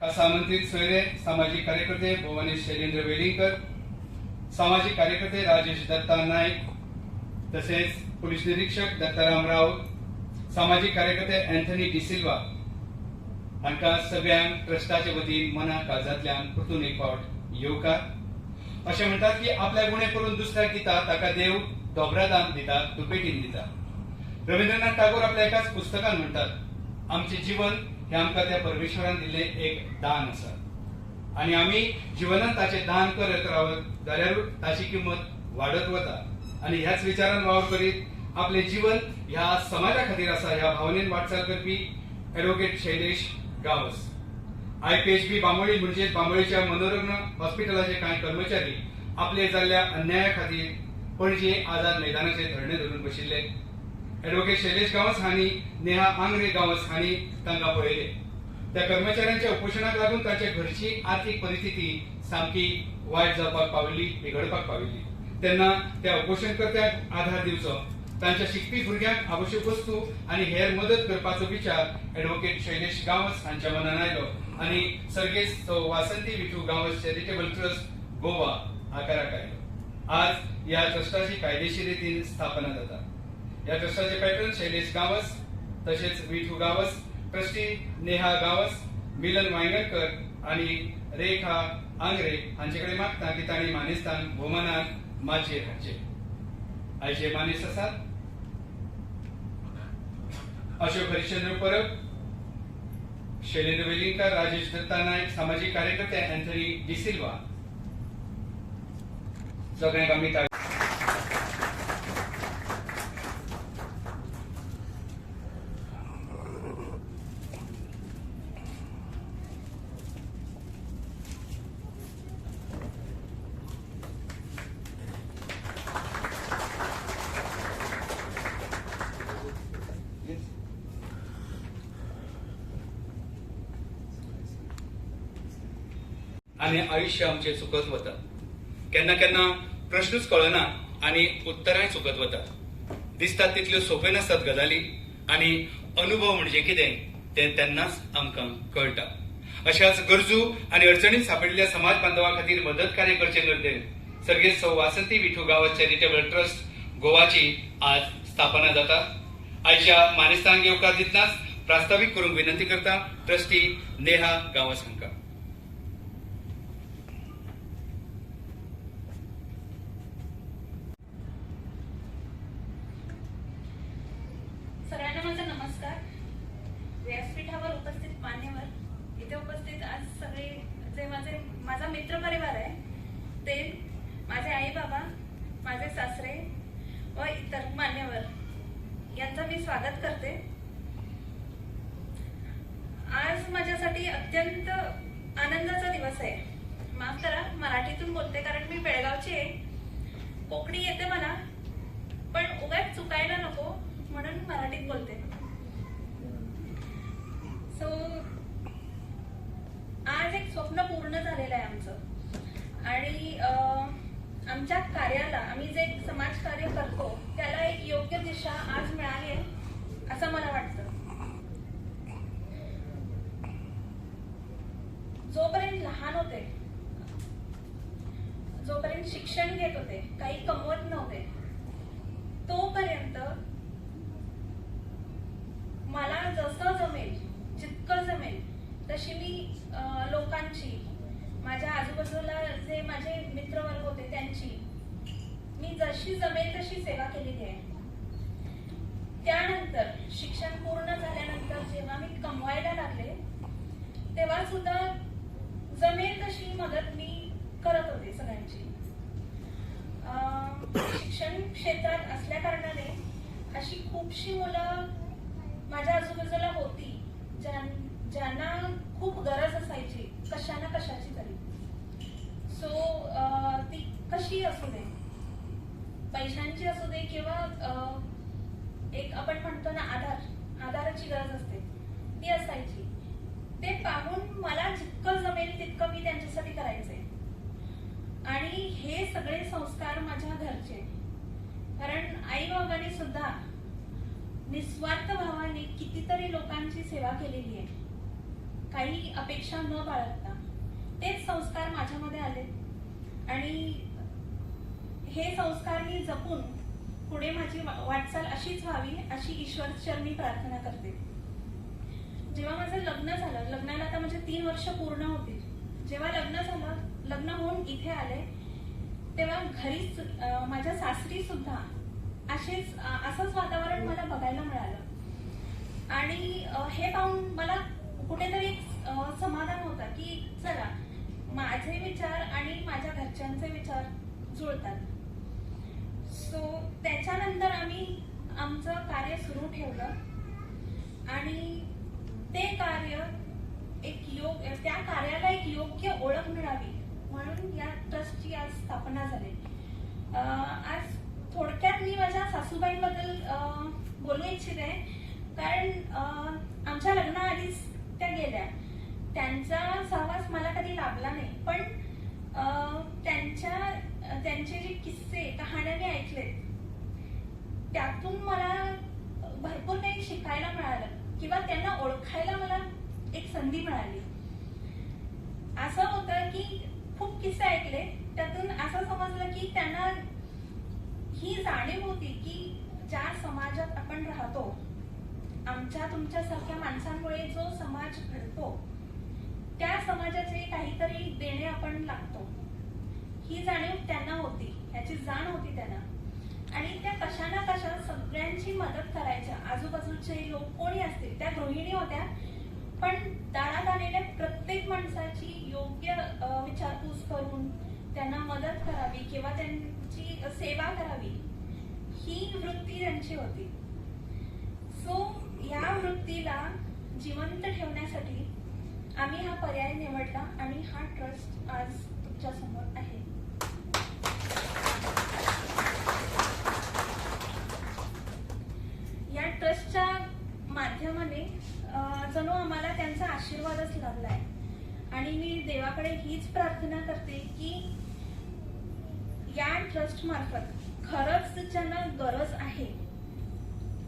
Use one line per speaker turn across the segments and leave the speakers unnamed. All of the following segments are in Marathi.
आमंत्रित सोयरे, सामाजिक कार्यकर्ते भुवनेश शैलेंद्र वेलिंगकर, सामाजिक कार्यकर्ते राजेश दत्ता नाईक, तसेच पोलीस निरीक्षक दत्ताराम राऊत, सामाजिक कार्यकर्ते अँथनी डिसिल्वा हांकां सगळ्यांक ट्रस्टाचे वतीन मना काळजांतल्यान परतून एक फावट येवकार। अशें म्हणटात की आपल्या गुणे करून दुसऱ्याक दिता ताका देव दोबरादान दिता, दुपेटीन दिता। रवींद्रनाथ टागोर आपल्या एकाच पुस्तकान म्हणटात, आमचे जीवन हे आमकां त्या परमेश्वरान दिल्ले एक दान आसा आणि आमी जीवनांत ताचे दान करत रावत जाल्यार ताची किंमत वाडत वता आणि ह्याच विचारान वावर करीत आपले जीवन ह्या समाजा खातीर आसा ह्या भावनेन वाटचाल करपी ॲडव्होकेट शैलेश गावस। IPHB बांबोळी म्हणजे बांबोळीच्या मनोरंजन हॉस्पिटलाचे कांय कर्मचारी आपले जाल्ल्या अन्याया खातीर पणजे आझाद मैदानाचे धरणे धरून बशिल्ले। ॲडव्होकेट शैलेश गावस हांणी नेहा आंग्रे गावस हांणी तांकां पळयले। त्या कर्मचाऱ्यांच्या उपोशणाक लागून तांच्या घरची आर्थीक परिस्थिती सामकी वायट जावपाक पाविल्ली, बिगडपाक पाविल्ली। तेन्ना त्या उपोशणकर्त्यांक आधार दिवचो, तांच्या शिकपी भुरग्यांक आवश्यक वस्तू आणि हेर मदत करपाचो विचार ॲडव्होकेट शैलेश गावस हांच्या मनान आयलो आणि सर्गेस्त वासंती विठू गावस चॅरिटेबल ट्रस्ट गोवा आकाराक आयलो। आज ह्या ट्रस्टाची कायदेशीर रितीन स्थापना जाता। ह्या ट्रस्टाचे पॅट्रन शैलेश गावस, तसेच विठू गावस, ट्रस्टी नेहा गावस, मिलन वांयगणकर आणि रेखा आंग्रे हांचे कडेन मागता की तांणी मानेस्तान भोवमानान माचयेर हाडचे। आयचे मानेस्त आसात अशोक हरिश्चंद्र परब, शैलेंद्र वेलिंगकर, राजेश दत्ता नाईक, सामाजिक कार्यकर्ते अँथनी डिसिल्वा, सगळ्यांक आमी आणि आयुष्य आमचे चुकत वता। केन्ना केन्ना प्रश्नच कळना आणि उत्तरांय चुकत वता। दिसतात तितल्यो सोप्यो नासतात गजाली आणि अनुभव म्हणजे कितें तें तेन्नाच आमकां कळटा। अशाच गरजू आणि अडचणीत सापडिल्ल्या समाज बांधवां खातीर मदत कार्य करचे करते सर्गेस्त वासंती विठू गावस चॅरिटेबल ट्रस्ट गोवाची आज स्थापना जाता। आयच्या मानेस्तांक येवकार दितनाच प्रास्ताविक करूंक विनंती करता ट्रस्टी नेहा गावस हांकां।
सगळ्यांना माझा नमस्कार। व्यासपीठावर उपस्थित मान्यवर, इथे उपस्थित आज सगळे जे माझा मित्र परिवार आहे ते माझे आई बाबा, माझे सासरे व इतर मान्यवर यांचं मी स्वागत करते। आज माझ्यासाठी अत्यंत आनंदाचा दिवस आहे। माफ करा, मराठीतून बोलते कारण मी बेळगावची आहे। कोकणी येते मला, पण उगाच चुकायला नको म्हणून मराठीत बोलते। सो आज एक स्वप्न पूर्ण झालेलं आहे आमचं आणि आमच्या कार्याला, आम्ही जे समाज कार्य करतो त्याला एक योग्य दिशा आज मिळाली आहे असं मला वाटतं। जोपर्यंत लहान होते, जोपर्यंत शिक्षण घेत होते, काही कमवत नव्हते, तोपर्यंत मला जसं जमेल, जितकं जमेल तशी मी लोकांची, माझ्या आजूबाजूला जे माझे मित्रवर्ग होते त्यांची मी जशी जमेल तशी सेवा केलेली आहे। त्यानंतर शिक्षण पूर्ण झाल्यानंतर जेव्हा मी कमवायला लागले तेव्हा सुद्धा जमेल तशी मदत मी करत होते सगळ्यांची। शिक्षण क्षेत्रात असल्या कारणाने अशी खूपशी मुलं माझ्या आजूबाजूला होती ज्यांना खूप गरज असायची कशा ना कशाची तरी। सो ती कशी असू दे, पैशांची असू दे किंवा एक आपण म्हणतो ना आधाराची गरज असते ती असायची। ते पाहून मला जितकं जमेल तितकं मी त्यांच्यासाठी करायचे आणि हे सगळे संस्कार माझ्या घरचे, कारण आई बाबांनी सुद्धा निस्वार्थ भावाने कितीतरी लोकांची सेवा केलेली आहे। काही अपेक्षा न बाळगता तेच संस्कार माझ्यामध्ये आले आणि हे संस्कार मी जपून पुढे माझी वाटचाल अशीच व्हावी अशी ईश्वर चरणी प्रार्थना करते. जेव्हा माझं लग्न झालं, लग्नाला आता म्हणजे 3 वर्ष पूर्ण होतील, जेव्हा लग्न झालं, लग्न होऊन इथे आले तेव्हा घरीच माझ्या सासरी सुद्धा असंच वातावरण मला बघायला मिळालं आणि हे पाहून मला कुठेतरी समाधान होतं की चला माझे विचार आणि माझ्या घरच्यांचे विचार जुळतात. सो त्याच्यानंतर आम्ही आमचं कार्य सुरू ठेवलं आणि ते कार्य त्या कार्याला एक योग्य ओळख मिळावी म्हणून या ट्रस्टची आज स्थापना झाली. आज थोडक्यात मी माझ्या सासूबाईंबद्दल बोलू इच्छिते कारण आमच्या लग्नाआधीच त्या गेल्या. त्यांचा सहवास मला कधी लाभला नाही, पण त्यांचे जे किस्से कहाण्या मी ऐकलेत त्यातून मला भरपूर काही शिकायला मिळालं किंवा त्यांना ओळखायला मला एक संधी मिळाली. असं होतं की खूप किस्से ऐकले, त्यातून असं समजलं की त्यांना ही जाणीव होती की ज्या समाजात आपण राहतो, आमच्या तुमच्यासारख्या माणसांमुळे जो समाज घडतो त्या समाजाचे काहीतरी देणे आपण लागतो, ही जाणीव त्यांना होती, याची जाण होती त्यांना. आणि त्या कशा ना कशा सगळ्यांची मदत करायच्या. आजूबाजूचे लोक कोणी असतील, त्या गृहिणी होत्या, पण दारात आलेल्या प्रत्येक माणसाची योग्य विचारपूस करून त्यांना मदत करावी किंवा त्यांची सेवा करावी ही वृत्ती त्यांची होती. सो या वृत्तीला जिवंत ठेवण्यासाठी आम्ही हा पर्याय निवडला आणि हा ट्रस्ट आज तुमच्या समोर आहे. या ट्रस्टच्या माध्यमाने जणू आम्हाला त्यांचा आशीर्वादच लाभलाय आणि मी देवाकडे हीच प्रार्थना करते की या ट्रस्ट मार्फत खरंच ज्यांना गरज आहे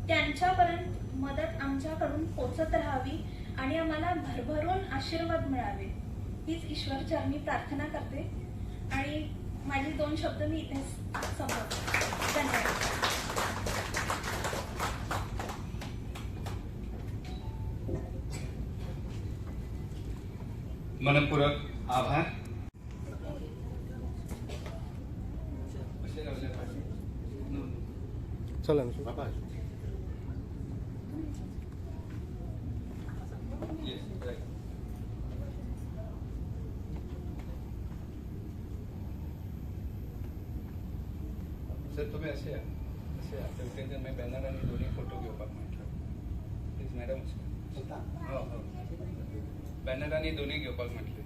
त्यांच्यापर्यंत मदत आमच्याकडून पोचत राहावी आणि आम्हाला भरभरून आशीर्वाद मिळावे हीच ईश्वर चरणी प्रार्थना करते आणि माझे 2 शब्द मी इथे संपवते. धन्यवाद.
मनपूर्वक आभार.
चला
सर तुम्ही असे मी बॅनर आणि दोन्ही फोटो घेऊन म्हटलं प्लीज मॅडम. हो हो बॅनर आणि दोन्ही घेवपाक म्हटले.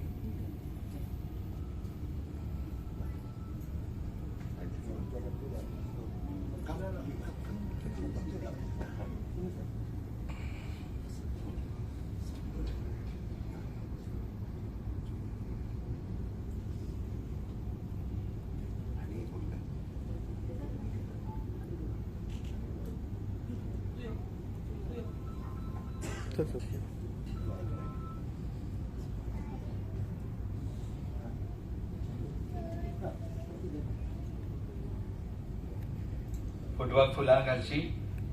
फोटवाक फुलां घालची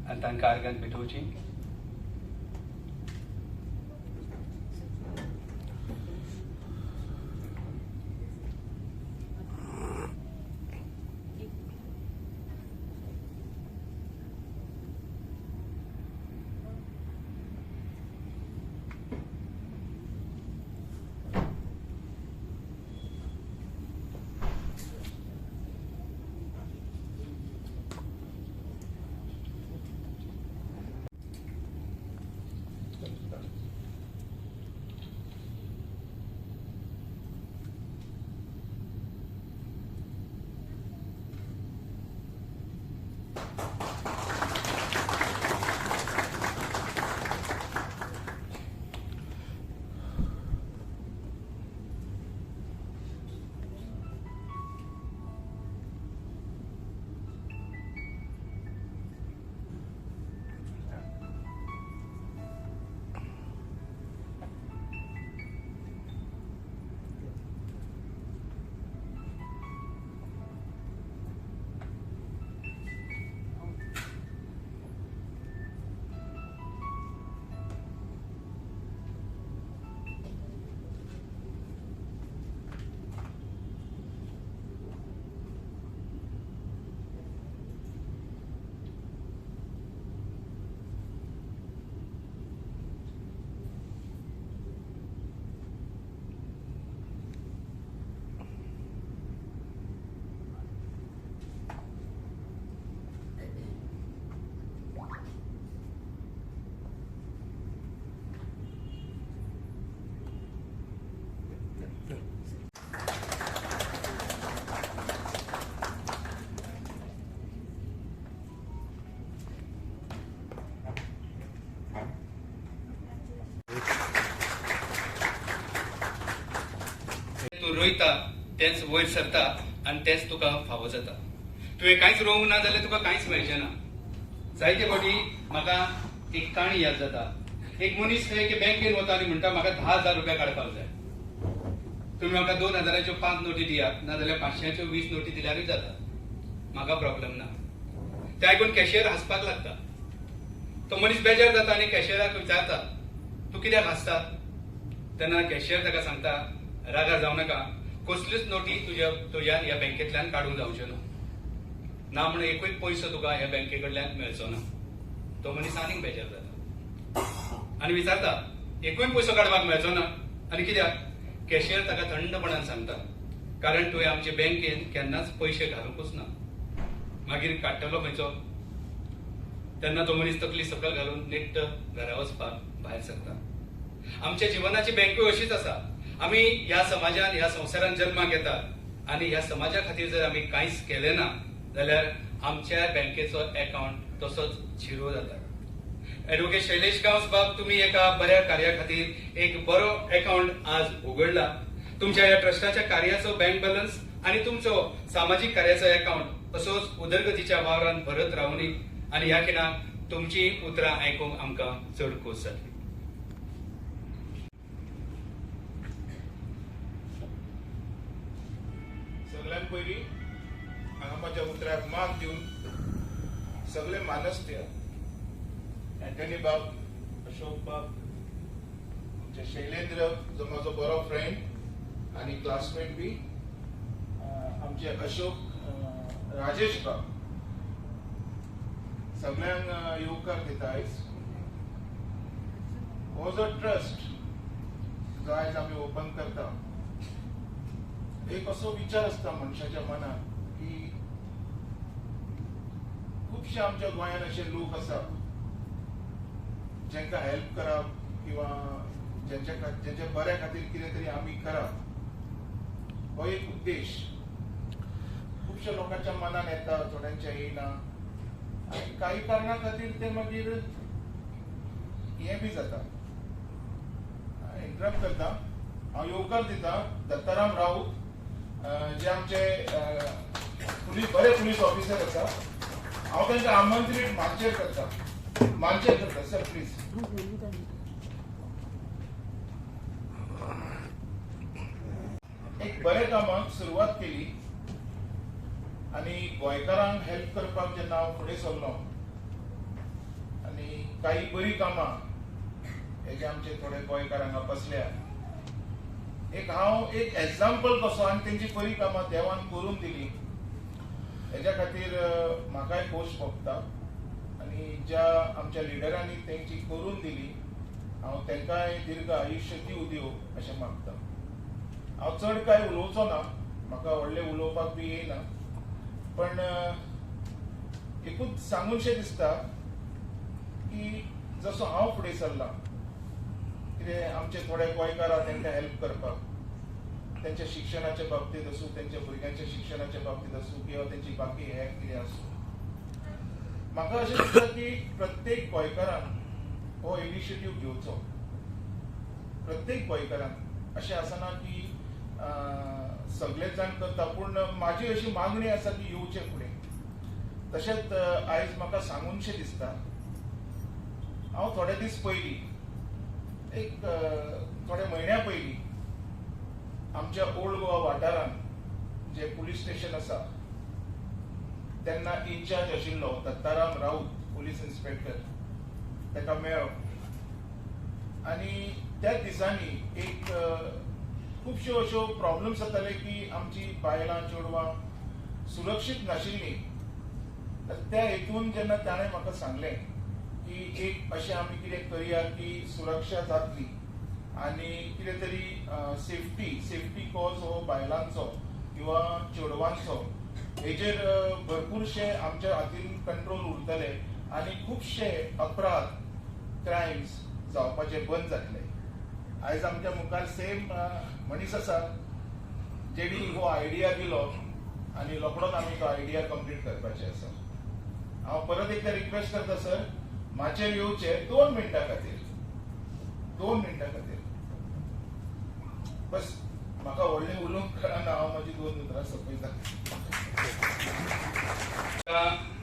आनी तांकां आर्गान पेटोवची. रोयता तेच वयर सरता आनी तेच तुका फावो जाता. तुवें कांयच रोवंक ना जाल्यार तुका कांयच मेळचें ना. जायते फावटी म्हाका एक काणी याद जाता. एक मनीस एके बँकेन वता आनी म्हणटा म्हाका 10,000 रुपया काडपाक जाय. तुमी म्हाका 2,000च्यो 5 नोटी दियात नाजाल्यार 500च्यो 20 नोटी दिल्यारूय जाता. म्हाका प्रॉब्लेम ना. ते आयकून कॅशियर हांसपाक लागता. तो मनीस बेजार जाता आनी कॅशियराक विचारता तूं कित्याक हांसता. तेन्ना कॅशियर ताका सांगता रागार जावं नाका, कसल्योच नोटी तुज्या ह्या बँकेंतल्यान काडूंक जावच्यो ना म्हणून एकूय पयसो तुका ह्या बँके कडल्यान मेळचो ना. तो मनीस आनीक बेजार जाता आनी विचारता एकूय पयसो काडपाक मेळचो ना आनी कित्याक. कॅशियर ताका थंडपणान सांगता कारण तुवें आमचे बँकेन केन्नाच पयशे घालूंकूच ना. मागीर काडटलो खंयचो. तेन्ना तो मनीस तकली सकयल घालून नेट्ट घरा वचपाक भायर सरता. आमच्या जिवनाची बँकूय अशीच आसा. आमी ह्या समाजान ह्या संवसारान जल्माक येतात आनी ह्या समाजा खातीर जर आमी कांयच केलें ना जाल्यार आमच्या बँकेचो अकाउंट तसोच झिरो जाता. ॲडव्होकेट शैलेश गांवस बाब, तुमी एका बऱ्या कार्या खातीर एक बरो अकाउंट आज उगडला. तुमच्या ह्या ट्रस्टाच्या कार्याचो बँक बॅलन्स आनी तुमचो सामाजीक कार्याचो अकाउंट असोच उदरगतीच्या वावरान भरत रावनी आनी ह्या खिणाक तुमची उतरां आयकूंक आमकां चड खोस जातली.
सगळ्यात पयलीं हांगा म्हज्या उतराक माग दिवन सगळे मानस्त्य एंटनी बाब, अशोक बाब, आमचे शैलेंद्र जो म्हाजो बरो फ्रेंड आनी क्लासमेट बी, आमचे अशोक राजेश बाब, सगळ्यांक येवकार दिता आयज. हो जो ट्रस्ट जो आयज आमी ओपन करता, एक असो विचार असता मनशाच्या मनात की खुबशे आमच्या गोंयांत असे लोक आसा जेंका हेल्प करप किंवा ज्यांच्या बऱ्या खातीर कितें तरी आमी करप हो एक उद्देश खुबशा लोकांच्या मनान येता, थोड्यांच्या येयना आनी काही कारणा खातीर ते मागीर हे बी जाता. इंटरप्ट करता. हांव येवकार दिता दत्ताराम राऊत जे आमचे बरे पुलीस ऑफिसर आसा. हांव तांकां आमंत्रीत मानचेर करता. Sir please. एक बरे कामाक सुरवात केली आनी गोंयकारांक हेल्प करपाक जेन्ना हांव फुडें सरलो आनी काही बरी कामां हे जे आमचे थोडे गोंयकार हांगा बसल्या, हांव एक एग्जाम्पल कसो आनी तेंची बरी कामां देवान करून दिली हेच्या खातीर म्हाकाय खोस भोगता आनी ज्या आमच्या लिडरांनी तेंची करून दिली हांव तेंकाय दीर्घ आयुश्य दिवं अशें मागता. हांव चड कांय उलोवचो ना, म्हाका व्हडलें उलोवपाक बी येयना, पण एकूच सांगूनशें दिसता की जसो हांव फुडें सरला कितें आमचे थोडे गोंयकार आहा तेंकां हेल्प करपाक, त्यांच्या शिक्षणाच्या बाबतीत असो, त्यांच्या भुरग्यांच्या शिक्षणाच्या बाबतीत असो किंवा त्यांची बाकी हे कितें असो, म्हाका अशें दिसता की प्रत्येक गोंयकारान हो इनिशिएटीव घेवचो. प्रत्येक गोंयकारान अशें आसना की सगळेच जाण करता, पूण म्हाजी अशी मागणी आसा की येवचे फुडें. तशेंच आयज म्हाका सांगूनशें दिसता, हांव थोडे दीस पयलीं एक थोडे म्हयन्या पयलीं आमच्या ओल्ड गोवा वाठारांत जे पुलीस स्टेशन आसा तेन्ना इन्चार्ज आशिल्लो दत्ताराम राऊत पुलीस इन्स्पेक्टर ताका मेळ्ळो आनी त्या दिसांनी एक खुबश्यो अश्यो प्रॉब्लम्स जाताले की आमची बायलां चेडवां सुरक्षीत नाशिल्लीं. त्या हेतून जेन्ना ताणें म्हाका सांगलें की एक अशें आमी कितें करया की सुरक्षा जातली आनी कितें तरी सेफ्टी कॉज हो बायलांचो किंवा चेडवांचो हेजेर भरपूरशे आमच्या हातीन कंट्रोल उरतले आनी खुबशे अपराध क्रायम्स जावपाचे बंद जातले. आयज आमच्या मुखार सेम मनीस आसा जेणी हो आयडिया दिलो आनी रोखडोच आमी तो आयडिया कंप्लीट करपाचे आसा. हांव परत एकदा रिक्वेस्ट करता सर, माचेर येवचे 2 मिनटां खातीर बस म्हाका व्हडलें उलोवंक कळना, हांव म्हाजी 2 उतरां सोंपयता.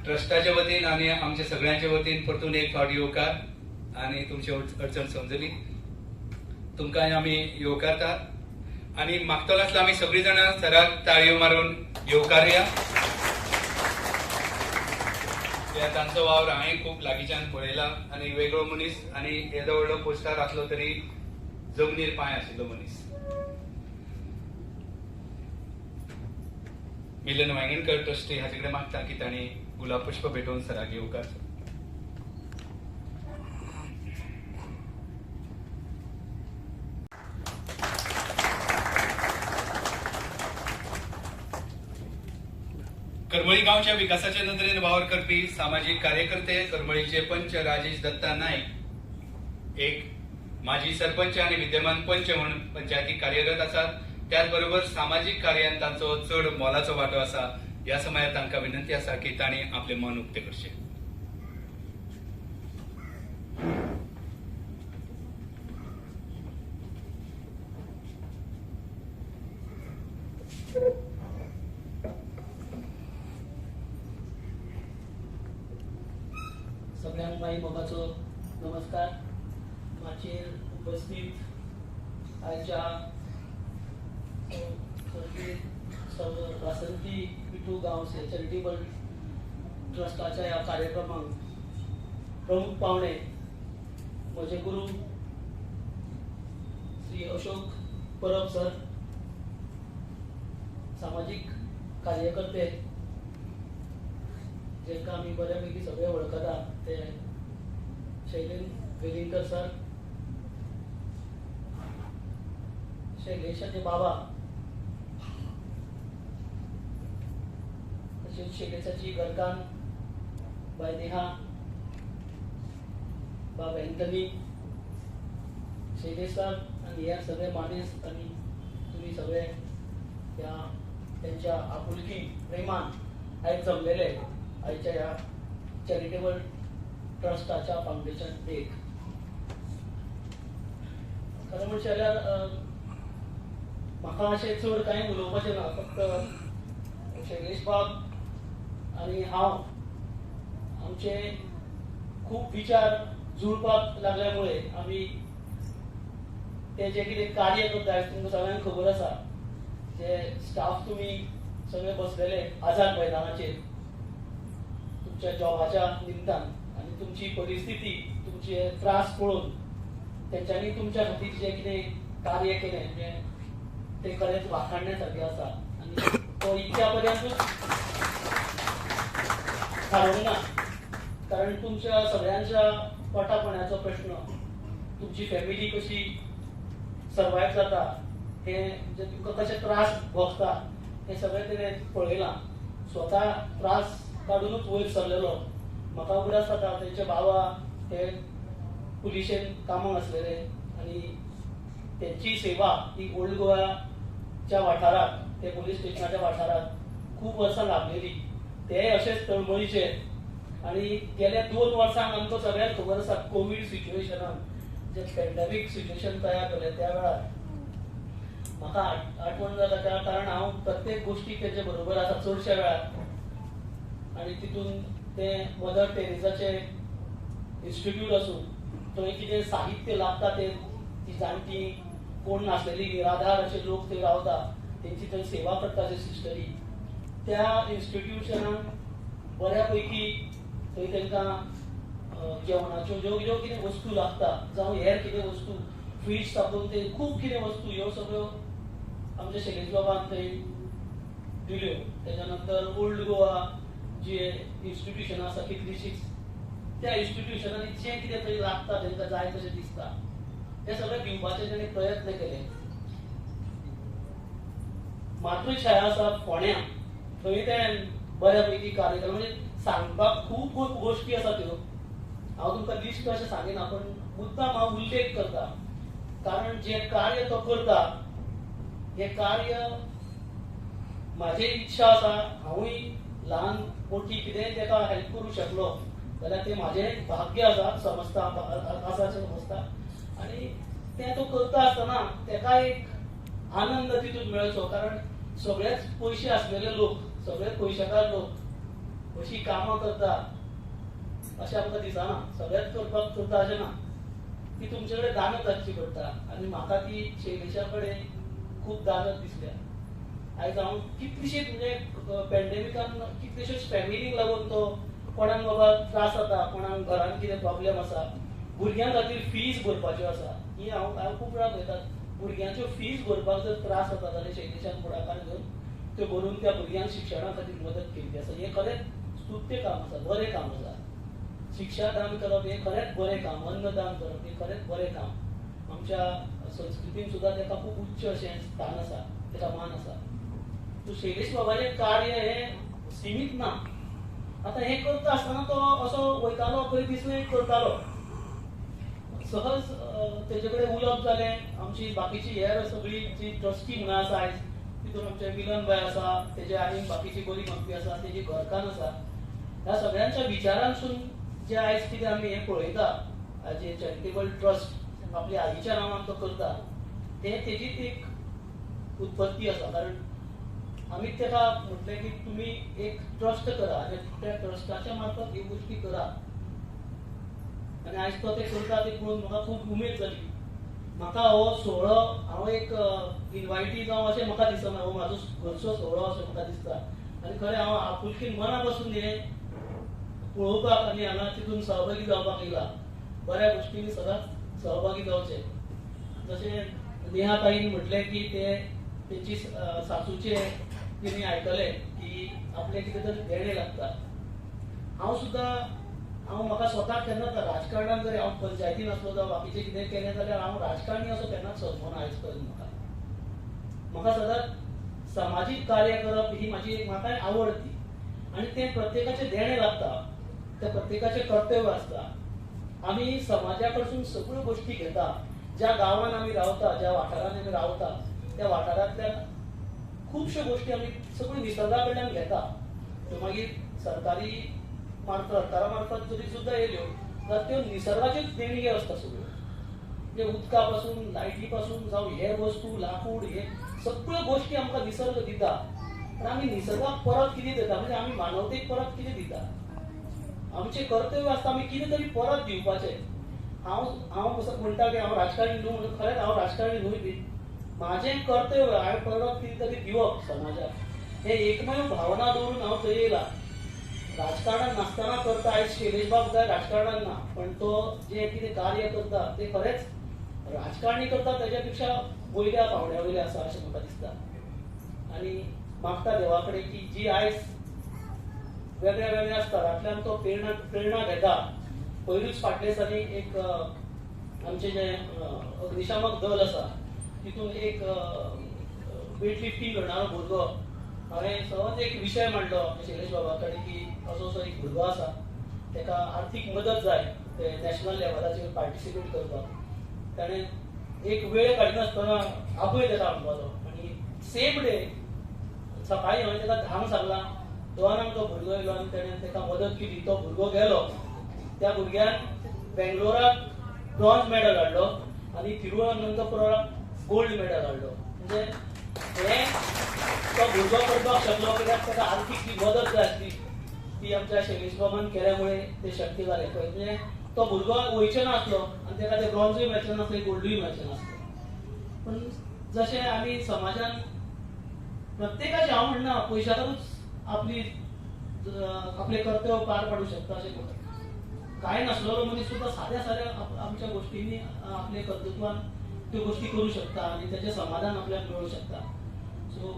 ट्रस्टाच्या वतीन आणि आमच्या सगळ्यांच्या वतीन परतून एक फावट येवकार आणि तुमची अडचण समजली. तुमकां आमी येवकारतात आणि मागतलो आसलो आमी सगळीं जाणां सराक ताळयो मारून येवकारया. तांचो वावर हांवें खूब लागींच्यान पळयला आणि वेगळो मनीस आणि येदो व्हडलो पोस्टार आसलो तरी जमनीर पांय आशिल्लो मनीस. मिलन वांयगणकर ट्रस्टी हाचे कडेन मागता की तांणी गुलाब पुष्प भेटोवन सराक येवकार. करमळी गावच्या विकासाच्या नदरेन वावर करपी सामाजिक कार्यकर्ते करमळीचे पंच राजेश दत्ता नाईक एक माजी सरपंच आणि विद्यमान पंच म्हणून पंचायतीक कार्यरत आसात. त्याचबरोबर सामाजिक कार्यात तांचो चड मोलाचो वांटो आसा. ह्या समयार तांकां विनंती आसा की तांणी आपले मन उक्ते करचें.
सगळ्यांक माई बाबाचो नमस्कार. माचेर उपस्थित आयच्या वासंती पिटू गांवचे चॅरिटेबल ट्रस्टाच्या ह्या कार्यक्रमाक प्रमुख पावणे म्हजे गुरु श्री अशोक परब सर, सामाजिक कार्यकर्ते जेका आमी बऱ्यापैकी सगळे वळखता ते शैलेंद्र वेलिंगकर सर, शैलेशाचे बाबा, तशेंच शैलेशाची घरकान बाय नेहा, बाब एंथनी, शैलेश सर आणि हे सगळे मानेस आणि तुम्ही सगळे या त्यांच्या आपुलकी प्रेमान आयज जमलेले आयच्या ह्या चॅरिटेबल ट्रस्टाच्या फाउंडेशन डेक. खरें म्हणचें जाल्यार म्हाका अशें चड कांय उलोवपाचें ना. फक्त शैलेश बाब आनी हांव आमचे खूब विचार जुळपाक लागल्यामुळे आमी ते जे कितें कार्य करता तुमकां सगळ्यांक खबर आसा. जे स्टाफ तुमी सगळे बसलेले आझाद मैदानाचेर तुमच्या जॉबाच्या निमतान आणि तुमची परिस्थिती तुमचे त्रास पळोवन तेंच्यांनी तुमच्या खातीर जे कितें कार्य केलें ते खरेंच वाखाणण्यासारखें आसा. आनी तो इतल्या पर्यंतूच थारोवंक ना, कारण तुमच्या सगळ्यांच्या पोटापाण्याचो प्रश्न, तुमची फॅमिली कशी सर्वायव जाता, हे म्हणजे तुमकां कशे त्रास भोगता हे सगळें तेणें पळयलां. स्वता त्रास काडूनच वयर सरलेलो. म्हाका उगडास जाता तेंचे बाबा हे पुलिशेन कामाक आसलेले आणि त्यांची सेवा ही ओल्ड गोवाच्या वाठारात, ते पुलीस स्टेशनाच्या वाठारात खूब वर्सां लाभलेली. ते अशेंच तळमळीचे आणि गेल्या 2 वर्सांक आमकां सगळ्यांक खबर आसा कोविड सिच्युएशनान जे पॅन्डेमीक सिच्युएशन तयार केलें त्या वेळार म्हाका आठवण जाता त्या कारण हांव प्रत्येक गोष्टी तेजे बरोबर आसा चडशा वेळार. आणि तितून ते मदर टेरेसाचे इन्स्टिट्यूट आसूं, थंय कितें साहित्य लागता ते ती जाणटी कोण नासलेली निराधार असे लोक थंय रावता, तेंची थंय सेवा करता जे सिस्टरी, त्या इन्स्टिट्यूशनान बऱ्यापैकी थंय तांकां जेवणाच्यो ज्यो ज्यो कितें वस्तू लागता जावं हेर कितें वस्तू फ्रीज साकून ते खूब कितें वस्तू ह्यो सगळ्यो आमच्या शैलेश बाबान थंय दिल्यो. तेच्या नंतर ओल्ड गोवा जे इन्स्टिट्यूशन आसा कितलीशींच त्या इन्स्टिट्यूशनांनी जें कितें थंय लागता तांकां जाय तशें दिसता हे सगळें दिवपाचे ताणें प्रयत्न केले. मातृशाळा आसा फोण्या, थंय ते बऱ्यापैकी कार्यक्रम म्हणजे सांगपाक खूब गोष्टी आसा त्यो. हांव तुमकां लिस्ट अशें सांगिना, पण मुद्दाम हांव उल्लेख करता कारण जे कार्य तो करता हे कार्य म्हाजी इच्छा आसा हांवूय ल्हान मोठी कितेंय ताका हेल्प करूं शकलो जाल्यार ते म्हाजें भाग्य आसा समजता आसा अशें समजता. आनी तें तो करता आसतना ताका एक आनंद तितून मेळचो. कारण सगळेच पयशे असलेले लोक, सगळे पयशेकार लोक अशी कामां करता अशें आमकां दिसना. सगळेच करता अशें ना. ती तुमचे कडेन दानत हाडची पडटा आनी म्हाका ती शैलेशा कडेन खूब दानत दिसल्या. आयज हांव कितलीशीच म्हणजे पॅन्डेमिकान कितलेशेच फॅमिलीक लागून तो कोणाक बाबा त्रास जाता, कोणाक घरान कितें प्रॉब्लेम आसा, भुरग्यां खातीर फीज भरपाच्यो आसा, ही हांव खूब वेळा पळयता. भुरग्यांच्यो फीज भरपाक जर त्रास जाता जाल्यार शैलेशान फुडाकार घेवन त्यो भरून त्या भुरग्यांक शिक्षणा खातीर मदत केल्ली आसा. हें खरेंच स्तुत्य काम आसा, बरें काम आसा. शिक्षा दान करप हें खरेंच बरें काम, अन्नदान करप हें खरेंच बरें काम. आमच्या संस्कृतीन सुद्दां तेका खूब उच्च अशें स्थान आसा, तेका मान आसा. सो शैलेश बाबाचें कार्य हें सीमीत ना. आतां हें करता आसतना तो असो वयतालो, खंय दिसलें करतालो. सहज तेजे कडेन उलोवप जालें. आमची बाकीची हेर सगळी जी ट्रस्टी म्हणून आसा आयज, तितून आमचे मिलनभाई आसा, तेजे आनीक बाकीची बरी मागपी आसा, तेजी घरकान्न आसा. ह्या सगळ्यांच्या विचारांसून जे आयज कितें आमी हें पळयता, जे चॅरिटेबल ट्रस्ट आपल्या आईच्या नांवान तो करता, तें तेजीच एक उत्पत्ती आसा. कारण आमी तेका म्हटलें की तुमी एक ट्रस्ट करा आनी त्या ट्रस्टाच्या मार्फत ह्यो गोश्टी करा. आनी आयज तो तें करता तें पळोवन म्हाका खूब उमेद जाली. म्हाका हो सुवाळो हांव एक इनवायटी जावं अशें म्हाका दिसना. हो म्हाजो घरचो सुवाळो अशें म्हाका दिसता. आनी खरें हांव आपुलकीन मना पासून हें पळोवपाक आनी हांगा तितून सहभागी जावपाक येयला. बऱ्या गोश्टींनी सदांच सहभागी जावचें. जशें नेहा ताईन म्हटलें की तेंची सासूचे तिणी आयकलें की आपले कितें तरी देणे लागता. हांव म्हाका स्वताक केन्ना राजकारणान जरी हांव पंचायतीन आसलो जावं बाकीचें कितें केलें जाल्यार हांव राजकारणी असो केन्नाच समजना आयज पर्यंत. म्हाका सदांच सामाजीक कार्य करप ही म्हाजी एक म्हाकाय आवड ती. आनी तें प्रत्येकाचे देणे लागता, ते प्रत्येकाचे कर्तव्य आसता. आमी समाजा कडसून सगळ्यो गोश्टी घेता. ज्या गांवांत आमी रावता, ज्या वाठारांत आमी रावता, त्या वाठारांतल्या खुबश्यो गोश्टी आमी सगळ्यो निसर्गा कडल्यान घेता. त्यो मागीर सरकारा मार्फत जरी सुद्दां येयल्यो जाल्यार त्यो निसर्गाच्योच देणगी आसता सगळ्यो. म्हणजे उदका पासून, लायटी पासून जावं हेर वस्तू, लाकूड, हे सगळ्यो गोश्टी आमकां निसर्ग दिता. पण आमी निसर्गाक परत कितें दिता, म्हणजे आमी मानवतेक परत कितें दिता. आमचें कर्तव्य आसता आमी कितें तरी परत दिवपाचें. हांव कसो म्हणटा की हांव राजकारणी न्हू, म्हणून खरेंच हांव राजकारणी न्हूय बी. म्हाजें कर्तव्य हांवें परत कितें तरी दिवप समाजाक. हें एकमेव भावना दवरून हांव थंय येयला. राजकारणात नासतना करता आयज शैलेश बाब काय राजकारणात ना, पण तो जे कितें कार्य करता तें खरेंच राजकारणी करता तेज्या पेक्षा वयल्या पावंड्या वयलें आसा अशें म्हाका दिसता. आनी मागता देवा कडेन की जी आयज वेगळ्या वेगळ्या स्तरांतल्यान तो प्रेरणा घेता. पयरूच फाटल्या दिसांनी एक आमचें जें अग्निशामक दल आसा तितून एक वेट लिफ्टिंग करणारो भुरगो, हांवें सहज एक विशय मांडलो शैलेश बाबा कडेन की असो एक भुरगो आसा, तेका आर्थीक मदत जाय नॅशनल लेवलाचेर पार्टिसिपेट करपाक. ताणें एक वेळ काडिनासतना आपय तेका म्हणपाचो. आनी सेम डे सकाळीं हांवें तेका 10 सांगलां, 2 तो भुरगो येयलो आनी ताणें तेका मदत केली. तो भुरगो गेलो. त्या भुरग्यान बेंगलोराक ब्रॉन्झ मेडल हाडलो आनी तिरुअनंतपुराक गोल्ड मेडल हाडलो. म्हणजे हें तो भुरगो करपाक शकलो कित्याक ताका आर्थीक जी मदत जाय आसली ती आमच्या शैलेश बाबान केल्यामुळे ते शक्य जालें. म्हणजे तो भुरगो वयचो नासलो आनी ताका ते ब्रॉन्झूय मेळचें नासलें, गोल्डूय मेळचें नासलें. पण जशें आमी समाजान प्रत्येकाचें हांव म्हणना पयशांतूच आपले कर्तव्य पार पाडूंक शकता अशें म्हणटा. कांय नासलेलो मनीस सुद्दां साद्या आमच्या गोश्टींनी आपले कर्तृत्वान त्यो गोश्टी करूं शकता आनी तेजें समाधान आपल्याक मेळूंक शकता. सो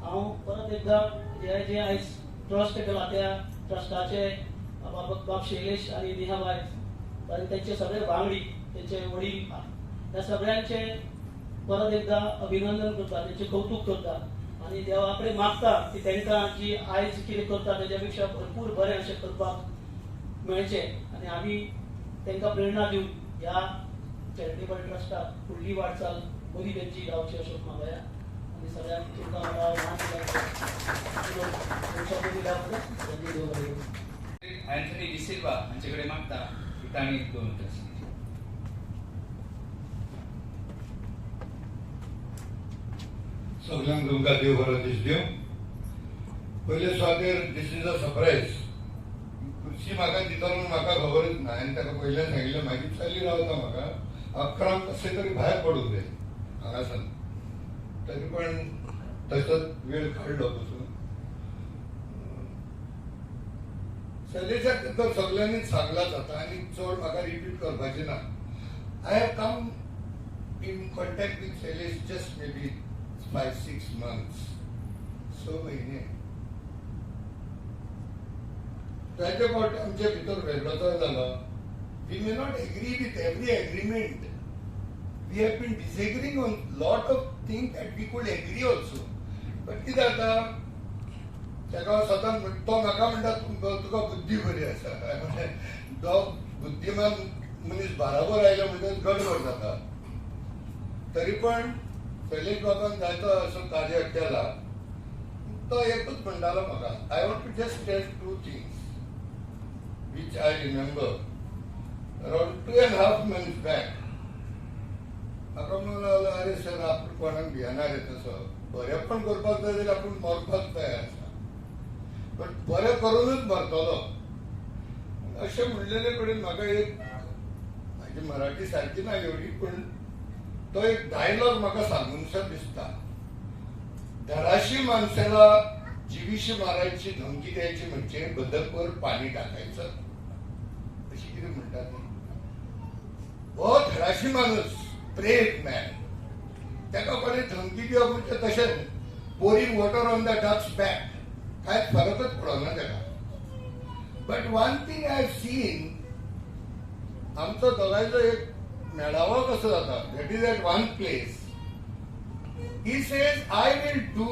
हांव परत एकदां जे आयज ट्रस्ट केला त्या ट्रस्टाचे बाब शैलेश आनी नेहाबाई आनी तेंचे सगळे वांगडी, तेंचे वडील, ह्या सगळ्यांचे परत एकदां अभिनंदन करता, तेंचे कौतुक करता आनी देवा कडेन मागता की तांकां जी आयज कितें करता तेज्या पेक्षा भरपूर बरें अशें करपाक मेळचें आनी आमी तांकां प्रेरणा दिवन ह्या चॅरिटेबल ट्रस्टाक फुडली वाटचाल बरी तेंची जावची अशें मागया. आनी सगळ्यांक तुमकां
अँथनी डिसिल्वा हांचे कडेन मागता की तांणी 2 मिनटां
सगळ्यांक तुमकां देव बरो दीस दिवं. पयले सुवातेर दीस इज अ सरप्रायज. खुर्ची म्हाका दितलो म्हूण म्हाका खबरच ना. हांवें ताका पयलें सांगिल्लें म्हाजी चली रावता म्हाका 11 कशें तरी भायर पडूंक जाय हांगासान. तरी पण तसोच वेळ काडलो पसून. शैलेशाक तर सगळ्यांनीच सांगलां जाता आनी चड म्हाका रिपीट करपाचें ना. I have come in contact with Shailesh just may be 5-6 months. 6 महिने. ताचे फावटी आमचे भितर वेगळोचो जालो. We may not agree with every agreement. We have been disagreeing on lot of thing that we could agree also. But कितें जाता ताका सदांच तो म्हाका म्हणटा तुका बुद्धी बरी आसा. तो बुद्धिमान मनीस बाराबर आयलो म्हणटच गडबड जाता. तरी पण शैलेश बाबान जायतो असो कार्य केला. तो एकूच म्हणटालो म्हाका, I want to just tell 2 things which I remember. Around 2.5 months back, म्हाका म्हणून अरे सर आपण कोणाक भियेनार तसो. बरें पण करपाक जाय जाल्यार आपूण मरपाक तयार आसा. पण बरें करूनच मरतलो अशें म्हणलेले कडेन म्हाका एक म्हाजी मराठी सारकी ना एवढी पण तो एक डायलॉग म्हाका सांगूनसो दिसता. धराशी माणसाला जीवीशी मारायची धमकी द्यायची म्हणजे बदकवर पाणी टाकायचं अशी किती म्हणतात. हो धराशी माणूस ब्रेव मॅन. त्याका कोणी धमकी दिवप म्हणजे तशें pouring water on the ducks back. काय फरकच पडना त्याला. But one thing I have seen, आमचो दोगांयचो एक मेळावो कसो जाता. That is at one place. He says I will do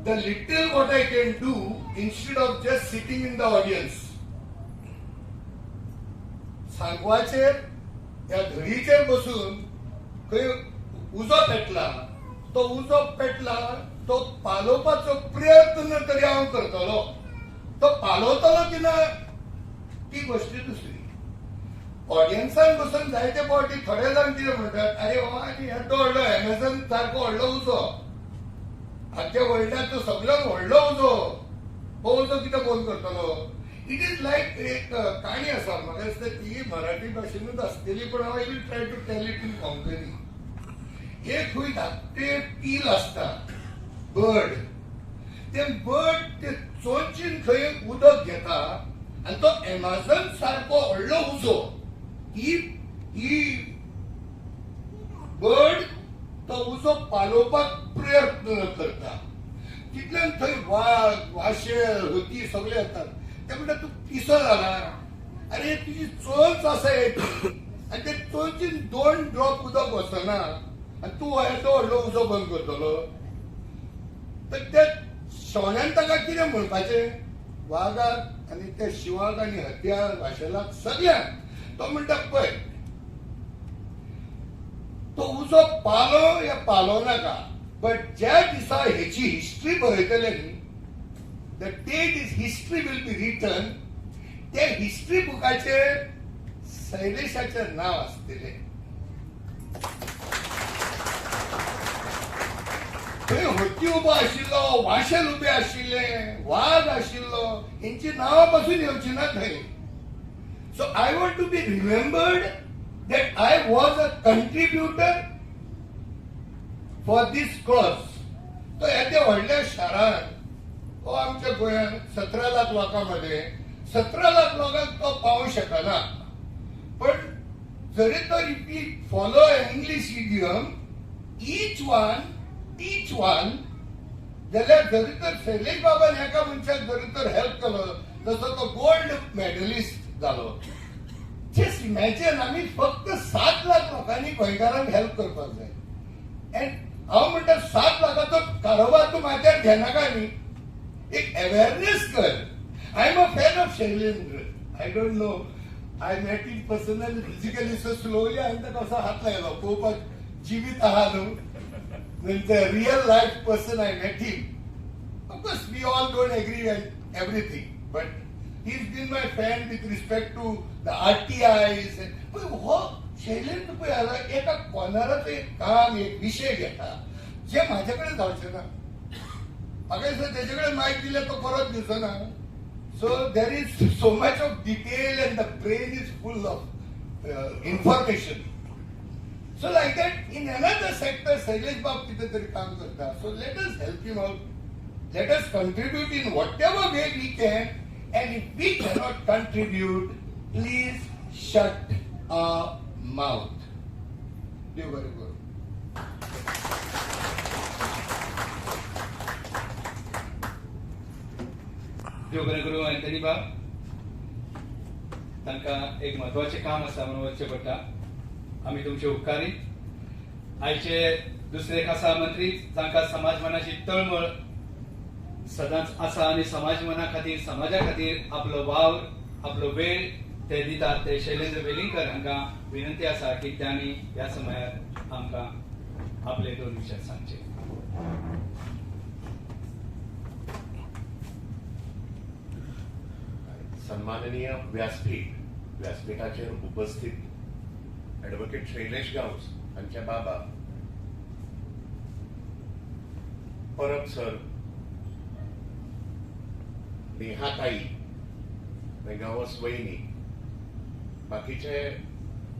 the little what I can do instead of just sitting in the audience. सांगवाचेर ह्या धडीचेर बसून खंय उजो पेटला, तो उजो पेटला तो पालोवपाचो प्रयत्न तरी हांव करतलो. तो पालोवतलो की ना ती गोष्टी दुसरी. ऑडियन्सान बसून जायते फावटी थोडे जाण कितें म्हणटात, अरे बाबा येदो व्हडलो एमेझॉन सारको व्हडलो उजो, आजच्या वर्ल्डाचो सगळ्यात व्हडलो उजो, हो उजो कितें बंद करतलो. इट इज लायक एक काणी आसा. म्हाका दिसता ती मराठी भाशेनूच आसतली पण हांव will try to tell it in Konkani. एक खंय धाकटे पील आसता, बर्ड. ते बर्ड ते चोंचीन खंय उदक घेता आनी तो एमेझॉन सारको व्हडलो उजो ही बर्ड तो उजो पालोवपाक प्रयत्न करता. तितल्यान थंय वाघ, वाशेर, हत्ती सगळे येतात. ते म्हणटा तूं पिसो जाला, अरे तुजी चोंच आसा एक आनी ते चोंचीन 2 ड्रॉप उदक वचना आनी तूं येदो व्हडलो उजो बंद करतलो. तर त्या शोण्यान ताका कितें म्हणपाचें वाघाक आनी त्या शिवाक आनी हत्याक वाशेलाक सगळ्यांक. तो म्हणटा पळय तो उजो पालो या पालो नाका, बट ज्या दिसा हेची हिस्ट्री बरयतले न्ही, the date is history will be written. त्या हिस्ट्री बुकाचेर शैलेशाचें नांव आसतलें. थंय हत्ती उबो आशिल्लो, वाशेल उबे आशिल्ले, वाघ आशिल्लो, हेंची नांवां पासून येवची ना थंय. So I want to be remembered that I was a contributor for this cause. तो येद्या व्हडल्या शारान हो आमच्या गोंयांत 17 लाख लोकांमध्ये 17 लाख लोकांक तो पावूंक शकना. पण जरी तर if we follow English idiom each one teach one, जाल्यार जरी तर शैलेश बाबान एका मनशाक जरी तर हेल्प केलो जसो तो गोल्ड मेडलिस्ट जालो. जस्ट इमॅजिन आम्ही फक्त 7 लाख लोकांनी गोंयकारांक हेल्प करपाक जाय. एंड हांव म्हणटा 7 लाखाचो कारोबार तूं म्हाज्यार घेनाका न्ही, एक अवेअरनेस कर. I am a fan of Shailendra. I don't know, I met him personally physically so slowly. हांवें ताका असो हात लायलो पळोवपाक जिवीत आहा न्हू. नंतर real life person I met him. Of course we all don't agree on everything, but he's been my fan with respect to the RTIs. पण हो शैलेंद्र पळय एका कॉर्नराचो एक काम एक विशय घेता जे माझ्याकडे जावचें ना. म्हाका दिसता तेजेकडे मायक दिल्यार तो परत दिसना. So there is so much of detail end the brain is full of information. So like that, in another sector, Shailesh Babu किती तरी काम करता. So let us help him out. Let us contribute in whatever way we can. And if we cannot contribute, please shut our mouth. देव बरें करूं.
देव बरें करूं अँथनी बाब. तांकां एक महत्वाचें काम आसा म्हणून वचचें पडटा. आम्ही तुमचे उपकारी. आयचे दुसरे खासा मंत्री जांकां समाज मनाची तळमळ सदांच आसा आनी समाज मना खातीर समाजा खातीर आपलो वावर आपलो वेळ ते दितात ते शैलेंद्र वेलिंगकर हांकां विनंती आसा की त्यांनी ह्या समयार आमकां आपले 2 विशय सांगचे.
सन्माननीय व्यासपीठाचेर उपस्थित ॲडव्होकेट शैलेश गांवस हांचे बाबा, परब सर, नेहाताई, गांवस वयनी, बाकीचे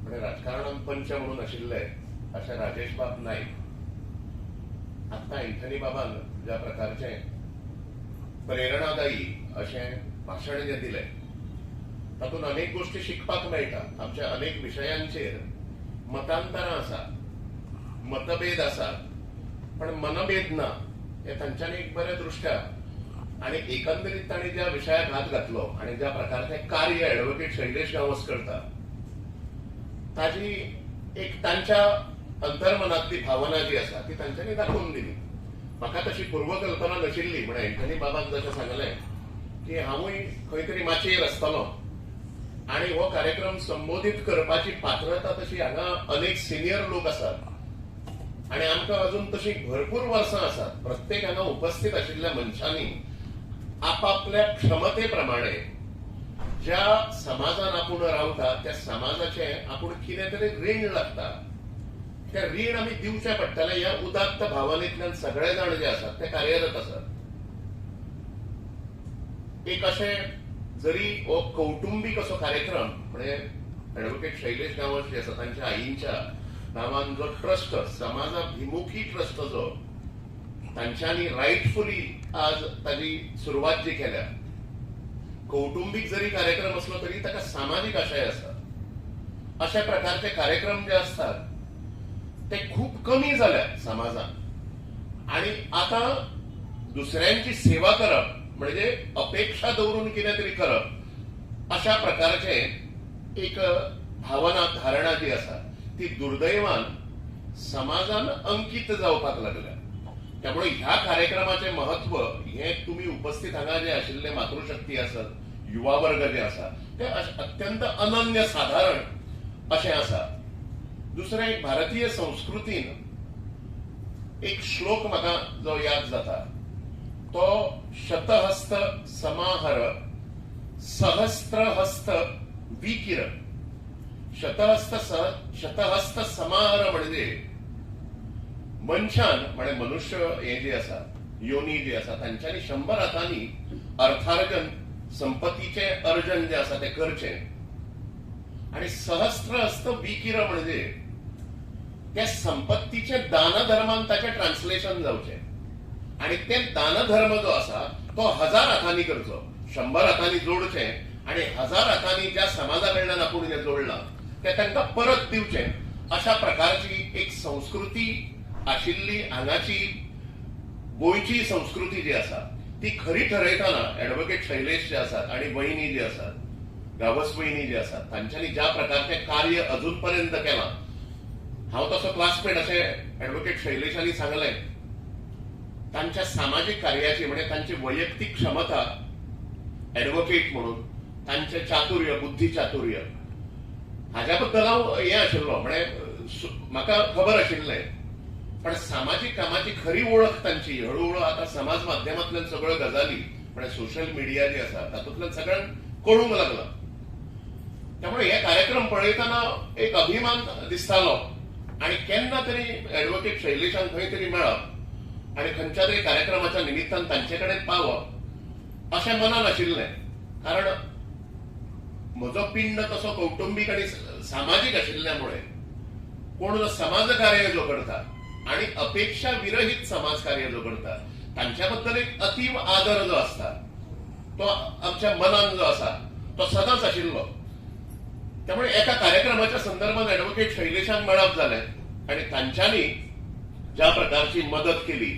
म्हणजे राजकारणांत पंच म्हणून आशिल्ले अशे राजेश बाब नाईक, आता अँथनी बाबान ज्या प्रकारचे प्रेरणादायी अशें भाशण जे दिलें तातूंत अनेक गोष्टी शिकपाक मेळटा. आमच्या अनेक विशयांचेर मतांतरां आसात, मतभेद आसात, पण मनभेद ना हे तांच्यांनी एक बरे दृश्ट्या आणि एकंदरीत तांणी ज्या विशयाक हात घातलो आणि ज्या प्रकारचें कार्य ॲडव्होकेट शैलेश गांवस करता ताजी एक तांच्या अंतर्मनातली भावना जी आसा ती तांच्यांनी दाखोवन दिली. म्हाका तशी पूर्वकल्पना नाशिल्ली, म्हण अँथनी बाबाक जशें सांगलें की हांवूय खंय तरी माचयेर आसतलों आणि हो कार्यक्रम संबोधित करपाची पात्रता तशी हांगा अनेक सिनियर लोक आसात आणि आमकां अजून तशी भरपूर वर्सां आसात. प्रत्येक हांगा उपस्थित आशिल्ल्या मनशांनी आपापल्या क्षमते प्रमाणे ज्या समाजान आपूण रावता त्या समाजाचे आपूण कितें तरी रीण लागता ते रीण आमी दिवचें पडटलें ह्या उदात्त भावनेंतल्यान सगळे जाण जे आसात ते कार्यरत आसात. एक अशें जरी हो कौटुंबिक असो कार्यक्रम म्हणजे ॲडव्होकेट शैलेश गांवस जे आसा तांच्या आईंच्या नांवान जो ट्रस्ट समाजाभिमुखी ट्रस्ट जो तांच्यांनी रायटफुली आज ताजी सुरवात जी केल्या, कौटुंबिक जरी कार्यक्रम असलो तरी ताका सामाजिक आशय आसा. अशा प्रकारचे कार्यक्रम जे असतात ते खूप कमी जाल्यात समाजात आणि आता दुसऱ्यांची सेवा करप म्हणजे अपेक्षा दवरून कितें तरी करप अशा प्रकारचे एक भावना धारणा जी आसा ती दुर्दैवान समाजान अंकित जावपाक लागल्या. त्यामुळे ह्या कार्यक्रमाचे महत्व हे तुम्ही उपस्थित हांगा जे आशिल्ले मातृशक्ती आसत, युवा वर्ग जे आसा ते अत्यंत अनन्य साधारण अशें आसा. दुसरें एक भारतीय संस्कृतीन एक श्लोक म्हाका जो याद जाता तो शतहस्त समाहर सहस्त्रहस्त विकिर. शतहस्त समाहर म्हणजे मनशान म्हणजे मनुष्य हे जे आसा योनी जे आसा तांच्यांनी 100 हातांनी अर्थार्जन संपत्तीचे अर्जन जे आसा ते करचे आणि सहस्त्रहस्त विकिर म्हणजे त्या संपत्तीचे दानधर्मान ताचे ट्रान्सलेशन जावचे आणि ते दानधर्म जो आसा तो 1000 हातांनी करचो, 100 हातांनी जोडचे आणि 1000 हातांनी ज्या समाजा कडल्यान आपूण जे जोडला ते तांकां परत दिवचे. अशा प्रकारची एक संस्कृती आशिल्ली हांगाची गोंयची संस्कृती जी आसा ती खरी ठरयताना ॲडव्होकेट शैलेश जे आसात आणि वहिनी जे आसात गावस वहिनी जे आसात तांच्यांनी ज्या प्रकारचे कार्य अजून पर्यंत केलां. हांव तसो क्लासमेट अशें ॲडव्होकेट शैलेशांनी सांगलें तांच्या सामाजिक कार्याची म्हणजे तांची वैयक्तिक क्षमता ॲडव्होकेट म्हणून तांचे चातुर्य बुद्धी चातुर्य हाज्या बद्दल हांव हें आशिल्लो म्हणजे म्हाका खबर आशिल्लें पण सामाजिक कामाची खरी ओळख तांची हळूहळू आता समाज माध्यमांतल्यान सगळ्यो गजाली म्हणजे सोशल मिडिया जी आसा तातूंतल्यान सगळ्यांक कळूंक लागला. त्यामुळे हे कार्यक्रम पळयतना एक अभिमान दिसतालो आणि केन्ना तरी ॲडव्होकेट शैलेशान खंय तरी मेळप आणि खंयच्या तरी कार्यक्रमाच्या निमित्तान तांचे कडेन पावप अशें मनान आशिल्लें. कारण म्हजो पिंड तसो कौटुंबीक आणि सामाजिक आशिल्ल्यामुळे कोण जो समाजकार्य जो करता आणि अपेक्षा विरहित समाजकार्य जो करता तांच्या बद्दल एक अतीव आदर जो असता तो आमच्या मनान जो असा तो सदांच आशिल्लो. त्यामुळे एका कार्यक्रमाच्या संदर्भात ऍडव्होकेट शैलेशांक मेळप जालें आणि तांच्यांनी ज्या प्रकारची मदत केली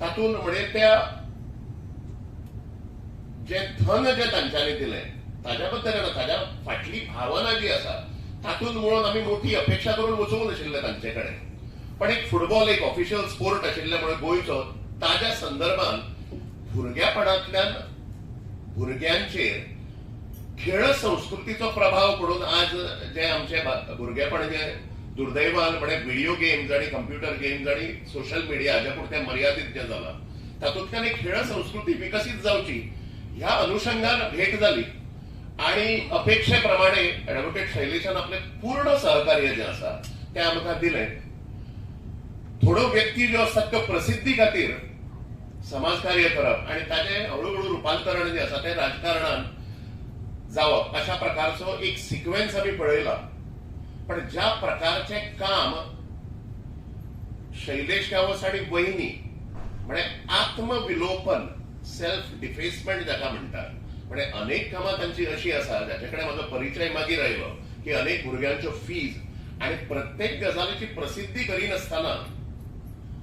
तातूंत म्हणजे त्या जे धन जे तांच्यांनी दिलें ताज्या बद्दल ताज्या फाटली भावना जी आसा तातूंत म्हणून आमी मोठी अपेक्षा करून वचूंक नाशिल्ले तांचे कडेन. पण एक फुटबॉल एक ऑफिशियल स्पोर्ट आशिल्ल्यामुळे गोंयचो ताज्या संदर्भान भुरग्यापणांतल्यान भुरग्यांचेर खेळ संस्कृतीचो प्रभाव पडून आज जे आमचे भुरगेपण जे दुर्दैवान म्हणजे व्हिडिओ गेम्स आणि कम्प्युटर गेम्स आणि सोशल मिडिया हाज्या पुरतें मर्यादित जे जाला तातूंतल्यान एक खेळ संस्कृती विकसीत जावची ह्या अनुषंगान भेट जाली आणि अपेक्षेप्रमाणे ऍडव्होकेट शैलेशान आपले पूर्ण सहकार्य जे आसा ते आमकां दिलें. थोड्यो व्यक्ती ज्यो आसतात त्यो प्रसिद्धी खातीर समाजकार्य करप आणि ताचे हळूहळू रुपांतरण जे आसा ते राजकारणान जावप अशा प्रकारचो एक सिक्वेन्स आमी पळयला. पण ज्या प्रकारचे काम शैलेश गावस आणि वहिनी म्हणजे आत्मविलोपन सेल्फ डिफेसमेंट जाका म्हणटात म्हणजे अनेक कामां तांची अशी आसा जाचे कडेन म्हजो परिचय मागीर आयलो की अनेक भुरग्यांच्यो फीज आणि प्रत्येक गजालीची प्रसिद्धी करिनासतना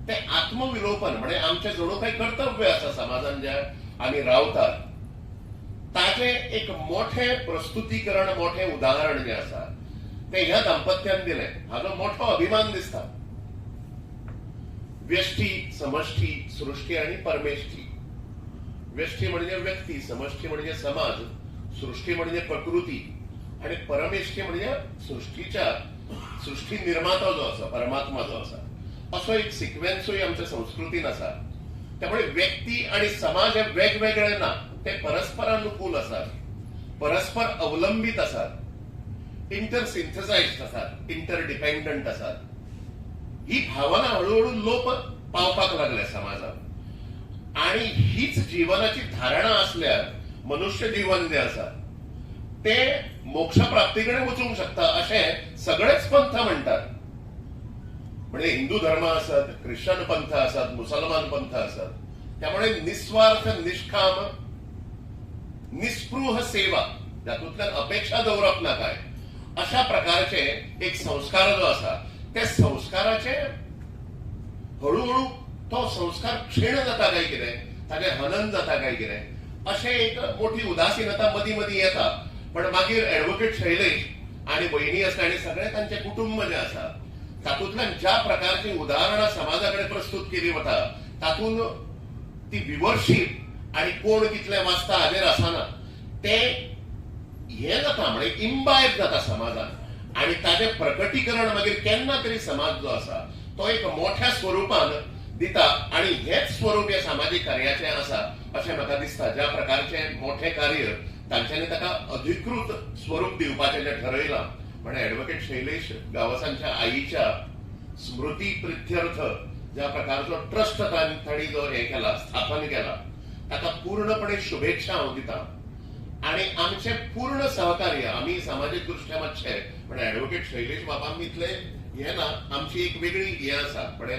ते आत्मविलोपन म्हणजे आमचे जणू काही कर्तव्य आसा समाजान जे आमी रावतात ताचे एक मोठे प्रस्तुतीकरण मोठे उदाहरण जे आसा ते ह्या दाम्पत्यान दिले. हाजो मोठो अभिमान दिसता. व्यष्टी समष्टी सृष्टी आणि परमेष्टी. व्यष्टी म्हणजे व्यक्ती, समष्टी म्हणजे समाज, सृष्टी म्हणजे प्रकृती आणि परमेष्टी म्हणजे सृष्टी निर्माता जो आसा परमात्मा जो आसा असो एक सिक्वेन्सूय आमच्या संस्कृतीन आसा. त्यामुळे व्यक्ती आणि समाज हे वेगवेगळे ना ते परस्परानुकूल असतात, परस्पर अवलंबित असतात, इंटरसिंथसाइज्ड असतात, इंटरडिपेंडंट असतात. ही भावना हळूहळू लोप पावपाक लागल्या समाजात आणि हीच जीवनाची धारणा असल्यार मनुष्य जीवन जे आसा ते मोक्षप्राप्तीकडे वचूंक शकता अशें सगळेच पंथ म्हणटात. म्हणजे हिंदू धर्म असत, ख्रिश्चन पंथ असत, मुसलमान पंथ असत. त्यामुळे निस्वार्थ निष्काम निस्पृह सेवा जातूंतल्यान अपेक्षा दवरप ना काय अशा प्रकारचे एक संस्कार जो आसा त्या संस्काराचे हळूहळू तो संस्कार क्षीण जाता काय कितें ताचे हनन जाता काय कितें अशें एक मोठी उदासीनता मदीं मदीं येता. पण मागीर ऍडव्होकेट शैलेश आणि वहिनी आसा आणि सगळे तांचे कुटुंब जे आसा तातूंतल्यान ज्या प्रकारची उदाहरणां समाजाकडे प्रस्तुत केली वता तातूंत ती व्ह्युअरशीप आणि कोण कितले वाचता हाजेर आसना ते हे जाता म्हणजे इम्बायब जाता समाजान आणि ताचे प्रकटीकरण मागीर केन्ना तरी समाज जो आसा तो एक मोठ्या स्वरुपान दिता आणि हेच स्वरूप या सामाजिक कार्याचे आसा अशें म्हाका दिसता. ज्या प्रकारचे मोठे कार्य तांच्यांनी ताका अधिकृत स्वरूप दिवपाचें जें ठरयलां म्हणजे ऍडव्होकेट शैलेश गावसांच्या आईच्या स्मृती प्रित्यर्थ ज्या प्रकारचो ट्रस्ट तांणी जो हे केला स्थापन केला ताका पूर्णपणे शुभेच्छा हांव दिता. आणि आमचे पूर्ण सहकार्य आम्ही सामाजिक दृष्ट्या मातशे म्हणजे ऍडव्होकेट शैलेश बाबांनी इतले हे ना आमची एक वेगळी हे आसा म्हणजे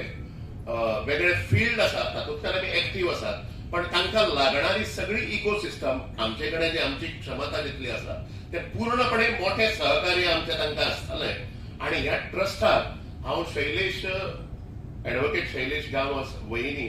वेगळे फील्ड आसा तातूंतल्यान आमी एक्टिव्ह आसात. पण तांकां लागणारी सगळी इकोसिस्टम आमचे कडेन जी आमची क्षमता जितली आसा ते पूर्णपणे मोठे सहकार्य आमचे तांकां आसतलें आणि ह्या ट्रस्टाक हांव शैलेश ऍडव्होकेट शैलेश गावस वहिनी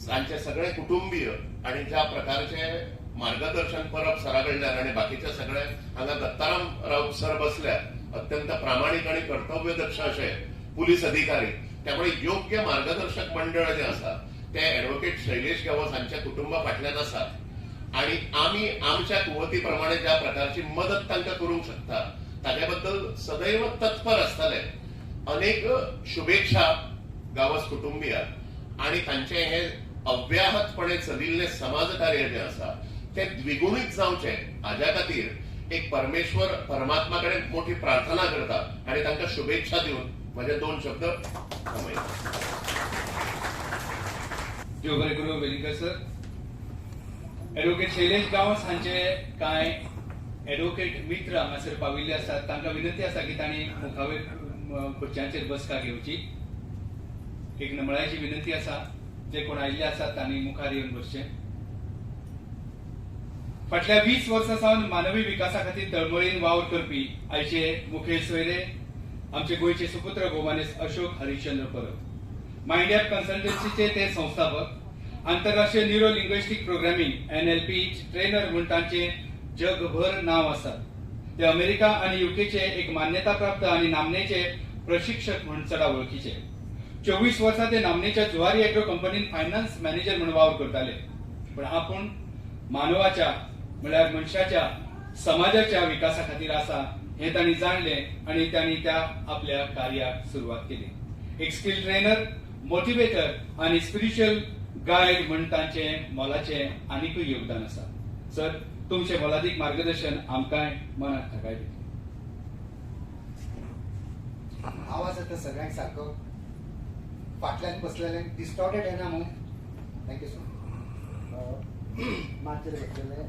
तांचे सगळे कुटुंबीय आणि ज्या प्रकारचे मार्गदर्शन परब सरा कडल्यान आणि बाकीचे सगळे हांगा दत्ताराम राऊत सर बसल्यात अत्यंत प्रामाणिक आणि कर्तव्यदक्ष असे पोलीस अधिकारी. त्यामुळे योग्य मार्गदर्शक मंडळ जे आसा ते ऍडव्होकेट शैलेश गावस हांच्या कुटुंबा फाटल्यान आसात आणि आम्ही आमच्या कुवतीप्रमाणे ज्या प्रकारची मदत तांकां करूंक शकता ताचे बद्दल सदैव तत्पर आसतले. अनेक शुभेच्छा गावस कुटुंबियांक आणि तांचे हे अव्याहतपणे चलिल्ले समाजकार्य जे आसा ते द्विगुणीत जावचे हाज्या खातीर एक परमेश्वर परमात्मा कडेन मोठी प्रार्थना करता आणि तांकां शुभेच्छा दिवन म्हजे 2 शब्द थांबयता.
देव बरें करूं वेलिंगकर सर. एडवोकेट शैलेश गांवस हांचे कांय एडवोकेट मित्र हांगासर पाविल्ले आसात. तांकां विनंती आसा की तांणी मुखावेल खुर्च्यांचेर बसका घेवची. एक नमळायची विनंती आसा, जे कोण आयिल्ले आसात तांणी मुखार येवन बसचें. फाटल्या 20 वर्सां सावन मानवी विकासा खातीर तळमळीन वावर करपी आयचे मुखेल सोयरे आमचे गोंयचे सुपुत्र भोवमानेस्त अशोक हरिश्चंद्र परब. माइंडॅप कन्सल्टन्सीचे ते संस्थापक. आंतरराष्ट्रीय neuro linguistic programming NLP trainer म्हूण तांचे जगभर नाव आसा. ते अमेरिका आनी युकेचे एक मान्यता प्राप्त आनी नामनेचे प्रशिक्षक म्हूण चडा वळखीचे. 24 वर्सां ते नामनेच्या जुवारी एग्रो कंपनीन फायनान्स मॅनेजर म्हूण वावर करताले. पण आपूण मानवाच्या म्हळ्यार मनशाच्या समाजाच्या विकासा खातीर आसा हे तांणी जाणले आनी तांणी त्या आपल्या कार्याक सुरवात केली. एक स्किल ट्रेनर, मोटिवेटर आनी स्पिरिच्युअल गायड म्हूण तांचे मोलाचे आनीकूय योगदान आसा. सर, तुमचे मोलादीक मार्गदर्शन आमकांय मनाक थाकाय दिता.
आवाज येता सगळ्यांक सारको. फाटल्यान बसलेले डिस्टॉर्टेड येना न्हू. Thank you so much. मातशें घेतलेले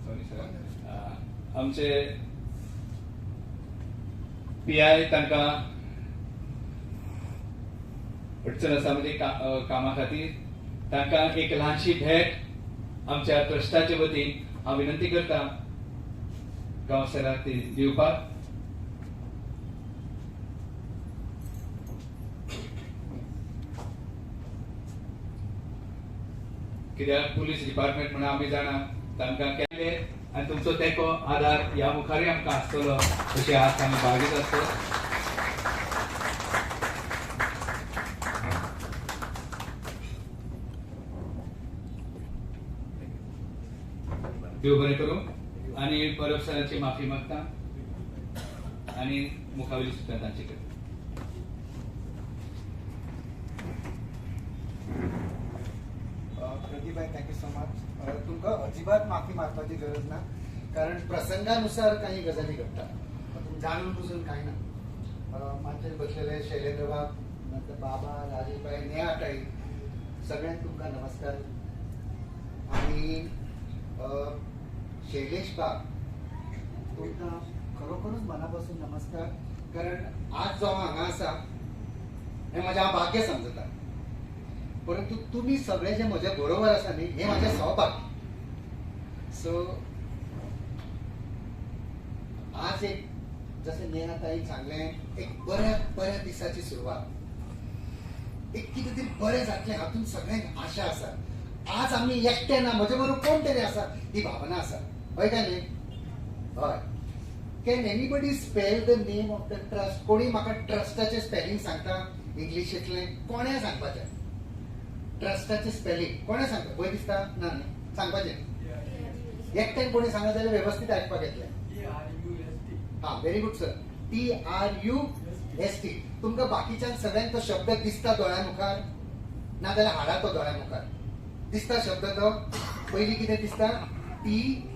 सॉरी सर. आमचे PI तांकां अडचण आसा म्हणजे कामा खातीर. तांकां एक ल्हानशी भेट आमच्या ट्रस्टाचे वतीन हांव विनंती करता गांवसराक ती दिवपाक. कित्याक पुलीस डिपार्टमेंट म्हणून आमी जाणा तांकां केले आनी तुमचो तेंको आदार ह्या मुखारय आमकां आसतलो अशें आज आमी बाळगीत आसतात. देव बरें करूं आनी परब सरांची माफी मागता आनी मुखावेली सुद्दां तांचे कडेन.
प्रतिभाय थँक्यू सो मच. तुमकां अजिबात माफी मागपाची गरज ना, कारण प्रसंगानुसार काही गजाली घडटात. तुमी जाणून बुजून कांय ना. मातशे बसलेले शैलेंद्र बाब, नंतर बाबा, राजेशबाई, नेहाताई, सगळ्यांक तुमकां नमस्कार. आणि शैलेश बाब, तुमकां खरोखरूच मनापासून नमस्कार. कारण आज जो हांगा आसा हें म्हजें हांव भाग्य समजता. परंतु तुम्ही सगळे जे म्हज्या बरोबर आसा न्ही, हे माझे सौभाग्य. सो आज एक जसे नेहाताईन सांगलें, एक बऱ्या दिसाची सुरवात. एक कितें तरी बरें जातलें हातून सगळ्यांक आशा आसा. आज आमी एकटे ना, म्हजे बरोबर कोण तरी आसा ही भावना आसा. हय काय न्ही? हय. Can anybody spell the name of the trust? कोणी म्हाका ट्रस्टाचें स्पेलिंग सांगता इंग्लिशींतलें? कोणें सांगपाचें? ट्रस्टाचें स्पेलिंग कोणें सांगता? भंय दिसता? ना न्ही, सांगपाचें. एकट्यान कोणी सांगत जाल्यार वेवस्थीत आयकपाक येतलें. हा, व्हेरी गुड सर. TRUST. तुमकां बाकीच्यान सगळ्यांक तो शब्द दिसता दोळ्या मुखार? ना जाल्यार हाडा तो दोळ्या मुखार. दिसता शब्द तो? पयलीं कितें दिसता? TRUST.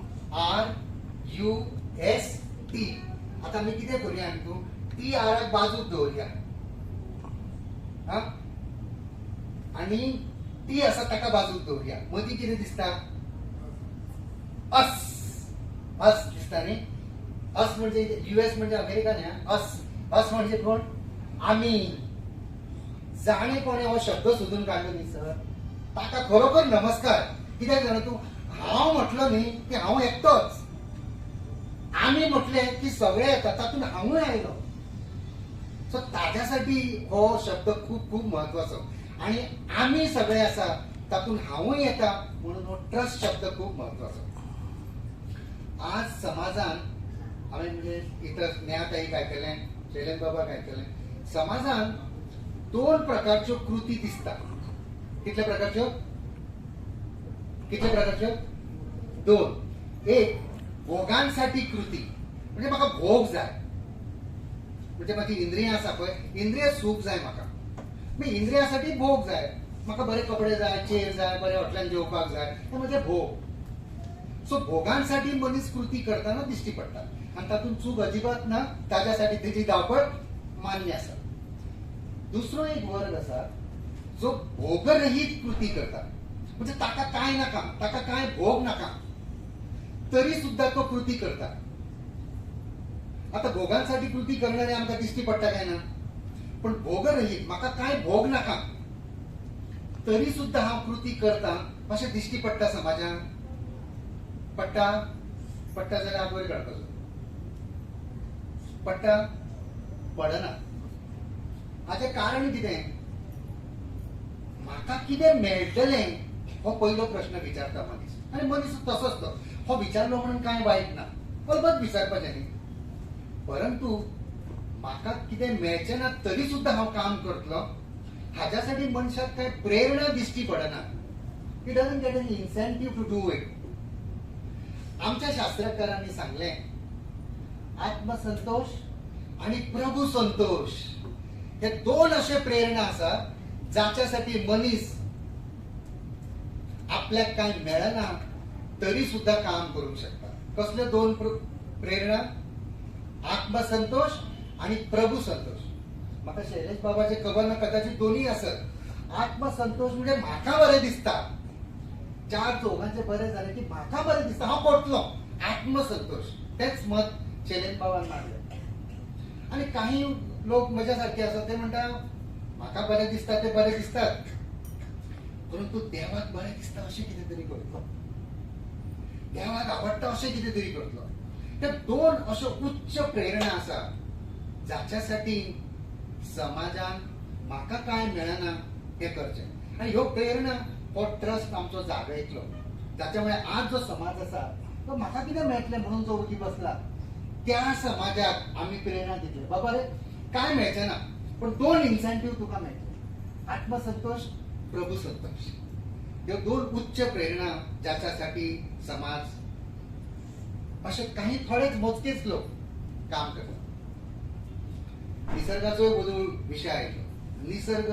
आतां आमी कितें करुया आमी? TRक बाजूक दवरया. हा, आणि टी आसा ताका बाजूक दवरया. मदीं कितें दिसता? अस. अस दिसता न्ही? अस म्हणजे US म्हणजे अमेरिका न्ही. अस म्हणजे कोण? आमी. जाणे कोणे हो शब्द सोदून काडलो न्ही सर, ताका खरोखर नमस्कार. कित्याक जाणा तूं, हांव म्हटलो न्ही की हांव एकटोच. आमी म्हटलें की सगळे येता, तातूंत हांवूय आयलो. सो ताज्यासाठी हो शब्द खूब खूब म्हत्वाचो. आणि आम्ही सगळे आसा तातूंत हांवूय येता, म्हणून हो ट्रस्ट शब्द खूब म्हत्वाचो. आज समाजान हांवें म्हणजे इतर नेहाताईक आयकलें, शैलेंद्र बाबाक आयकलें, समाजान 2 प्रकारच्यो कृती दिसता. कितल्या प्रकारच्यो? 2. एक भोगांसाठी कृती, म्हणजे म्हाका भोग जाय. म्हणजे माझी इंद्रियां आसा पळय, इंद्रिय सूख जाय म्हाका. मी इंद्रियासाठी भोग जाय. म्हाका बरे कपडे जाय, चेर जाय, बरे हॉटेलान जेवपाक जाय, हे म्हणजे भोग. सो भोगांसाठी मनीस कृती करताना दिश्टी पडटा आणि तातूंत चूक अजिबात ना. ताज्यासाठी तेजी धांवपळ मान्य आसा. दुसरो एक वर्ग असा जो भोगरहित कृती करता, म्हणजे ताका काय नाका, ताका काय भोग नाका, तरी सुद्धा तो कृती करता. आता भोगांसाठी कृती करणारे आमकां दिश्टी पडटा काय ना, पण भोगरहित, म्हाका काय भोग नाका तरी सुद्धा हांव कृती करता अशें दिश्टी पडटा समाजाक. पडटा जाल्यार हात वयर काडपाचो. पडना. हाचें कारण कितें? म्हाका कितें मेळटलें हो पयलो प्रश्न विचारता मनीस. आनी मनीस तसोच तो. हो विचारलो म्हणून कांय वायट ना, अलबत्त विचारपाचें न्ही. परंतु म्हाका कितें मेळचें ना तरी सुद्धा हांव काम करतलो, हाज्यासाठी मनशाक काय प्रेरणा दिश्टी पडना. He doesn't get any incentive to do it. आमच्या शास्त्रकारांनी सांगले आत्मसंतोष आणि प्रभू संतोष हे दोन असे प्रेरणा आसात जाच्यासाठी मनीस आपल्याक काय मेळना तरी सुद्धा काम करू शकता. कसले दोन प्रेरणा? आत्मसंतोष आणि प्रभू संतोष. म्हाका शैलेश बाबाचे खबर ना, कदाचित दोन्ही असत. आत्मसंतोष म्हणजे म्हाका बरें दिसता, चार चौघांचे बरें जालें की म्हाका बरें दिसता, हांव पडटलो. आत्मसंतोष तेच मत शैलेश बाबान मारलें. आणि काही लोक म्हज्या सारखे असतात, ते म्हणटा म्हाका बरें दिसता ते बरें दिसतात, परंतु देवाक बरें दिसता अशें कितें तरी करतलो, देवाक आवडटा अशें कितें तरी करतलो. ते दोन अश्यो उच्च प्रेरणा आसा जाच्यासाठी समाजान म्हाका काय मेळना हे करचें. आनी ह्यो प्रेरणा हो ट्रस्ट आमचो जागयतलो. जाच्यामुळे आज जो समाज आसा तो म्हाका कितें मेळटलें म्हणून जो उठी बसला, त्या समाजाक आमी प्रेरणा दितले. बाबा रे, काय मेळचें ना, पण दोन इन्सेंटिव्ह तुका मेळटले, आत्मसंतोष, प्रभू संतोष. ह्यो दोन उच्च प्रेरणा ज्याच्यासाठी समाज असे काही थोडेच मोजकेच लोक काम करतात. निसर्गाचो बदल विषय आयलो. निसर्ग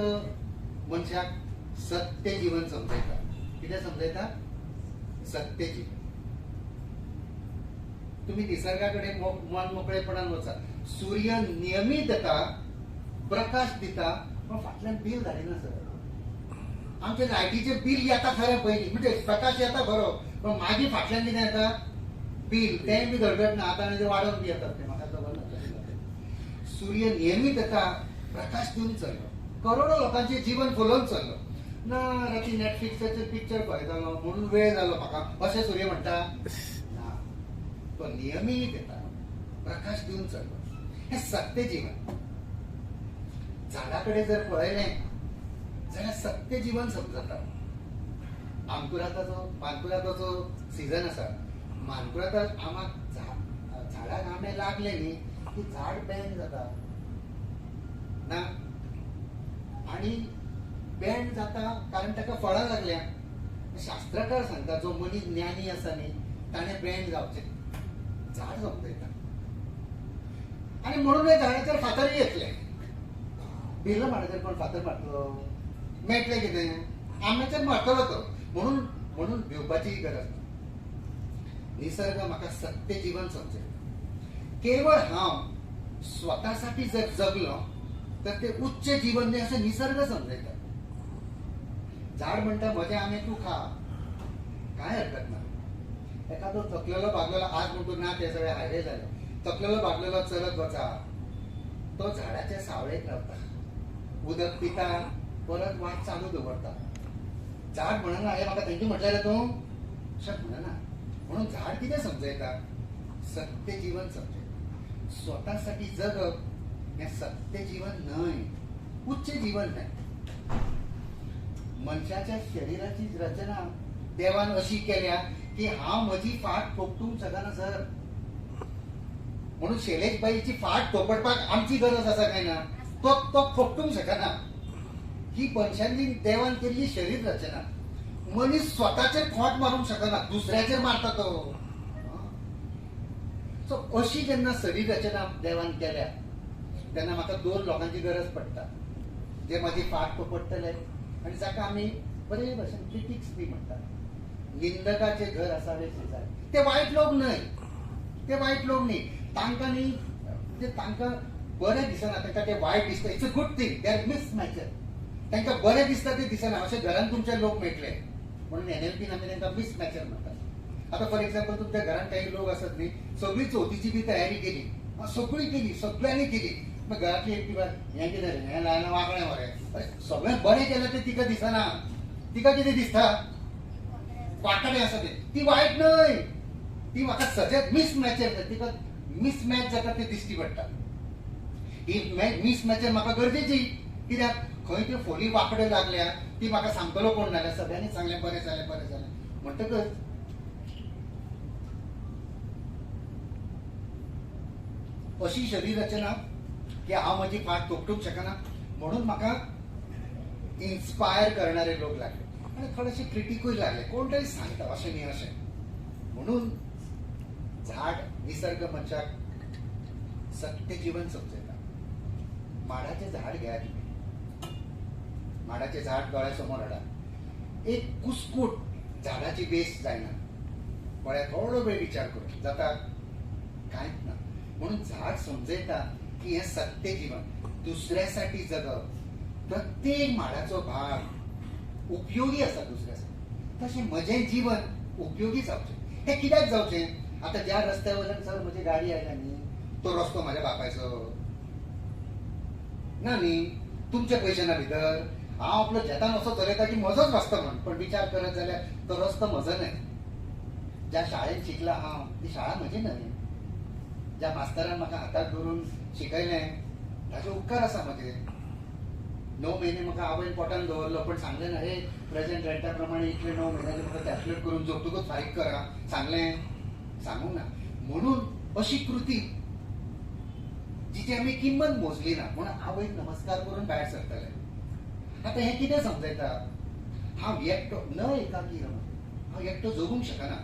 मनशाक सत्य जीवन समजयता. कितें समजयता? सत्य जीवन. तुम्ही निसर्गाकडे मन मोकळेपणान वचा. सूर्य नियमित येता, प्रकाश दिता, पण फाटल्यान बिल धाडिना सर. आमचे लायटीचे बिल येता खरें पयलीं, म्हणजे प्रकाश येता बरो, पण मागीर फाटल्यान कितें येता? बिल. तें बी धडधडना. आतां आनी ते वाडोवन बी येतात, ते म्हाका खबर ना. सूर्य नियमित येता, प्रकाश दिवन चल्लो. करोडो लोकांचे जीवन फुलोवन चल्लो. ना राती नेटफ्लिक्साचेर पिक्चर पळयतालो म्हणून वेळ जालो म्हाका अशें सूर्य म्हणटा ना. तो नियमीत येता, प्रकाश दिवन चल्लो. हे सत्य जीवन. झाडाकडे जर पळयलें जाल्यार सत्य जीवन समजता. मानकुरादाचो जो सीझन आसा, मानकुरादाक आमाक झाडाक आंबे लागले न्ही की झाड बँड जाता ना. आणि बँड जाता कारण ताका फळां लागल्या. शास्त्रकार सांगता जो मनीस ज्ञानी आसा न्ही ताणें बँड जावचें. झाड समजयता. आणि म्हणून हे झाडाचेर फातरूय येतले. भिल्ल माडाचेर कोण फातर मारतलो? मेळटलें कितें? आंब्याचेर मारतलो तो. म्हणून भिवपाची गरज ना. निसर्ग म्हाका सत्य जीवन समजयता. केवळ हांव स्वतासाठी जर जगलो तर ते उच्च जीवन न्ही अशें निसर्ग समजयता. झाड म्हणटा म्हजे आंबे तूं खा, काय हरकत ना. एखादो थकलेलो भागलेलो, आज म्हणतो ना ते सगळे हायवे जाले, थकलेलो भागलेलो चलत वचा, तो झाडाच्या सावळेक रावता, उदक पिता, परत वाट चालू दवरता. झाड म्हणना हे म्हाका थंयची म्हटलें रे तूं, अशें म्हणना. म्हणून झाड कितें समजयता? सत्य जीवन समजयता. स्वतासाठी जगप हें सत्य जीवन न्हय, उच्च जीवन न्हय. मनशाच्या शरिराची रचना देवान अशी केल्या की हांव म्हजी फाट थोपटूंक शकना सर. म्हणून शैलेश बाईची फाट थोपटपाक आमची गरज आसा काय ना? तो थोपटूंक शकना. ही मनशांनी देवान केल्ली शरीर रचना. मनीस स्वताचेर खोट मारूंक शकना, दुसऱ्याचेर मारता तो. सो अशी जेन्ना शरीर रचना देवान केल्या तेन्ना म्हाका दोन लोकांची गरज पडटा, जे म्हाजी फाट थोपटतले आनी जाका आमी बरे भशेन क्रिटिक्स बी म्हणटात. निंदकाचे घर असावे शेजारी. ते वायट लोक न्हय, ते वायट लोक न्ही. तांकां न्ही, म्हणजे तांकां बरें दिसना तांकां ते वायट दिसता. It's a good thing. They are mismatcher. तांकां बरें दिसता ते दिसना अशें घरान तुमचे लोक मेळटले म्हणून NLPन आमी तांकां मिसमॅचर म्हणटात. आता फॉर एक्झाम्पल तुमच्या घरात काही लोक असतात न्ही, सगळी चवथीची बी तयारी केली, सगळी केली, सगळ्यांनी केली, मग घरातली एक किंवा हें कितें रे, हें लायना वांकडें मरे, अरे सगळें बरें केलें ते तिका दिसना. तिका कितें दिसता? वांकडें आसा तें. ती वायट न्हय, ती म्हाका सजेस्ट मिसमॅचर, तिका मिसमॅच जाता ते दिश्टी पडटा. ही मिसमॅचर म्हाका गरजेची. कित्याक खंय त्यो फोली वांकड्यो लागल्या ती म्हाका सांगतलो कोण नाल्या सगळ्यांनी सांगलें बरें जालें बरें जालें म्हणटकच अशी शरीर रचना की हांव म्हजी फाट तोपटूंक शकना म्हणून म्हाका इन्स्पायर करणारे लोक लागले आनी थोडेशे क्रिटिकूय लागले. कोण तरी सांगता अशें न्ही अशें म्हणून झाड निसर्ग मनशाक सत्य जीवन समजयता. माडाचें झाड घेया तुम्ही, माडाचें झाड दोळ्या समोर हाडा, एक कुसकूट झाडाची बेस जायना. पळया थोडो वेळ विचार करून जाता कांयच ना. म्हणून झाड समजयता की हे सत्य जीवन, दुसऱ्यासाठी जगप. प्रत्येक माडाचो भाग उपयोगी आसा दुसऱ्यासाठी. तशें म्हजें जीवन उपयोगी जावचें. हें कित्याक जावचें? आता ज्या रस्त्यावयल्यान सर म्हजी गाडी आयल्या न्ही, तो रस्तो म्हाज्या बापायचो ना न्ही, तुमचे पयशे ना भितर. हांव आपलो जेतान असो चलयता की म्हजोच रस्तो म्हण, पण विचार करत जाल्यार तो रस्तो म्हजो न्हय. ज्या शाळेंत शिकला हांव ती शाळा म्हजी न्हय. ज्या मास्तरान म्हाका हाताक धरून शिकयलें ताचे उपकार आसा म्हजे. 9 म्हयने म्हाका आवयन पोटान दवरलो, पण सांगलें ना हे प्रेझेंट रेंटा प्रमाणे इतले 9 म्हयन्याचे म्हाका कॅल्क्युलेट करून जोगतूकच फारीक करा. सांगूंक ना. म्हणून अशी कृती जिची आमी किंमत मोजली ना म्हणून आवयक नमस्कार करून भायर सरतले. आता हें कितें समजयता? हांव एकटो न एकाकी रमत, हांव एकटो जगूंक शकना.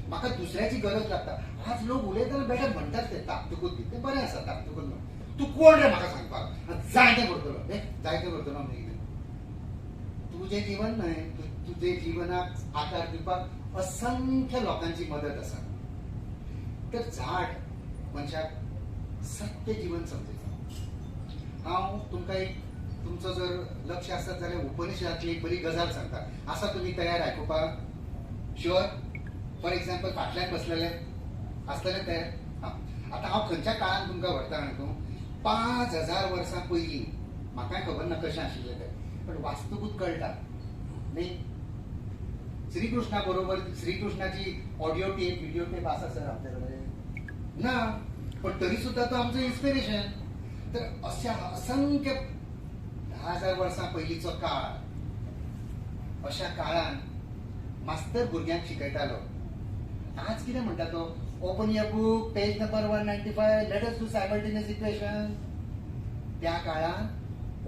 म्हाका दुसऱ्याची गरज लागता. आज लोक उलयतना बेटा म्हणटात ते ताकतूकच दी, ते बरें आसा ताकतूकच म्हण. तूं कोण रे म्हाका सांगपाक? जाय तें करतलो. जाय तें करतलो म्हणजे कितें? तुजें जीवन न्हय, तुजे जीवनाक आकार दिवपाक असंख्य लोकांची मदत आसा. तर झाड मनशाक सत्य जीवन समजयता. हांव तुमकां एक तुमचो जर लक्ष आसत जाल्यार उपनिशदांतली एक बरी गजाल सांगता. आसा तुमी तयार आयकुपाक? शुअर? फॉर एक्झाम्पल फाटल्यान बसलेले आसतले तयार? आतां हांव खंयच्या काळान तुमकां व्हरता जाणा. 5000 वर्सां पयलीं म्हाकाय खबर ना कशें आशिल्लें तें, पण वास्तूकूच कळटा न्ही. श्रीकृष्णा बरोबर श्रीकृष्णाची ऑडिओ टेप व्हिडिओ टेप आसा सर आमचे कडेन? ना, पण तरी सुद्धा तो आमचो इन्स्पिरेशन. तर अशा असंख्य 10,000 वर्सां पयलींचो काळ, अशा काळान मास्तर भुरग्यांक शिकयतालो. आज कितें म्हणटा तो? Open your book, page number 195, let us do simultaneous equation. त्या काळान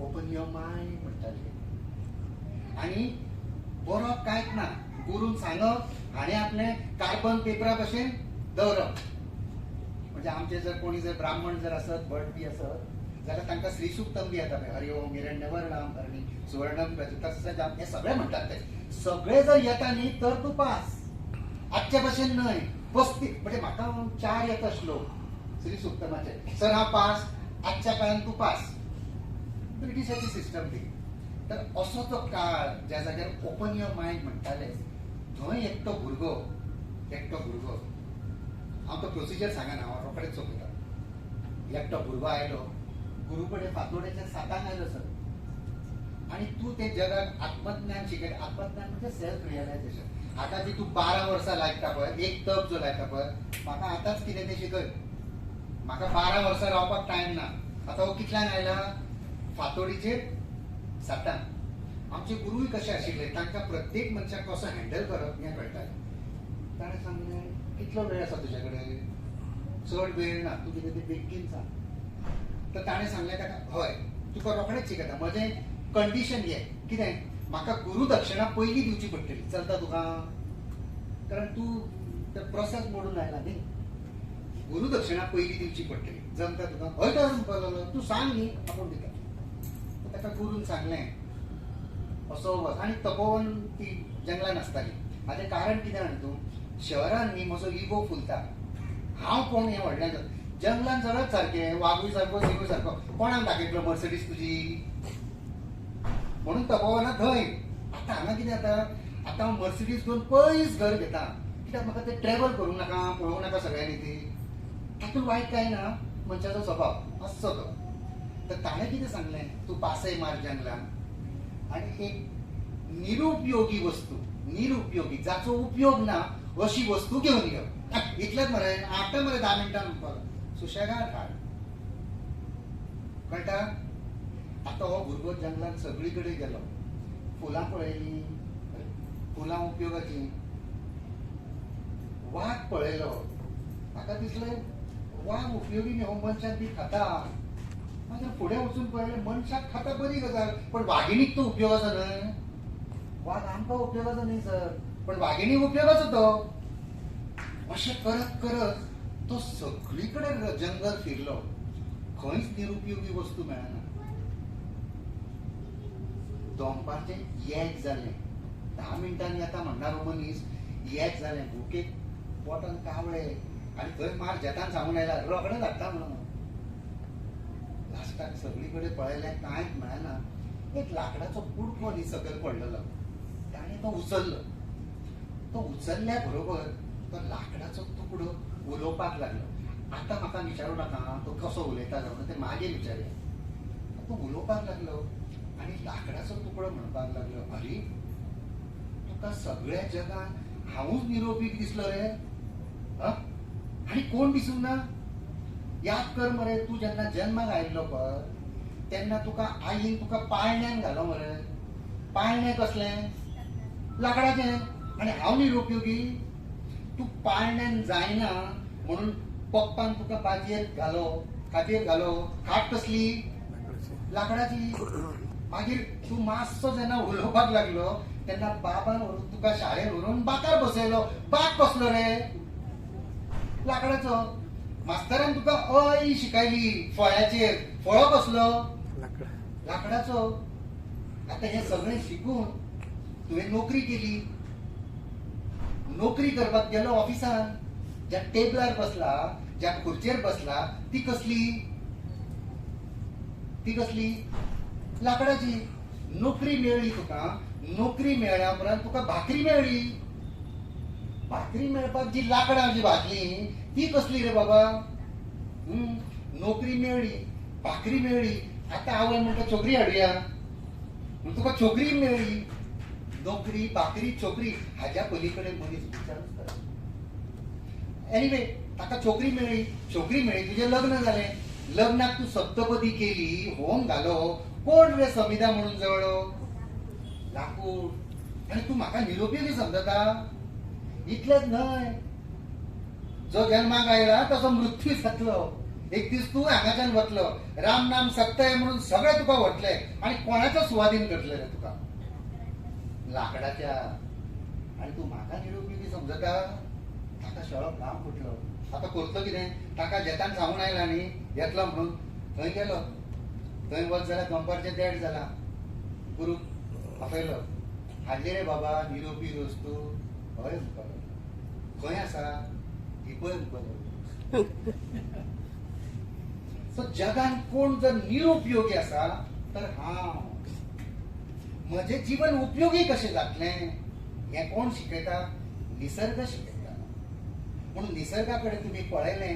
ओपन युअर माइंड म्हणटाले. आनी बरोवप कांयच ना, गुरून सांगप आनी आपलें कार्बन पेपरा भशेन दवरप. म्हणजे आमचे जर कोणी जर ब्राह्मण जर असत, भट बी असत जाल्यार तांकां श्रीसुक्तम बी येता. हरि ओम हिरण्यवर्णम हरणी सुवर्णम रजतस्सजाम हे सगळे म्हणटात. ते सगळे जर येता न्ही तर तूं पास. आजच्या भशेन न्हय. 35 म्हणजे म्हाका 4 येता श्लोक श्रीसुक्तमाचे. सर हांव पास, आजच्या काळान तूं पास. ब्रिटिशाची सिस्टम ती. तर असो तो काळ ज्या जाग्यार ओपन युअर माइंड म्हणटाले, थंय एकटो भुरगो हांव तो प्रोसिजर सांगना, हांव रोखडेच चोपयता. एकटो भुरगो आयलो, गुरू कडेन फातोडेच्या 7 आयलो सर. आनी तूं ते जगाक आत्मज्ञान शिकयता. आत्मज्ञान म्हणजे सेल्फ रियलायझेशन. आतां जी तूं 12 वर्सां लायता पळय, एक तप जो लायता पळय, म्हाका आतांच कितें तें शिकय. म्हाका 12 वर्सां रावपाक टायम ना. आतां हो कितल्यान आयला? फातोडीचेर 7. आमचे गुरूय कशे आशिल्ले, तांकां प्रत्येक मनशाक कसो हँडल करप हें कळटालें. ताणें सांगलें कितलो वेळ आसा तुजे कडेन? चड वेळ ना, तूं कितें तें बेगीन सांग. तर ताणें सांगलें ताका, हय तुका रोखडेंच शिकयता. म्हजें कंडिशन घे. कितें? म्हाका गुरू दक्षिणा पयलीं दिवची पडटली. चलता तुका? कारण तूं ते प्रोसेस मोडून आयला न्ही. गुरू दक्षिणा पयलीं दिवची पडटली. जमता तुका? हय तर म्हणपाक तूं सांग न्ही, आपूण दिता. ताका गुरून सांगलें असो वच. आनी तपोवन ती जंगलान आसताली. हाचें कारण कितें जाणा तूं? शहरान न्ही म्हजो इगो फुलता. हांव कोण हें व्हडलें जाता. जंगलान सगळंच सारखे, वाघूय सारको, सिंगूय सारको. कोणाक दाखयतलो मर्सिडीज तुजी? म्हणून तपोवना थंय. आता हांगा कितें जाता, आतां हांव मर्सिडीज घेवन पयस घर घेता. कित्याक म्हाका ते ट्रॅव्हल करूंक नाका, पळोवंक नाका सगळ्यांनी ती. तातूंत वायट कांय ना, मनशाचो स्वभाव आसचो तो. तर ताणें कितें सांगलें, तूं पासय मार जंगलान आनी एक निरुपयोगी वस्तू, निरुपयोगी जाचो उपयोग ना अशी वस्तू घेवन यो. इतलेंच मरे, आता मरे 10 मिनटां म्हणपाक सुशेगाद हाड. कळटा? आता हो भुरगो जंगलात सगळी कडेन गेलो, फुलां पळयली, फुलां उपयोगाची. वाघ पळयलो, म्हाका दिसलें वाघ उपयोगी न्ही, हो मनशाक बी खाता. मागीर फुडें वचून पळयलें मनशाक खाता बरी गजाल, पण वाघिणीक तो उपयोगाचो न्हय. वाघ आमकां उपयोगाचो न्ही सर, पण वाघिणीक उपयोगाचो तो. अशें करत करत तो सगळी कडेन जंगल फिरलो, खंयच निरुपयोगी वस्तू मेळना. दनपारचें एक जालें, 10 मिनटांनी येता म्हणणारो मनीस एक जालें, भुकेक पोटान कावळे आनी थंय मार जेतान सांगून आयला रोखडें धाडटा म्हणून. लास्टाक सगळी कडेन पळयलें कांयच मेळना. एक लाकडाचो कुडको न्ही सकयल पडलेलो, ताणें तो उचललो. तो उचलल्या बरोबर तो लाकडाचो तुकडो उलोवपाक लागलो. आतां म्हाका विचारूं नाका तो कसो उलयता जावन, ते मागीर विचारया. तो उलोवपाक लागलो आनी लाकडाचो तुकडो म्हणपाक लागलो, अरे तुका सगळ्या जगान हांवूच निरोपीक दिसलो रे, आनी कोण दिसूंक ना? याद कर मरे, तूं जेन्ना जन्माक आयिल्लो पळय तेन्ना तुका आईन तुका पाळण्यान घालो मरे. पाळणें कसलें? लाकडाचें. आनी हांव निरुपयोगी? तूं पाळण्यान जायना म्हणून पप्पान तुका बाजयेर घालो, खाटीर घालो. खाट कसली? लाकडाची. मागीर तूं मातसो जेन्ना उलोवपाक लागलो तेन्ना बाबान व्हरून तुका शाळेर व्हरून बाकार बसयलो. बाक कसलो रे? लाकडाचो. मास्तरान तुका अ इ शिकयली फळ्याचेर, फळो कसलो? लाकडाचो. आता हे सगळें शिकून तुवें नोकरी केली. नोकरी करपाक गेलो ऑफिसान, ज्या टेबलार बसला, ज्या खुर्चेर बसला ती कसली? ती कसली? लाकडाची. नोकरी मेळ्ळी तुका, नोकरी मेळ्ळ्या उपरांत तुका भाकरी मेळ्ळी. भाकरी मेळपाक जी लाकडां जी भाजली ती कसली रे बाबा? नोकरी मेळ्ळी, भाकरी मेळ्ळी. आता आवय म्हणटा चोकरी हाडुया, तुका चोकरी मेळ्ळी. नोकरी, भाकरी, चोकरी हाज्या पलीकडे मनीस विचारूच करता. एनिवे ताका चोकरी मेळ्ळी, चोकरी मेळ्ळी, तुजें लग्न जालें. लग्नाक तूं सप्तपदी केली, होम घालो. कोण रे समिधा म्हणून जवळो? लाकूड. आनी तूं म्हाका निरुपयोगी समजता? इतलेंच न्हय, जो जन्माक आयला तसो मृत्यू जातलो. एक दीस तूं हांगाच्यान वतलो, राम नाम सत्य म्हणून सगळे तुका वटले आनी कोणाचो सुवादीन करतले रे तुका? लाकडाच्या. आनी तूं म्हाका निरुपयोगी समजता? ताका शळप घाम फुटलो. आता करतलो कितें? ताका जेतान सांगून आयला न्ही येतलो म्हणून. थंय गेलो, थंय वच जाल्यार दनपारचें देड जाला. गुरू आपयलो, हाडली रे बाबा निरोपी वस्तू? हय म्हणपाक. खंय आसा? ही पळय म्हणपाक. सो जगान कोण जर निरुपयोगी आसा तर हांव. म्हजें जीवन उपयोगी कशें जातलें हें कोण शिकयता? निसर्ग शिकयता. म्हणून निसर्गा कडेन तुमी पळयलें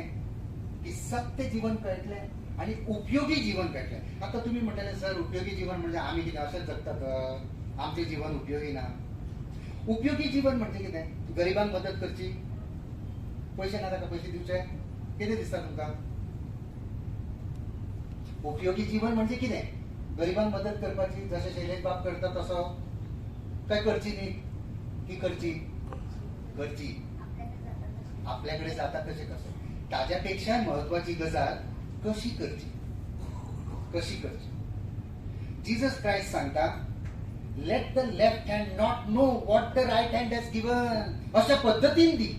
की सत्य जीवन कळटलें आनी उपयोगी जीवन कळटलें. आतां तुमी म्हणटले सर उपयोगी जीवन म्हणजे आमी कितें अशेंच जगतात, आमचें जीवन उपयोगी ना. उपयोगी जीवन म्हणजे कितें? गरिबांक मदत करची, पयशे ना ताका पयशे दिवचे, कितें दिसता तुमकां? उपयोगी जीवन म्हणजे कितें? गरिबांक मदत करपाची, जशें शैलेश बाब करता तसो. काय करची न्ही? की करची? करची. आपल्याकडे जाता तशें कसो. ताज्या महत्वाची गजाल कशी करची, कशी करची. जीसस क्रायस्ट सांगता, let the left hand not know what the right hand has given. अशा पद्दतीन दी.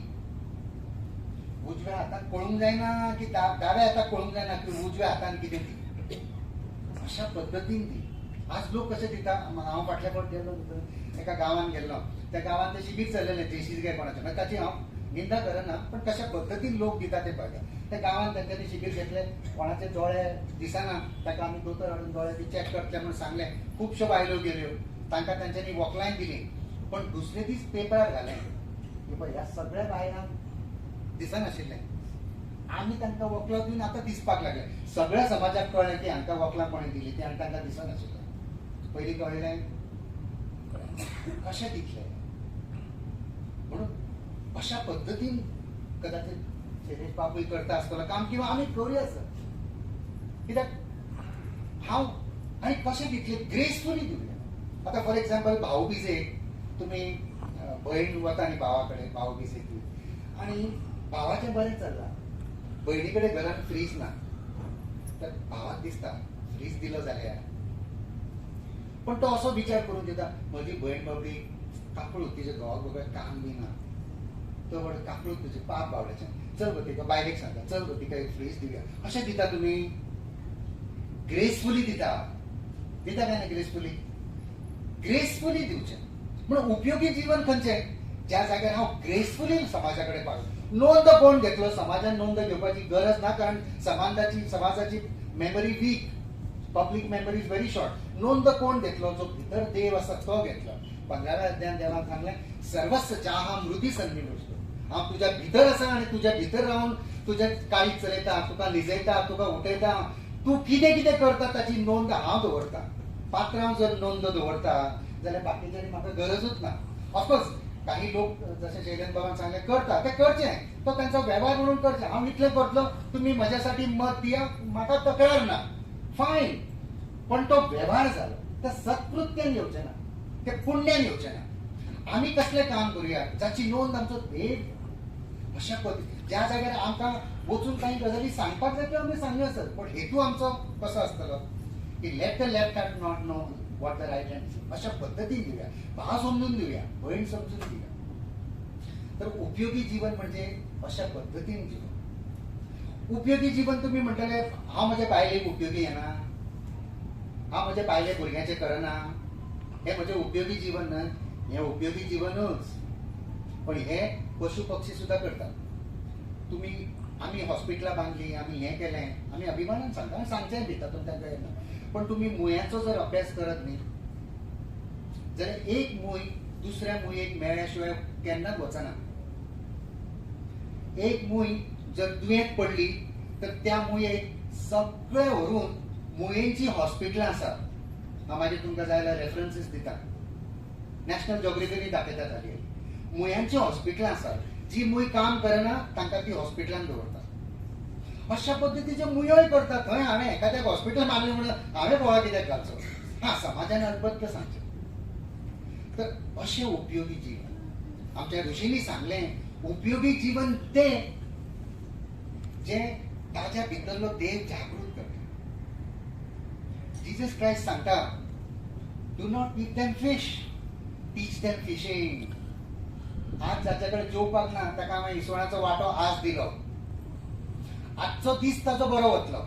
उजव्या हाताक कळूंक जायना की दाव्या हाताक कळूंक जायना की उजव्या हातान कितें दी. अशा पद्दतीन दी. आज लोक कशे दिता? हांव फाटल्या फावट गेल्लो एका गांवान गेल्लो, त्या गांवान ते शिबीर चल्लेलें जेसीस काय कोणाचें, ताची हांव निंदा करना, पण कशा पद्दतीन लोक दिता ते पळयता. त्या गावात त्यांनी शिबीर घेतले, कोणाचे दोळे दिसना ताका आम्ही दोतोर हाडून दोळे बी चॅक करतले म्हणून सांगले. खुबश्यो बायलो गेल्यो, तांकां तांच्यांनी वॉकलायन दिली. पण दुसरे दीस पेपरार घालें की पळय ह्या सगळ्या बायलांक दिसनाशिल्लें. आमी तांकां वॉकलां दिवन आतां दिसपाक लागले. सगळ्या समाजाक कळ्ळें की हांकां वॉकलां कोणें दिली ती आनी तांकां दिसनाशिल्लें. पयलीं कळ्ळें कशें दितले म्हणून अशा पद्दतीन कदाचित शैलेश बाबूय करता आसतलो काम किंवा आमी करूया सर. कित्याक हांव आनी कशें दितले ग्रेसफुली दिवया. आतां फॉर एक्झाम्पल भाऊबीजेक तुमी भयण वता न्ही भावा कडेन भाऊबीजेक आनी भावाचें बरें चल्लां, भयणी कडेन घरांत फ्रीज ना, तर भावाक दिसता फ्रीज दिलो जाल्यार. पण तो असो विचार करून दिता म्हजी भयण बाबडी काकूळ तिचे घोवाक बगर काम बी ना, तो बरें काकूळ तुजें पाप बावड्याचें, चल गो तिका बायलेक सांगता चल गो तिका एक फ्रीज दिवया. अशें दिता तुमी ग्रेसफुली दिता काय ना ग्रेसफुली? ग्रेसफुली दिवचें. म्हणून उपयोगी जीवन खंयचें ज्या जाग्यार हांव ग्रेसफुली समाजा कडेन पावलो. नोंद कोण घेतलो? समाजान नोंद घेवपाची गरज ना, कारण समाजाची memory weak, public memory is very short. नोंद कोण घेतलो? जो भितर देव आसा तो घेतलो. 15व्या अध्यायान देवान सांगलें सर्वस्व जाहा मृदी सन्निवेशतो. हांव तुज्या भितर आसा आनी तुज्या भितर रावन तुजें काळीज चलयता, तुका लिजयता, तुका उठयता. तूं कितें कितें करता ताची नोंद हांव दवरता. पात्रांव जर नोंद दवरता जाल्यार बाकीच्यांनी म्हाका गरजूच ना. ऑफकोर्स काही लोक जशें शैलेश बाबान सांगलें करता तें करचें, तो तांचो वेव्हार म्हणून करचें. हांव इतलें करतलो, तुमी म्हज्यासाठी मत दिया, म्हाका तक्रार ना, फायन. पण तो वेव्हार जालो, ते सत्कृत्यान येवचें ना, ते पुण्यान येवचें ना. आमी कसलें काम करुया जाची नोंद आमचो देव अशा पद्दतीन ज्या जाग्यार आमकां वचून काही गजाली सांगपाक जाय त्यो आमी सांगल्यो आसत. पण हेतू आमचो कसो आसतलो की let the left hand not know what the right hand. अशा पद्दतीन दिवया, भाव समजून दिवया, भयण समजून दिवया. तर उपयोगी जीवन म्हणजे अशा पद्दतीन जीवन. उपयोगी जीवन तुम्ही म्हणटले हांव म्हज्या बायलेक उपयोगी येना, हांव म्हज्या बायले भुरग्याचें करना, हे म्हजें उपयोगी जीवन न्हय. हें उपयोगी जीवनूच, पण हे पशु पक्षी सुद्धा करतात. तुम्ही आमी हॉस्पिटलां बांदली, आमी हें केलें, आमी अभिमानान सांगता, आनी सांगचेंय बी, तातूंत तांकां येना. पण तुम्ही मुयांचो जर अभ्यास करत न्ही जाल्यार एक मूय दुसऱ्या मुयेक मेळ्ळ्या शिवाय केन्नाच वचना. एक मूय जर दुयेंत पडली तर त्या मुयेक सगळे व्हरून मुयेंची हॉस्पिटलां आसात. हांव मागीर तुमकां जाय जाल्यार रेफरन्सीस दिता, नॅशनल ज्योग्राफीनी दाखयतात हालीं. मुयांची हॉस्पिटलां आसात, जी मूय काम करना तांकां ती हॉस्पिटलान दवरतात. अशा पद्दतीचे मुयोय करतात. थंय हांवें एखाद्याक हॉस्पिटल मारलें म्हणून हांवें बोवाळ कित्याक घालचो? हा, समाजान अल्बत्त सांगचें. तर अशें उपयोगी जीवन आमच्या ऋषींनी सांगलें. उपयोगी जीवन तें जें ताच्या भितरलो देव जागृत करता. जीसस क्रायस्ट सांगता do not teach them fish, teach them fishing. आज जाच्या कडेन जेवपाक ना ताका हांवें इसवणाचो वांटो आज दिलो, आजचो दीस ताजो बरो वतलो.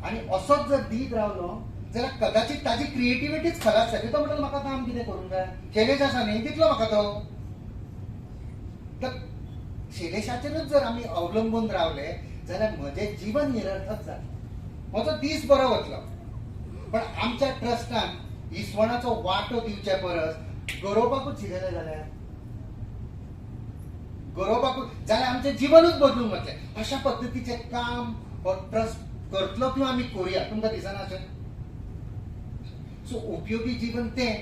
आनी असोच जर दीत रावलो जाल्यार कदाचित ताजी क्रिएटिविटीच खलास जाली. तो म्हणटलो म्हाका काम कितें करूंक जाय, शैलेश आसा न्ही दितलो म्हाका तो. तर शैलेशाचेरूच जर आमी अवलंबून रावले जाल्यार म्हजें जीवन निरर्थक जालें, म्हजो दीस बरो वतलो. पण आमच्या ट्रस्टान इसवणाचो वांटो दिवचे परस गरोवपाकूच शिकयलें जाल्यार गरोवपाकूच जाल्यार आमचें जीवनूच बदलून वतलें. अशा पद्दतीचें काम हो ट्रस्ट करतलो किंवा आमी करुया, तुमकां दिसना अशें? सो उपयोगी जीवन तें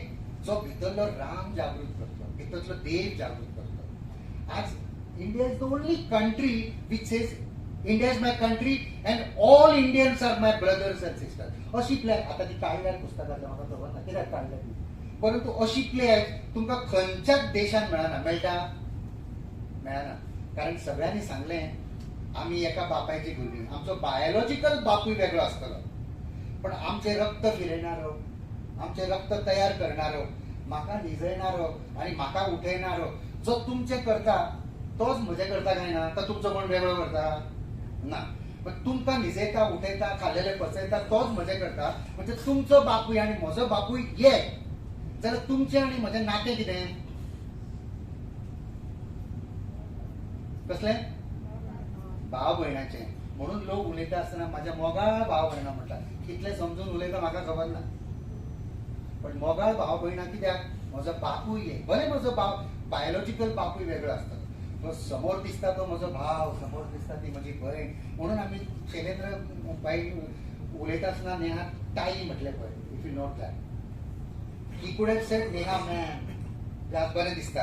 जो भितरलो राम जागृत करतो, भितरलो देव जागृत करतो. आज India is the only country which says India is my country and all Indians are my brothers and sisters. अशी प्लेय आता ती काडल्यार पुस्तकांतल्यान म्हाका खबर ना कित्याक काडल्या ती, परंतु अशी प्लेय तुमकां खंयच्याच देशान मेळना. मेळना कारण सगळ्यांनी सांगलें आमी एका बापायची भुरगीं. आमचो बायोलॉजिकल बापूय वेगळो आसतलो, पण आमचें रक्त फिरयणारो, आमचें रक्त तयार करणारो, म्हाका न्हिजयणारो आनी म्हाका उठयणारो जो तुमचें करता तोच म्हजें करता काय ना? तर तुमचो कोण वेगळो करता ना. पण तुमकां न्हिजयता, उठयता, खाल्लेले पचयता तोच म्हजें करता. म्हणजे तुमचो बापूय आनी म्हजो बापूय एक जाल्यार तुमचें आनी म्हजें नातें कितें? कसलें? भाव भयणाचे म्हणून लोक उलयता आसतना माझ्या मोगाळ भाव भयणा म्हणटात. कितले समजून उलयता म्हाका खबर ना, पण मोगाळ भाव भयणा कित्याक म्हजो बापूय भले म्हजो बायोलॉजिकल बापूय वेगळो आसता, तो समोर दिसता तो म्हजो भाव, समोर दिसता ती म्हजी भयण. म्हणून आमी शैलेंद्र बाई उलयता आसतना नेहा ताई म्हटलें पळय, if you note that, he could have sed Neha ma'am, त्यात बरें दिसता.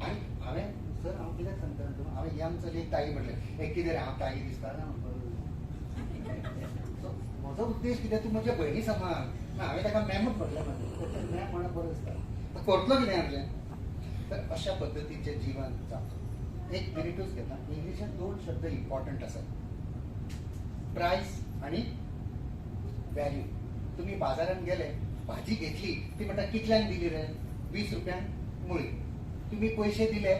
आनी हांवें सर हांव कित्याक सांगता तुमकां, हांवें यंग चलयेक ताई म्हटलें, एक कितें हांव ताई दिसता ना. म्हजो उद्देश कितें, तूं म्हज्या भयणी समान. हांवें ताका मॅमूच म्हटलें, मॅम म्हणून बरो दिसता. करतलो कितें आमचें? तर अशा पद्दतीचें जीवन जाता. एक मिनिटूच घेता. इंग्लिशांत 2 शब्द इम्पॉर्टंट आसात, प्रायस आणि व्हॅल्यू. तुम्ही बाजारात गेले, भाजी घेतली, ती म्हणटा कितल्यान दिली रे? 20 रुपयान मुळी. तुम्ही पैसे दिले,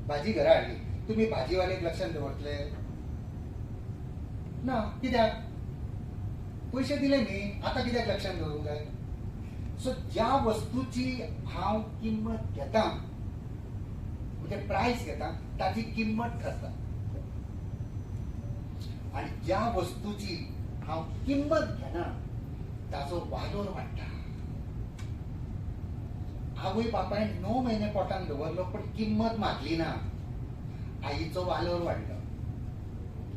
भाजी घरा हाडली, तुम्ही भाजीवालेक लक्षात दवरतले ना? कित्याक? पैसे दिले न्ही, आता कित्याक लक्षात दवरूंक जाय? सो ज्या वस्तूची हांव किंमत घेता, म्हणजे प्रायस घेता, ताची किंमत ठरता. आणि ज्या वस्तूची हांव किंमत घेना, ताचो वालोर वाडटा. आवय बापायन 9 महिने पोटान दवरलो, पण किंमत मागली ना, आईचो वालोर वाडलो.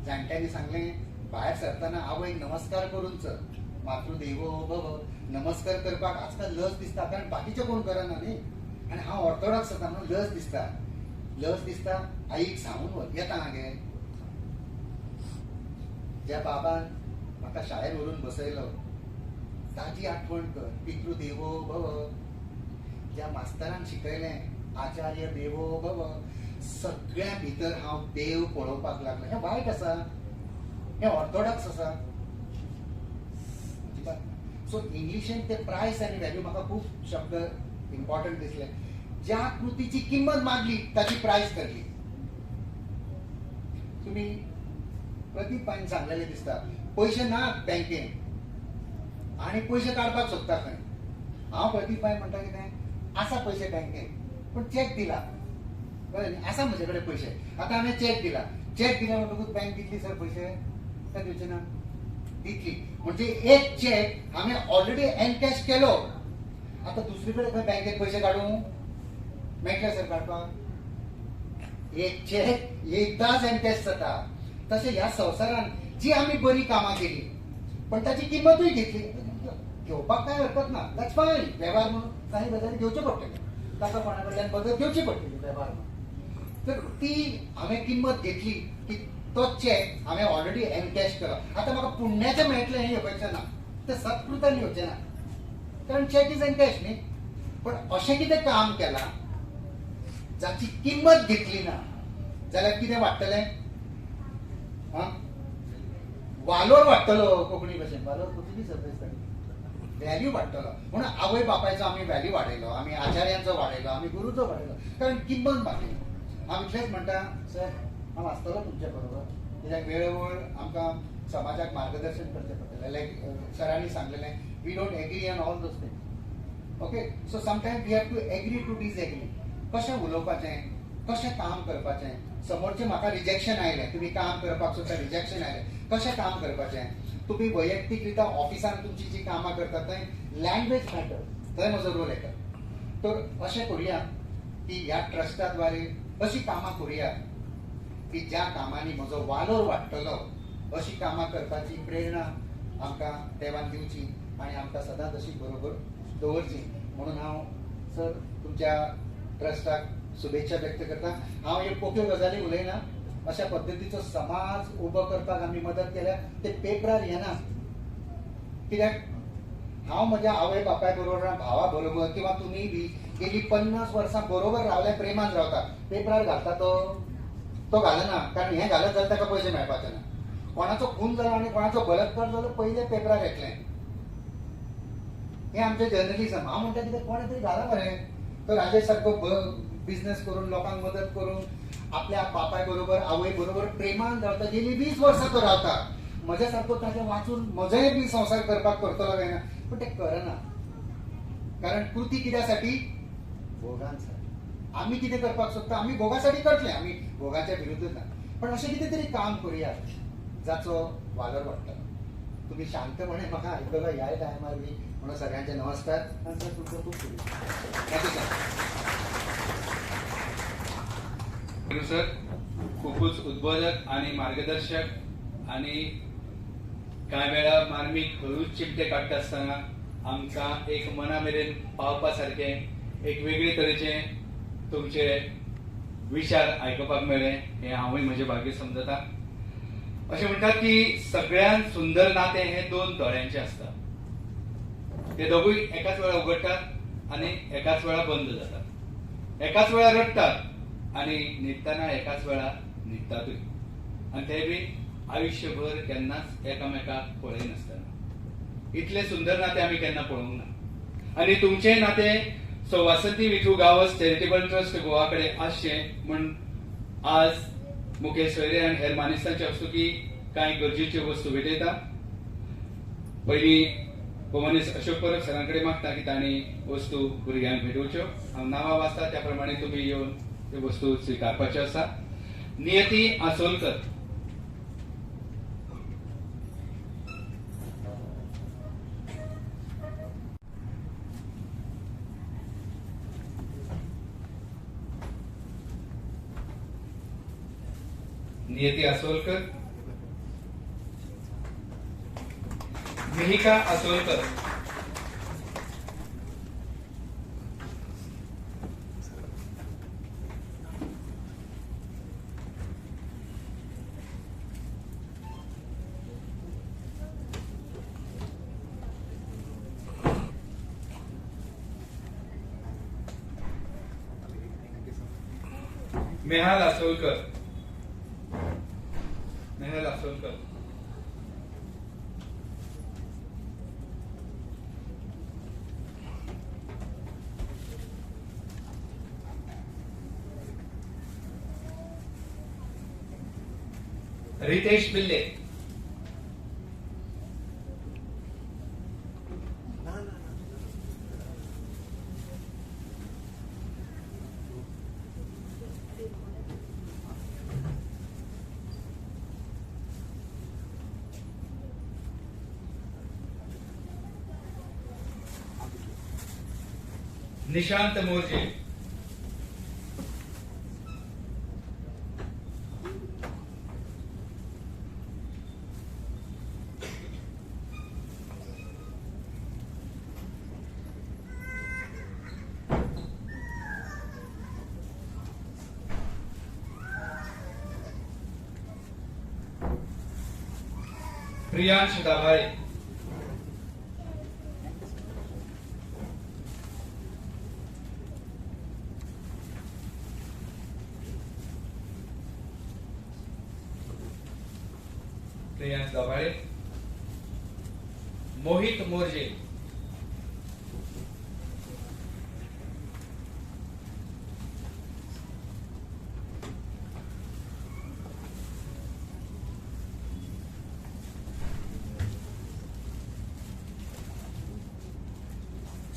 जाणट्यांनी सांगलें, भायर सरतना आवय नमस्कार करून चल, मातृदेवो भव. नमस्कार करपाक आजकाल लज दिसता, कारण बाकीचे कोण करना न्ही. आनी हांव ऑर्थोडॉक्स जाता म्हणून लज दिसता, आईक सांगून येता हांगे. ज्या बाबान म्हाका शाळेर व्हरून बसयलो, ताची आठवण कर, पितृदेवो भव. ज्या मास्तरान शिकयलें, आचार्य देवो भव. सगळ्या भितर हांव देव पळोवपाक लागलो. हें वायट आसा? हें ऑर्थोडॉक्स आसा? सो इंग्लिशीन ते प्रायस आनी व्हॅल्यू म्हाका खूब शब्द इम्पॉर्टंट दिसले. ज्या कृतीची किंमत मागली, ताची प्रायस करली. तुम्ही प्रदीप बाईन सांगलेले दिसता, पैसे ना बँकेन आणि पैसे काडपाक सोदता खंय. हांव प्रदीप बाई म्हणटा कितें, आसा पैसे बँकेन, पण चॅक दिला, कळ्ळें न्ही? आसा म्हजे कडेन पैसे, आतां हांवें चॅक दिला म्हणटकूच बँक दितली सर पैसे? काय दिवचे ना? दितली. म्हणजे एक चॅक हांवें ऑलरेडी एनकॅश केलो, आता दुसरी कडेन खंय बँकेत पैसे काडूं मेळटले सर काडपाक? एक चॅक एकदांच एनकॅश जाता. तशें ह्या संवसारान जी आमी बरी कामां केली, पण ताची किंमतूय घेतली, घेवपाक काय हरकत ना, दॅट्स फायन. वेव्हार म्हणून काही गजाली घेवच्यो पडटल्यो, ताका कोणा कडल्यान मदत घेवची पडटली वेव्हार म्हणून. तर ती हांवें किंमत घेतली की तो चॅक हांवें ऑलरेडी एनकॅश केलो. आतां म्हाका पुण्याचें मेळटलें हें येवपाचें ना, तें सत्कृतान येवचें ना, कारण चॅक इज एनकॅश न्ही. पण अशें कितें काम केलां जाची किंमत घेतली ना, जाल्यार कितें वाडटलें? वालोर वाडटलो. कोंकणी भाशेन वालोर पुर्तुगीज शब्द दिसता, व्हॅल्यू वाडटलो. म्हणून आवय बापायचो आमी व्हॅल्यू वाडयलो, आमी आचार्यांचो वाडयलो, आमी गुरूचो वाडयलो, कारण किंमत मागली. हांव इतलेंच म्हणटा, सर हांव आसतलो तुमचे बरोबर, कित्याक वेळोवेळ आमकां समाजाक मार्गदर्शन करचें पडटलें. लायक सरांनी सांगलेलें, we don't agree on all those things. Okay, so sometimes we have to agree to disagree. कशें उलोवपाचें, कशें काम करपाचें. समोरचें म्हाका रिजेक्शन आयलें, तुमी काम करपाक सोदता, रिजेक्शन आयलें, कशें काम करपाचें. तुम्ही वैयक्तीक रित्या ऑफिसान तुमची जी कामां करतात थंय लँग्वेज मॅटर, थंय म्हजो रोल येता. तर अशें करुया की ह्या ट्रस्टा द्वारे अशी कामां करुया की ज्या कामांनी म्हजो वालोर वाडटलो, अशी कामां करपाची प्रेरणा आमकां देवान दिवची आनी आमकां सदांच अशी बरोबर दवरची. म्हणून हांव सर तुमच्या ट्रस्टाक शुभेच्छा व्यक्त करता. हांव ह्यो पोक्यो गजाली उलयना, अशा पद्दतीचो समाज उबो करपाक आमी मदत केल्या, ते पेपरार येना. कित्याक हांव म्हज्या आवय बापाय बरोबर, भावा बरोबर, किंवा तुमी बी गेली 50 वर्सां बरोबर रावले, प्रेमान रावता. पेपरार घालता तो घालना, कारण हें घालत जाल्यार ताका पयशे मेळपाचे ना. कोणाचो खून जालो आनी कोणाचो बलात्कार जालो पयले पेपरार येतलें. हें आमचें जर्नलिझम. हांव म्हणटा कितें कोणे तरी घाला मरे. तो राजेश सारको बिझनेस करून, लोकांक मदत करून, आपल्या बापाय बरोबर, आवय बरोबर प्रेमान रावता. गेली 20 वर्सां तो रावता. म्हज्या सारको ताचें वाचून म्हजोय बी संवसार करपाक करतलो काय ना, पण ते करना. कारण कृती कित्यासाठी? भोगांसाठी. आमी कितें करपाक सोदता, आमी भोगासाठी करतले, आमी भोगाच्या विरुद्धच ना. पण अशें कितें तरी काम करुया जाचो वालोर वाडटा. तुम्ही शांतपणे म्हाका आयकलो ह्या टायमार बी म्हणून सगळ्यांचे नमस्कार आणि सर तुमचो खूप शुभेच्छा. Thank you sir.
सर खूपच उद्बोधक आणि मार्गदर्शक आणि कांय वेळा मार्मीक हळूच चिमटे काडटा आसतना आमकां एक मना मेरेन पावपा सारकें एक वेगळे तरेचे तुमचे विचार आयकुपाक मेळ्ळे हे हांवूय म्हजे भाग्य समजता. अशें म्हणटात की सगळ्यांत सुंदर नातें हे दोन दोळ्यांचें आसता. ते दोगूय एकाच वेळा उगडटात आनी एकाच वेळा बंद जातात. एकाच वेळा रडटात आनी न्हिदतना एकाच वेळा न्हिदतातूय. आनी ते बी आयुश्यभर केन्नाच एकामेकाक पळयनासतना. इतले सुंदर नाते आमी केन्ना पळोवंक ना. आनी तुमचें नातें वासंती विठू गांवस चॅरिटेबल ट्रस्ट गोवा कडेन आसचें म्हूण आज मुखेल सोयरे आनी हेर मानेस्तांचे हस्तुकी कांय गरजेच्यो वस्तू भेटयता. पयलीं भोवमनीस अशोक परब सरां कडेन मागता की तांणी वस्तू भुरग्यांक भेटोवच्यो. हांव नांवां वाचता त्या प्रमाणे तुमी येवन त्यो वस्तू स्विकारपाच्यो आसा. नियती आसोलकर, नियती आसोलकर, मिहिका आसोलकर, मेहाल आसोलकर, मेहल आसोलकर, रितेश पिल्ले, निशांत मोर्जे, प्रियांश दाभाळे, प्रियांश दाभाळे, मोहित मोर्जे,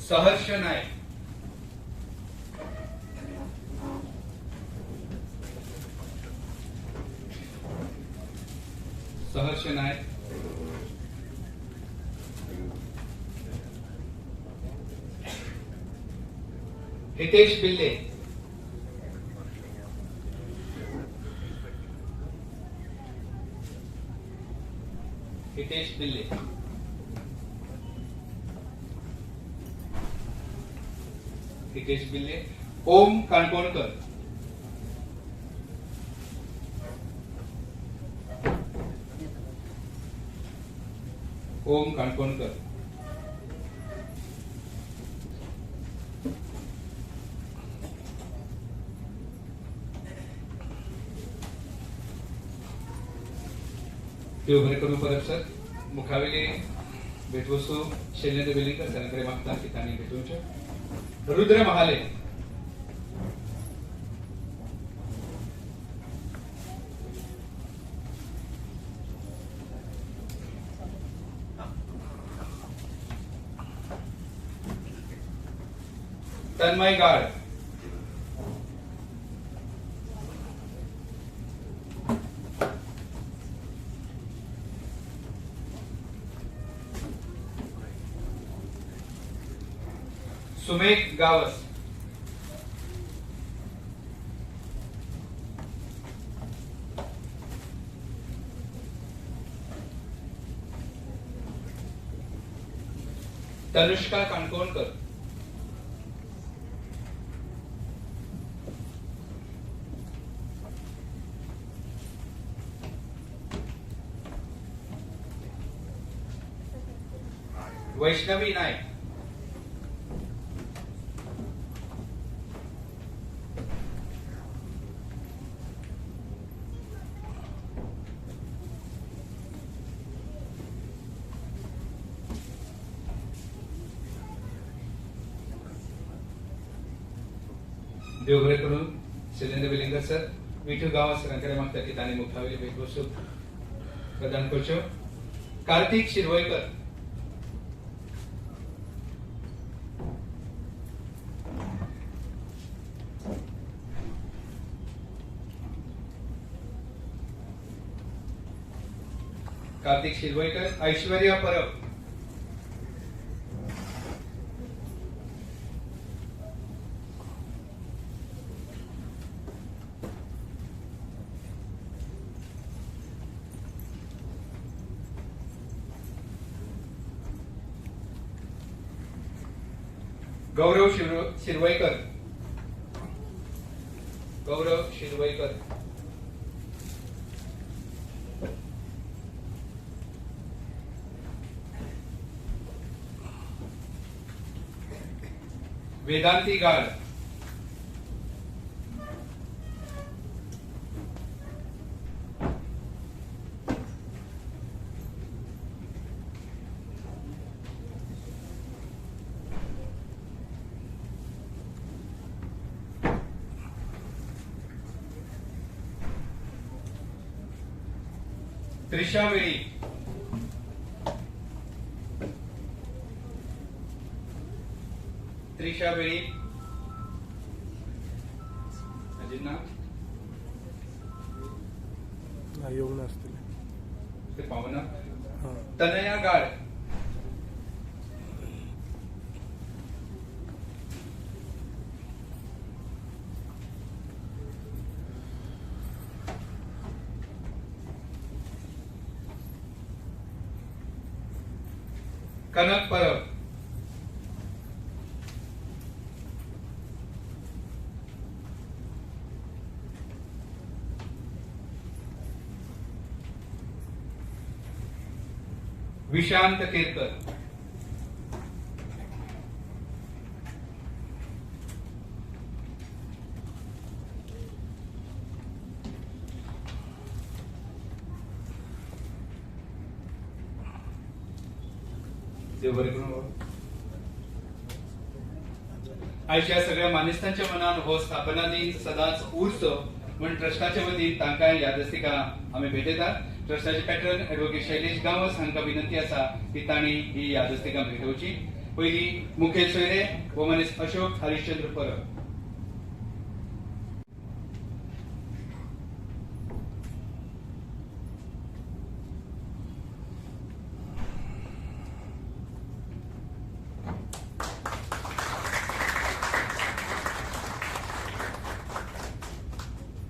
सहर्ष नायक, सहर्ष नायक, हितेश बिल्ले, हितेश बिल्ले, हितेश बिल्ले, ओम काणकोणकर, ओम काणकोणकर, देव बरें करूं. परब सर मुखावेली भेटवस्तू शैलेंद्र वेलिंगकर सरांकडे मागता की तांणी भेटोवच्यो. रुद्र महाले, तन्मय गाड, सुमेघ गावस, तनुष्का काणकोणकर, वैष्णवी नाईक, देव बरें करून शैलेंद्र वेलिंगर सर विठू गांवसकारांकडे मागता की तांणी मुखावेली भेटवस्तू प्रदान करच्यो. कार्तिक शिरवयकर, कार्तिक शिरवयकर, ऐश्वर्या परब, गौरव शिरवयकर, गौरव शिरवयकर, वेदांती गाड, त्रिशा वेळी, त्रिशा वेळी, अजित नाव
येऊन असतील
ते पावना,
हा.
तनया गाड, कनक परब, विशांत केरकर, देव बरें करूं बाबा. आयच्या सगळ्या मानेस्तांच्या मनान हो स्थापना दिन सदांच उरचो म्हण ट्रस्टाच्या वतीन तांकां यादस्तिका आमी भेटयतात. ट्रस्टाचे पॅट्रन ॲडव्होकेट शैलेश गांवस हांकां विनंती आसा की तांणी ही यादस्तिका भेटोवची. पयली मुखेल सोयरे भोवमानेस्त अशोक हरिश्चंद्र परब.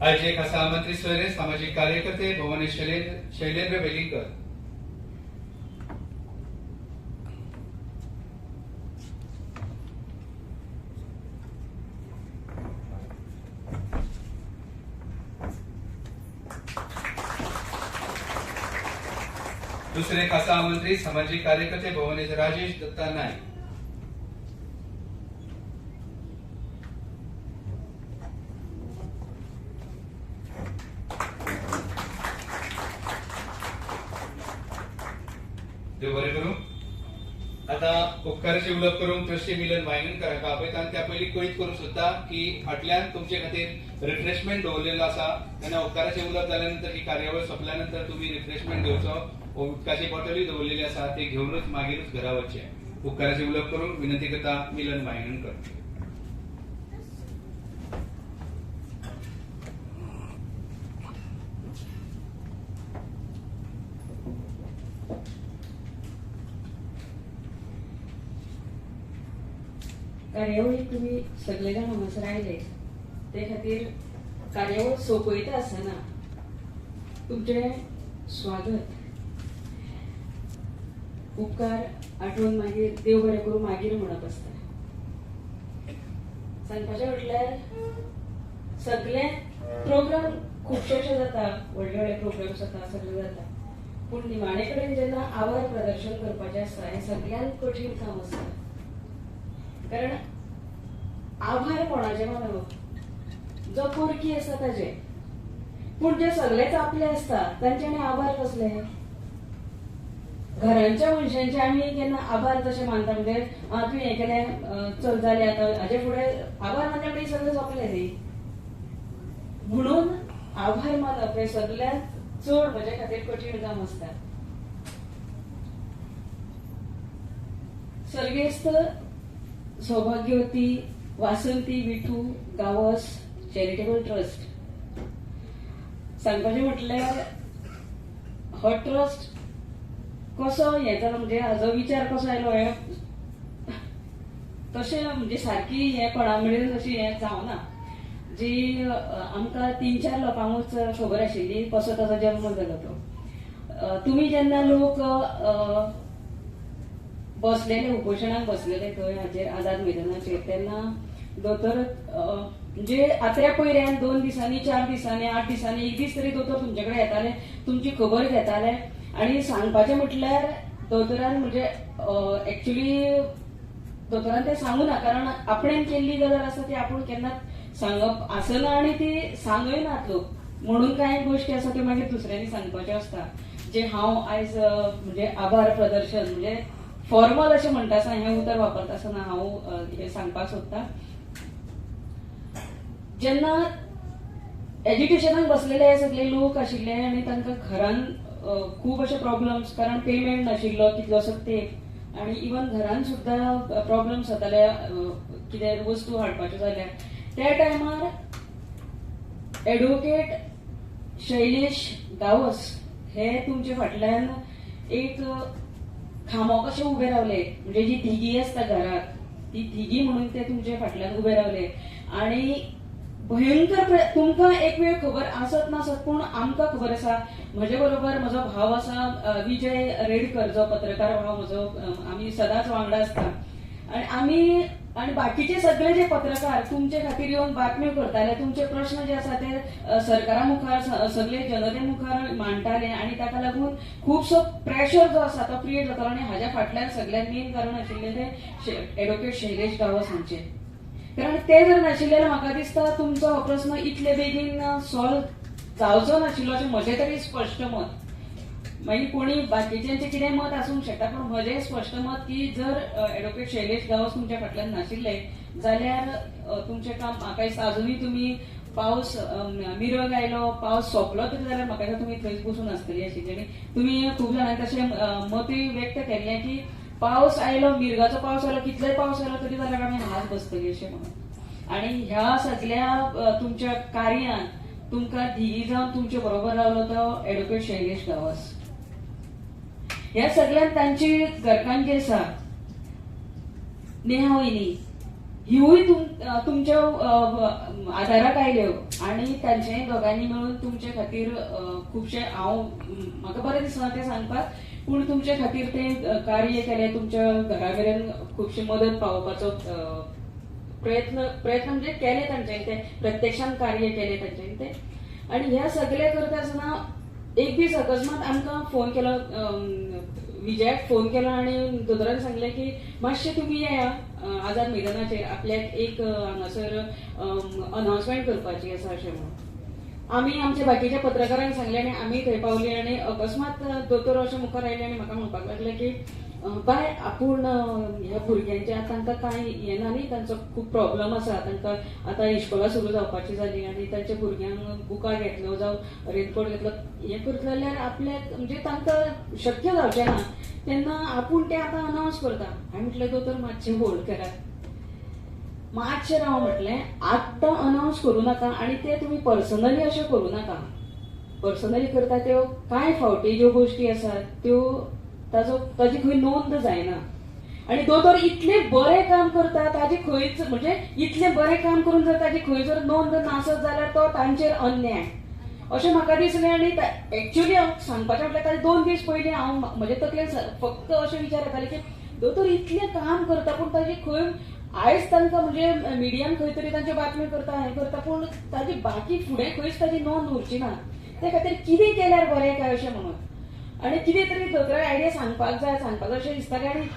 आयचे खासा आमंत्रित सोयरे सामाजिक कार्यकर्ते भुवनेश शैलेंद्र वेलिंगकर. दुसरे खासा आमंत्रित सामाजिक कार्यकर्ते भुवनेश राजेश दत्ता नाईक. देव बरें करूं. आता उपकाराची उलप करून ट्रस्टी मिलन वायगणकर आपयता आनी त्या पयली कळीत करूंक सोदता की फाटल्यान तुमचे खातीर रिफ्रेशमेंट दवरलेलो आसा तेन्ना उपकाराची उलप जाल्या नंतर ही कार्यावळ सोंपल्या नंतर तुमी रिफ्रेशमेंट घेवचो. उदकाची बॉटली दवरलेली आसा ती घेवनूच मागीरच घरा वचचे. उपकाराची उलप करून विनंती करता मिलन वायगणकर.
कार्यावळीक तुम्ही सगळे जाण हांगासर आयले ते खातीर कार्यावळ सोंपयता आसतना तुमचे स्वागत उपकार आठवून मागीर देव बरें करूं मागीर म्हणप आसता. सांगपाचें म्हटल्यार सगळे प्रोग्राम खुबशेशे जाता, व्हडले व्हडले प्रोग्राम्स जाता, सगळे जाता, पूण निमाणे कडेन जेन्ना आभार प्रदर्शन करपाचें आसता हें सगळ्यांत कठीण काम आसता. कारण आभार कोणाचे मानप, जो परकी आसा ताजे, पूण जे सगळेच आपले आसता तांच्यांनी आभार कसले. घरांच्या मनशांचे आमी केन्ना आभार तशें मानता म्हणजे तुवें हें केलें चल जालें आतां हाजे फुडें आभार मानले म्हणटकीर सगळें सोंपलें न्ही. म्हणून आभार मानप हें सगळ्यांत चड म्हजे खातीर कठीण काम आसता. सर्गेस्त सौभाग्यवती वासंती विठू गावस चॅरिटेबल ट्रस्ट सांगपाचें म्हटल्यार हो ट्रस्ट कसो हें जालो म्हणजे हाजो विचार कसो आयलो हे तशें म्हणजे सारकी हें कोणा मेरेन अशी हें जावना. जी आमकां 3-4 लोकांकूच खबर आशिल्ली कसो ताचो जल्म जालो तो. तुमी जेन्ना लोक बसलेले उपोशणाक बसलेले थंय हाचेर आझाद मैदानाचेर तेन्ना दोतोर म्हणजे आत्र्या पयऱ्यान 2 दिसांनी 4 दिसांनी 8 दिसांनी एक दीस तरी दोतोर तुमचे कडेन येताले, तुमची खबर घेताले आनी सांगपाचें म्हटल्यार दोतोरान म्हणजे एक्चुअली दोतोरान तें सांगूं ना कारण आपणेन केल्ली गजाल आसा ती आपूण केन्नाच सांगप आसना आनी ती सांगयनात लोक. म्हणून कांय गोश्टी आसा त्यो मागीर दुसऱ्यांनी सांगपाच्यो आसता जे हांव आयज म्हणजे आभार प्रदर्शन म्हणजे फॉर्मल अशें म्हणटा आसतना हें उतर वापरता आसतना हांव हें सांगपाक सोदतां. जेन्ना एज्युकेशनाक बसलेले हे सगळे लोक आशिल्ले आनी तांकां घरान खूब अशे प्रॉब्लम्स कारण पेमेंट नाशिल्लो कितलोसो तेंप आनी इवन घरान सुद्दां प्रॉब्लम्स जाताले कितें वस्तू हाडपाच्यो जाल्यार त्या टायमार एडवोकेट शैलेश गावस हे तुमचे फाटल्यान एक खामो कशे उबे रावले म्हणजे जी तिगी आसता घरात ती तिगी म्हणून ते तुमचे फाटल्यान उबे रावले आनी भयंकर तुमकां एक वेळ खबर आसत नासत पूण आमकां खबर आसा. म्हजे बरोबर म्हजो भाव आसा विजय रेडकर जो पत्रकार भाव म्हजो आमी सदांच वांगडा आसता आनी आमी आनी बाकीचे सगळे जे पत्रकार तुमचे खातीर येवन बातम्यो करताले तुमचे प्रश्न जे आसा ते सरकारा मुखार सगळे जनते मुखार मांडटाले आनी ताका लागून खुबसो प्रेशर जो आसा तो क्रिएट जातालो आनी हाज्या फाटल्यान सगळ्यात मेन कारण आशिल्लें ते एडवोकेट शैलेश गावस हांचे. कारण ते जर नाशिल्ले जाल्यार म्हाका दिसता तुमचो हो प्रस्न इतले बेगीन सॉल्व जावचो नाशिल्लो अशें म्हजें तरी स्पश्ट मत. मागीर कोणी बाकीच्यांचें कितें मत आसूंक शकता पूण म्हजें स्पश्ट मत की जर एडवोकेट शैलेश गावस तुमच्या फाटल्यान नाशिल्ले जाल्यार तुमचें काम म्हाका दिसता अजुनूय तुमी पावस मिरग आयलो पावस सोंपलो तरी जाल्यार म्हाका दिसता तुमी थंयच बसून आसतली आशिल्ली आनी तुमी खूब जाणांनी तशें मतूय व्यक्त केल्लें की पावस आयलो मिरगाचो पावस आयलो कितलोय पावस आयलो तरी जाल्यार आमी हात बसतली अशें म्हणून. आनी ह्या सगळ्या तुमच्या कार्यान तुमकां धिगी जावन तुमचे बरोबर रावलो तो एडवोकेट शैलेश गावस. ह्या सगळ्यान तांची घरकान्नी आसा नेहा वयनी हिवूय तुमच्या आदाराक आयल्यो आनी तांच्याय दोगांनी मेळून तुमचे खातीर खुबशे हांव म्हाका बरें दिसना तें सांगपाक पूण तुमचे खातीर ते कार्य केलें तुमच्या घरा मेरेन खुबशी मदत पावोवपाचो प्रयत्न म्हणजे केले तांच्यानी ते प्रत्यक्षान कार्य केले तांच्यानी ते. आनी ह्या सगळे करता आसतना एक दीस अकस्मात आमकां फोन केलो विजयाक फोन केलो आनी दोतोरान सांगलें की मातशें तुमी येया आझाद मैदानाचेर आपल्याक एक हांगासर अनाउन्समेंट करपाची आसा अशें म्हणून. आमी आमच्या बाकीच्या पत्रकारांक सांगलें आनी आमी थंय पावली आनी अकस्मात दोतोर अशें मुखार आयले आनी म्हाका म्हणपाक लागले की बाय आपूण ह्या भुरग्यांचे तांकां कांय हें ना न्ही तांचो खूब प्रॉब्लम आसा तांकां आतां इश्कोला सुरू जावपाची जाली आनी तांच्या भुरग्यांक बुकां घेतल्यो जावं रेनकोट घेतलो हें करतलो जाल्यार आपल्याक म्हणजे तांकां शक्य जावचें ना तेन्ना आपूण तें आतां अनाउन्स करता. हांवें म्हटलें दोतोर मातशें होल्ड करात मातशें राव म्हटलें आत्तां अनाउन्स करूं नाका आनी ते तुमी पर्सनली अशें करूं नाका. पर्सनली करता त्यो कांय फावटी ज्यो गोश्टी आसात त्यो ताजी खंय नोंद जायना आणि दोतोर इतले बरे काम करता ताजे खंयच म्हणजे इतले बरे काम करून जर ताजी खंय जर नोंद नासत जाल्यार तो तांचेर अन्याय अशें म्हाका दिसलें. आणि एक्चुअली हांव सांगपाचें म्हटल्यार ताजे 2 दीस पयलीं हांव म्हजे तकलेन फक्त अशें विचार येताले की दोतोर इतलें काम करता पूण ताजी खंय आयज तांकां म्हणजे मिडियान खंय तरी तांच्यो बातम्यो करता हें करता पूण ताजी बाकी फुडें खंयच ताजी नोंद उरची ना. ते खातीर कितें केल्यार बरें काय अशें म्हणून आनी कितें तरी दोतोराक आयडिया सांगपाक जाय अशें दिसतालें. आनी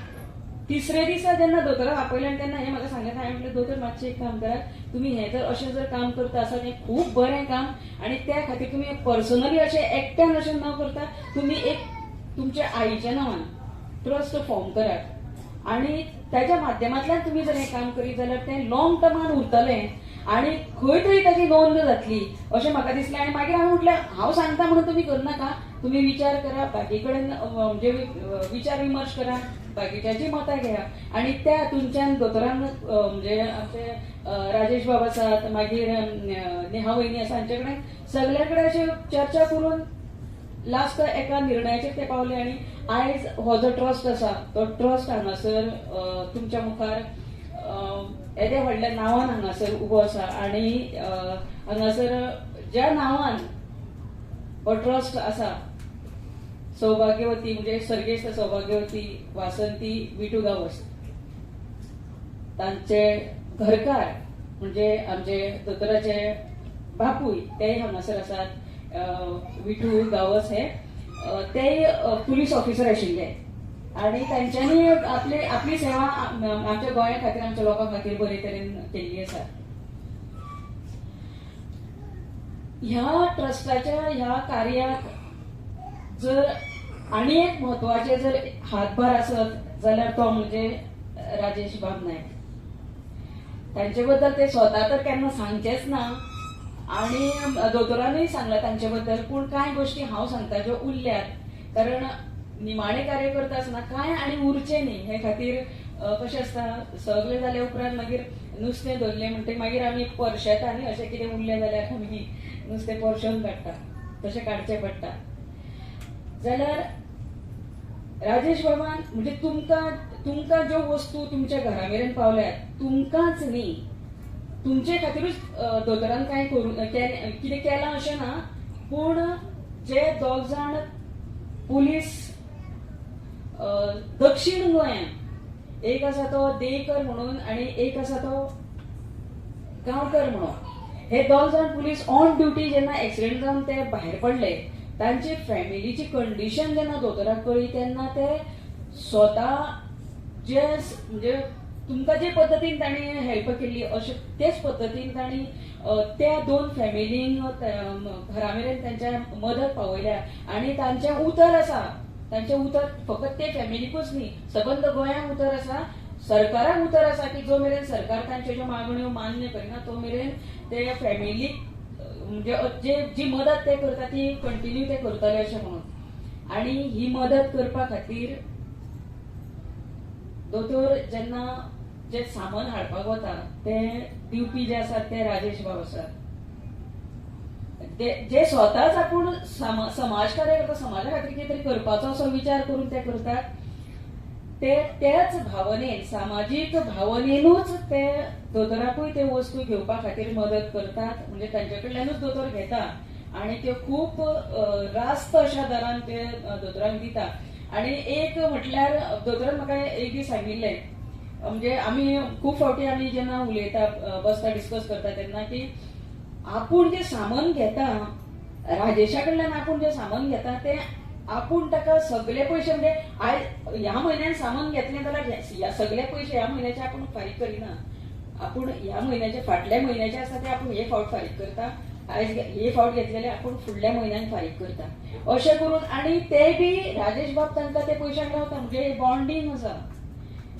तिसरे दिसा जेन्ना दोतोराक आपयलें तेन्ना हें म्हाका सांगलें. हांवें म्हटलें दोतोर मातशें एक काम करात तुमी हें जर अशें जर काम करता आसत हें खूब बरें काम आनी त्या खातीर तुमी पर्सनली अशें एकट्यान अशें न करता तुमी एक तुमच्या आईच्या नांवान ट्रस्ट फॉर्म करात आनी त्याच्या माध्यमांतल्यान तुमी जर हें काम करीत जाल्यार तें लॉंग टर्मान उरतलें आनी खंय तरी ताची नोंद जातली अशें म्हाका दिसलें. आनी मागीर हांव म्हटलें हांव सांगता म्हणून तुमी करनाका तुमी विचार करा बाकी कडेन म्हणजे विचार विमर्श करा बाकीच्याची मतां घेया आनी त्या हातूंच्यान दोतोरान म्हणजे आमचे राजेश बाब आसात मागीर नेहा वहिनी आसा हांचे कडेन सगळे कडेन अशी चर्चा करून लास्ट एका निर्णयाचेर ते पावले. आनी आयज हो जो ट्रस्ट आसा तो ट्रस्ट हांगासर तुमच्या मुखार येद्या व्हडल्या नांवान हांगासर उबो आसा. आनी हांगासर ज्या नांवान हो ट्रस्ट आसा सौभाग्यवती म्हणजे सर्गेस्त सौभाग्यवती वासंती विठू गावस तांचे घरकार म्हणजे आमचे दोतोराचे बापूय तेय हांगासर आसात. विठू गावस हे ते पुलीस ऑफिसर आशिल्ले आनी तांच्यांनी आपली सेवा आमच्या गोंया खातीर आमच्या लोकां खातीर बरे तरेन केल्ली आसा. ह्या ट्रस्टाच्या ह्या कार्याक जर आनी एक म्हत्वाचे जर हातभार आसत जाल्यार तो म्हणजे राजेश बाब नायक. तांचे बद्दल ते स्वता तर केन्ना सांगचेच ना आनी दोतोरानूय सांगला तांचे बद्दल पूण कांय गोश्टी हांव सांगता ज्यो उरल्यात कारण निमाणे कार्य करता आसतना कांय आनी उरचे न्ही हे खातीर कशें आसता सगळें जाले उपरांत मागीर नुस्तें धरलें म्हणटकीर मागीर आमी परशेता आनी अशें कितें उरलें जाल्यार आमी नुस्तें परशोवन काडटा तशें काडचें पडटा. जाल्यार राजेश बाबान म्हणजे तुमकां ज्यो वस्तू तुमच्या घरा मेरेन पावल्यात तुमकांच न्ही तुमचे खातीरूच दोतोरान कांय कितें केलां अशें ना पूण जे 2 जाण पुलीस दक्षिण गोंयांत एक आसा तो देयकर म्हणून आनी एक आसा तो गांवकर म्हणून हे 2 जाण पुलीस ऑन ड्युटी जेन्ना एक्सिडेंट जावन ते भायर पडले तांची फॅमिलीची कंडिशन जेन्ना दोतोराक कळ्ळी तेन्ना ते स्वता जे म्हणजे तुमकां जे पद्दतीन तांणी हेल्प केल्ली अशें तेच पद्दतीन तांणी त्या 2 फॅमिलींक घरा मेरेन तांच्या मदत पावयल्या आनी तांचें उतर आसा तांचें उतर फकत ते फॅमिलीकूच न्ही सबंद गोंयांक उतर आसा सरकाराक उतर आसा की जो मेरेन सरकार तांच्यो ज्यो मागण्यो मान्य करिना तो मेरेन ते फॅमिलीक म्हणजे जी मदत ते करता ती कंटिन्यू ते करतले अशें म्हणून. आनी ही मदत करपा खातीर दोतोर जेन्ना जे सामान हाडपाक वता ते दिवपी जे आसात ते राजेश बाब आसात जे स्वताच आपूण समाजकार्य करता समाजा खातीर कितें तरी करपाचो असो विचार करून ते करतात त्याच भावनेन सामाजीक भावनेनूच ते दोतोराकूय ते वस्तू घेवपा खातीर मदत करतात म्हणजे तांचे कडल्यानूच दोतोर घेता आनी त्यो खूब रास्त अशा दरान ते दोतोराक दिता. आनी एक म्हटल्यार दोतोरान म्हाका एक दीस सांगिल्लें म्हणजे आमी खूब फावटी आमी जेन्ना उलयता बसता डिस्कस करता तेन्ना की आपूण जे सामान घेता राजेशा कडल्यान आपूण जे सामान घेता ते आपूण ताका सगळे पयशे म्हणजे ह्या म्हयन्यान सामान घेतलें जाल्यार सगळे पयशे ह्या म्हयन्याचे आपूण फारीक करिना आपूण ह्या म्हयन्याचे फाटल्या म्हयन्याचे आसा ते आपूण हे फावट फारीक करता आयज हे फावट घेतलेले आपूण फुडल्या म्हयन्यान फारीक करता अशें करून आनी ते बी राजेश बाब तांकां ते पयशांक लावता म्हणजे बॉन्डिंग आसा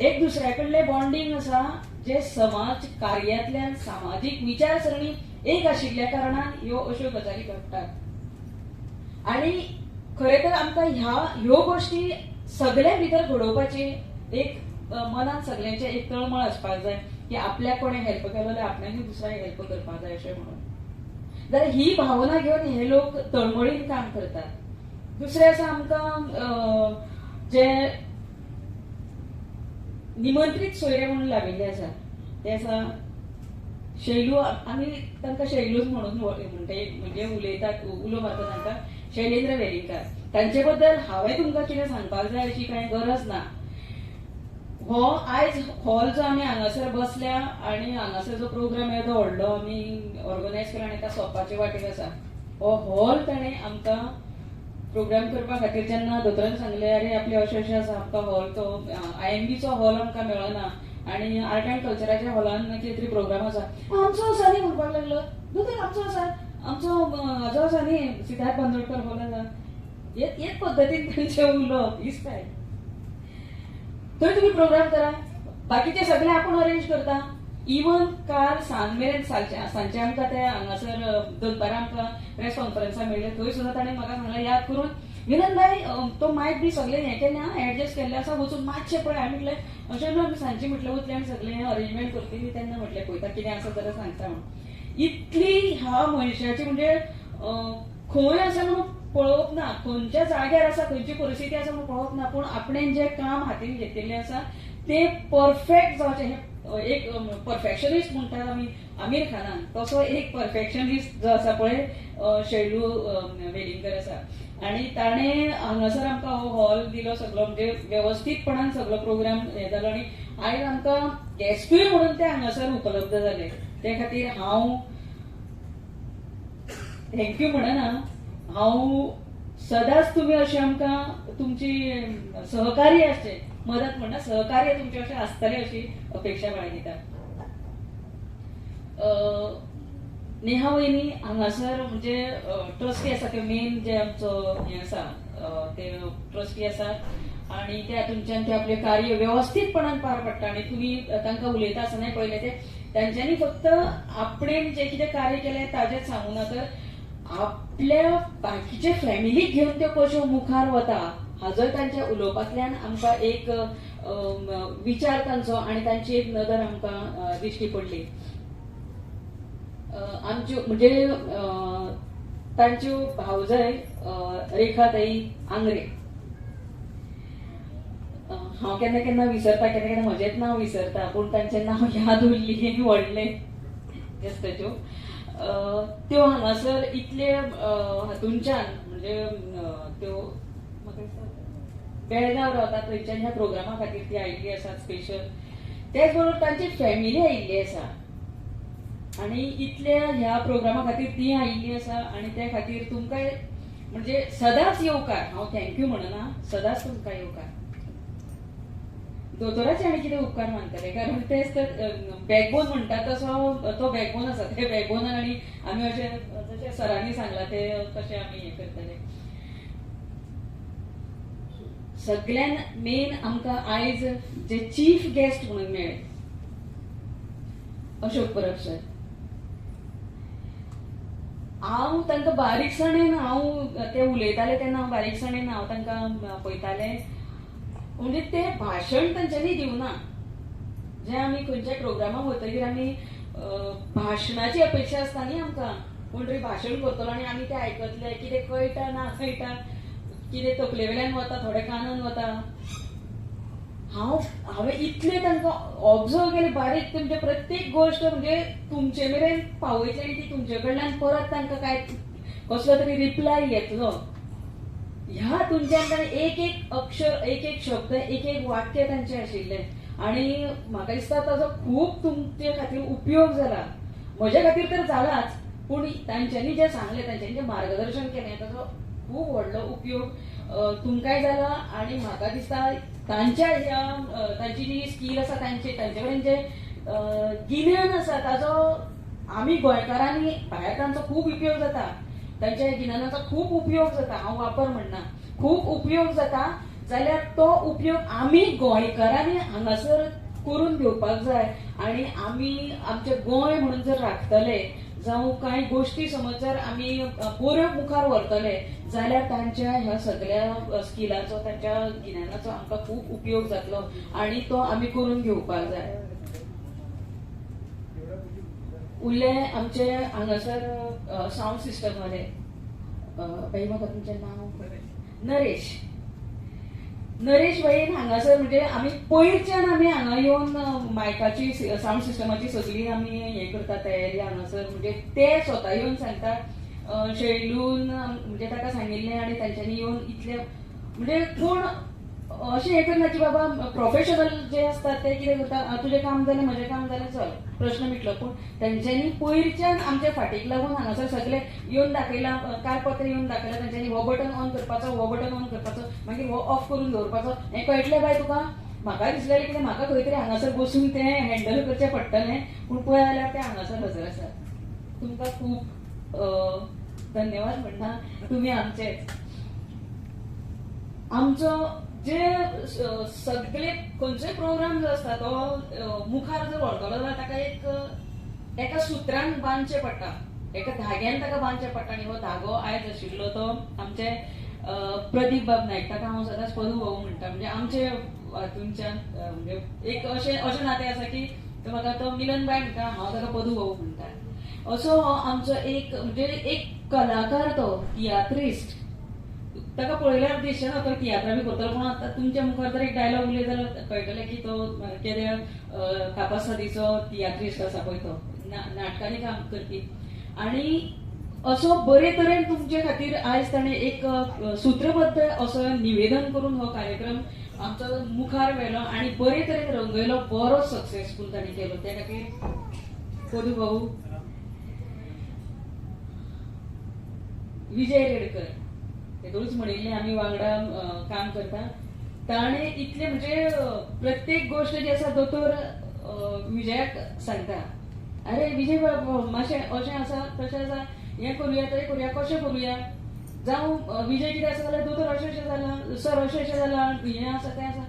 एक दुसऱ्या कडले बॉन्डिंग आसा जे समाज कार्यातल्यान सामाजीक विचारसरणी एक आशिल्ल्या कारणान ह्यो अश्यो गजाली घडटात आनी खरें तर आमकां ह्यो गोश्टी सगळ्या भितर घडोवपाची एक मनात सगळ्यांचे एक तळमळ आसपाक जाय की आपल्याक कोणें हेल्प केलो जाल्यार आपल्याकूय दुसऱ्याक हेल्प करपाक जाय अशें म्हणून जाल्यार ही भावना घेवन हे लोक तळमळीन काम करतात. दुसरें आसा आमकां जे निमंत्रीत सोयरे म्हणून लाविल्ले आसा ते आसा शैलू. आमी तांकां शैलूच म्हणून म्हणजे उलयतात उलो मारता तांकां शैलेंद्र वेलिंगकार. तांचे बद्दल हांवें तुमकां कितें सांगपाक जाय अशी कांय गरज ना. हो आयज हॉल जो आमी हांगासर बसल्या आनी हांगासर जो प्रोग्राम येता तो व्हडलो आमी ऑर्गनायज केला आनी ताका सोंपपाचे वाटेक आसा. हो हॉल ताणें आमकां प्रोग्राम करपा खातीर जेन्ना दोतोरान सांगलें अरे आपले अशें आसा आमकां हॉल तो IMBचो हॉल आमकां मेळना आनी आर्ट एंड कल्चराच्या हॉलान कितें तरी प्रोग्राम आसा. आमचो आसा न्ही म्हणपाक लागलो. दोतोर आमचो आसा, आमचो हाजो आसा न्ही सिद्धार्थ बांदोडकर हॉल आसा. हेच पद्दतीन तांचे उलोवप ही स्टायल. थंय तुमी प्रोग्राम करा, बाकीचे सगळे आपण अरेंज करता. इवन काल सांज मेरेन सांजचे आमकां ते हांगासर दनपारां आमकां प्रेस कॉन्फरन्सा मेळ्ळे थंय सुद्दां ताणें म्हाका सांगलें याद करून विनंद भाई तो मायक बी सगळें हें केलें आं एडजस्ट केल्लें आसा वचून मातशें पळय. हांवें म्हटलें अशें न्हू आमी सांजची म्हटलें वतलें आनी सगळें अरेंजमेंट करतलीं तेन्ना म्हटलें पळयता कितें आसा जाल्यार सांगता म्हणून. इतली ह्या मनशाची म्हणजे खंय आसा म्हणून पळोवप ना, खंयच्या जाग्यार आसा खंयची परिस्थिती आसा म्हणून पळोवप ना, पूण आपणें जें काम हातीन घेतिल्लें आसा तें परफेक्ट जावचें. एक परफेक्शनिस्ट म्हणटात आमी आमीर खानान तसो एक परफेक्शनिस्ट जो आसा पळय शैलू वेलिंगकर आसा. आनी ताणें हांगासर आमकां हो हॉल दिलो सगळो म्हणजे वेवस्थीतपणान सगळो प्रोग्राम हें जालो आनी आयज आमकां गेस्टूय म्हणून ते हांगासर उपलब्ध जाले. ते खातीर हांव थँक्यू म्हणना. हांव सदांच तुमी अशें आमकां तुमची सहकार्य आसचें, मदत म्हणना सहकार्य तुमचें अशें आसतलें अशी अपेक्षा बाळगिता. नेहा वहिनी हांगासर म्हणजे ट्रस्टी आसा ते मेन जे आमचो हें आसा ते ट्रस्टी आसात आनी ते हातूंतल्यान ते आपलें कार्य वेवस्थीतपणान पार पडटा. आनी तुमी तांकां उलयता आसतना पळयलें ते तांच्यांनी फक्त आपणें जें कितें कार्य केलें ताजेंच सांगूं ना तर आपल्या बाकीचे फॅमिलीक घेवन त्यो कश्यो मुखार वता हाजोय तांच्या उलोवपांतल्यान आमकां एक विचार तांचो आनी तांची एक नदर आमकां दिश्टी पडली. आमच्यो म्हणजे तांच्यो भावजय रेखाताई आंग्रे. हांव केन्ना केन्ना विसरता, केन्ना केन्ना म्हजेंच नांव विसरता, पूण तांचें नांव याद उरली व्हडलें गेस्टाच्यो. त्यो हांगासर इतले हातूंच्यान म्हणजे त्यो म्हाका दिसता बेळगांव रावतात थंयच्यान ह्या प्रोग्रामा खातीर ती आयिल्ली आसात स्पेशल. तेच बरोबर तांची फॅमिली आयिल्ली आसा आनी इतल्या ह्या प्रोग्रामा खातीर ती आयिल्ली आसा आनी त्या खातीर तुमकां म्हणजे सदांच येवकार. हांव थँक्यू म्हणना, सदांच तुमकां येवकार. दोतोराचे आनी कितें उपकार मानतले कारण तेच तर बॅकबोन म्हणटात तसो तो बॅकबोन आसा. ते बॅकबोनान आनी आमी अशें जशें सरांनी सांगलां ते तशें आमी हें करतले. सगळ्यान मेन आमकां आयज जे चीफ गेस्ट म्हणून मेळ्ळे अशोक परब सर. हांव तांकां बारीकसाणेन हांव ते उलयताले तेन्ना हांव बारीकसाणेन हांव तांकां पळयतालें. म्हणजे ते भाशण तांच्यांनी दिवना. जे आमी खंयच्या प्रोग्रामाक वतकीर आमी भाशणाची अपेक्षा आसता न्ही आमकां. कोण तरी भाशण करतलो आनी आमी तें आयकतले कितें कळटा ना कळटा कितें तकले वेल्यान वता थोडे कानान वता. हांवें इतलें तांकां ऑब्जर्व केलें बारीक म्हणजे प्रत्येक गोश्ट म्हणजे तुमचे मेरेन पावयतली आनी ती तुमचे कडल्यान परत तांकां काय कसलो तरी रिप्लाय येतलो. ह्या तुमच्यान एक एक अक्षर एक एक शब्द एक एक वाक्य तांचें आशिल्लें आनी म्हाका दिसता ताजो खूब तुमचे खातीर उपयोग जाला. म्हजे खातीर तर जालाच पूण तांच्यांनी जें सांगलें तांच्यांनी जें मार्गदर्शन केलें ताजो खूब व्हडलो उपयोग तुमकांय जाला आनी म्हाका दिसता तांच्या ह्या तांची जी स्कील आसा तांचे कडेन जें गिन्यान आसा ताजो आमी गोंयकारांनी भायर तांचो खूब उपयोग जाता. तांच्या गिन्यानाचो खूब उपयोग जाता. हांव वापर म्हणना, खूब उपयोग जाता जाल्यार तो उपयोग आमी गोंयकारांनी हांगासर करून घेवपाक जाय आनी आमी आमचें गोंय म्हणून जर राखतले जावं कांय गोश्टी समज जर आमी बऱ्यो मुखार व्हरतले जाल्यार तांच्या ह्या सगळ्या स्किलाचो तांच्या गिन्यानाचो आमकां खूब उपयोग जातलो आनी तो आमी करून घेवपाक जाय. उरले आमचे हांगासर साऊंड सिस्टम वाले बाई म्हाका तुमचें नांव नरेश. नरेश भयन हांगासर म्हणजे आमी पयरच्यान आमी हांगा येवन मायकाची साऊंड सिस्टमाची सगळी आमी हे करता तयारी हांगासर म्हणजे ते स्वता येवन सांगता शैलून म्हणजे ताका सांगिल्लें आनी तांच्यांनी येवन इतले म्हणजे कोण अशें हें करना की बाबा प्रोफेशनल जे असतात ते कितें करता तुजें काम जालें म्हजें काम जालें चल प्रश्न मिटलो पूण तेंच्यांनी पयरच्यान आमच्या फाटीक लागून हांगासर सगळे येवन दाखयलां कारपत्र येवन दाखयलां तेंच्यांनी हो बटन ऑन करपाचो हो बटन ऑन करपाचो मागीर हो ऑफ करून दवरपाचो हें कळटलें बाय तुका म्हाका दिसलेलें कितें म्हाका खंय तरी हांगासर बसून तें हँडल करचें पडटलें पूण पळय जाल्यार तें हांगासर हजर आसा तुमकां खूब धन्यवाद म्हणटा तुमी आमचेच आमचो जे सगळे खंयचोय प्रोग्राम जो आसता तो मुखार जर व्हरतलो जाल्यार ताका एका सुत्रान बांदचें पडटा एका धाग्यान ताका बांदचें पडटा आनी हो धागो आयज आशिल्लो तो आमचे प्रदीप बाब नायक ताका हांव सदांच पदू भाऊ म्हणटा म्हणजे आमचे हातूंच्यान म्हणजे एक अशें नातें आसा की म्हाका तो मिलन बाय म्हणटा हांव ताका पदू भाऊ म्हणटा असो हो आमचो एक म्हणजे एक कलाकार तो तियात्रिस्ट ताका पळयल्यार दिसना तो तियात्रा बी करतलो पूण आतां तुमच्या मुखार जर एक डायलॉग उलयत जाल्यार कळटलें की तो केद्या कापासादीचो तियात्रिस्ट आसा पळय तो नाटकांनी काम करपी आनी असो बरे तरेन तुमचे खातीर आयज ताणें एक सूत्रबद्ध असो निवेदन करून हो कार्यक्रम आमचो मुखार व्हेलो आनी बरे तरेन रंगयलो बरो सक्सेसफूल ताणें केलो त्या खातीर पदू भाऊ विजय रेडकर तेदूच म्हणिल्लें आमी वांगडा काम करता ताणें इतलें म्हणजे प्रत्येक गोश्ट जी आसा दोतोर विजयाक सांगता अरे विजय मातशें अशें आसा तशें आसा हें करुया तें करुया कशें करुया जावं विजय कितें आसा जाल्यार दोतोर अशें जालां सर अशें जालां हें आसा तें आसा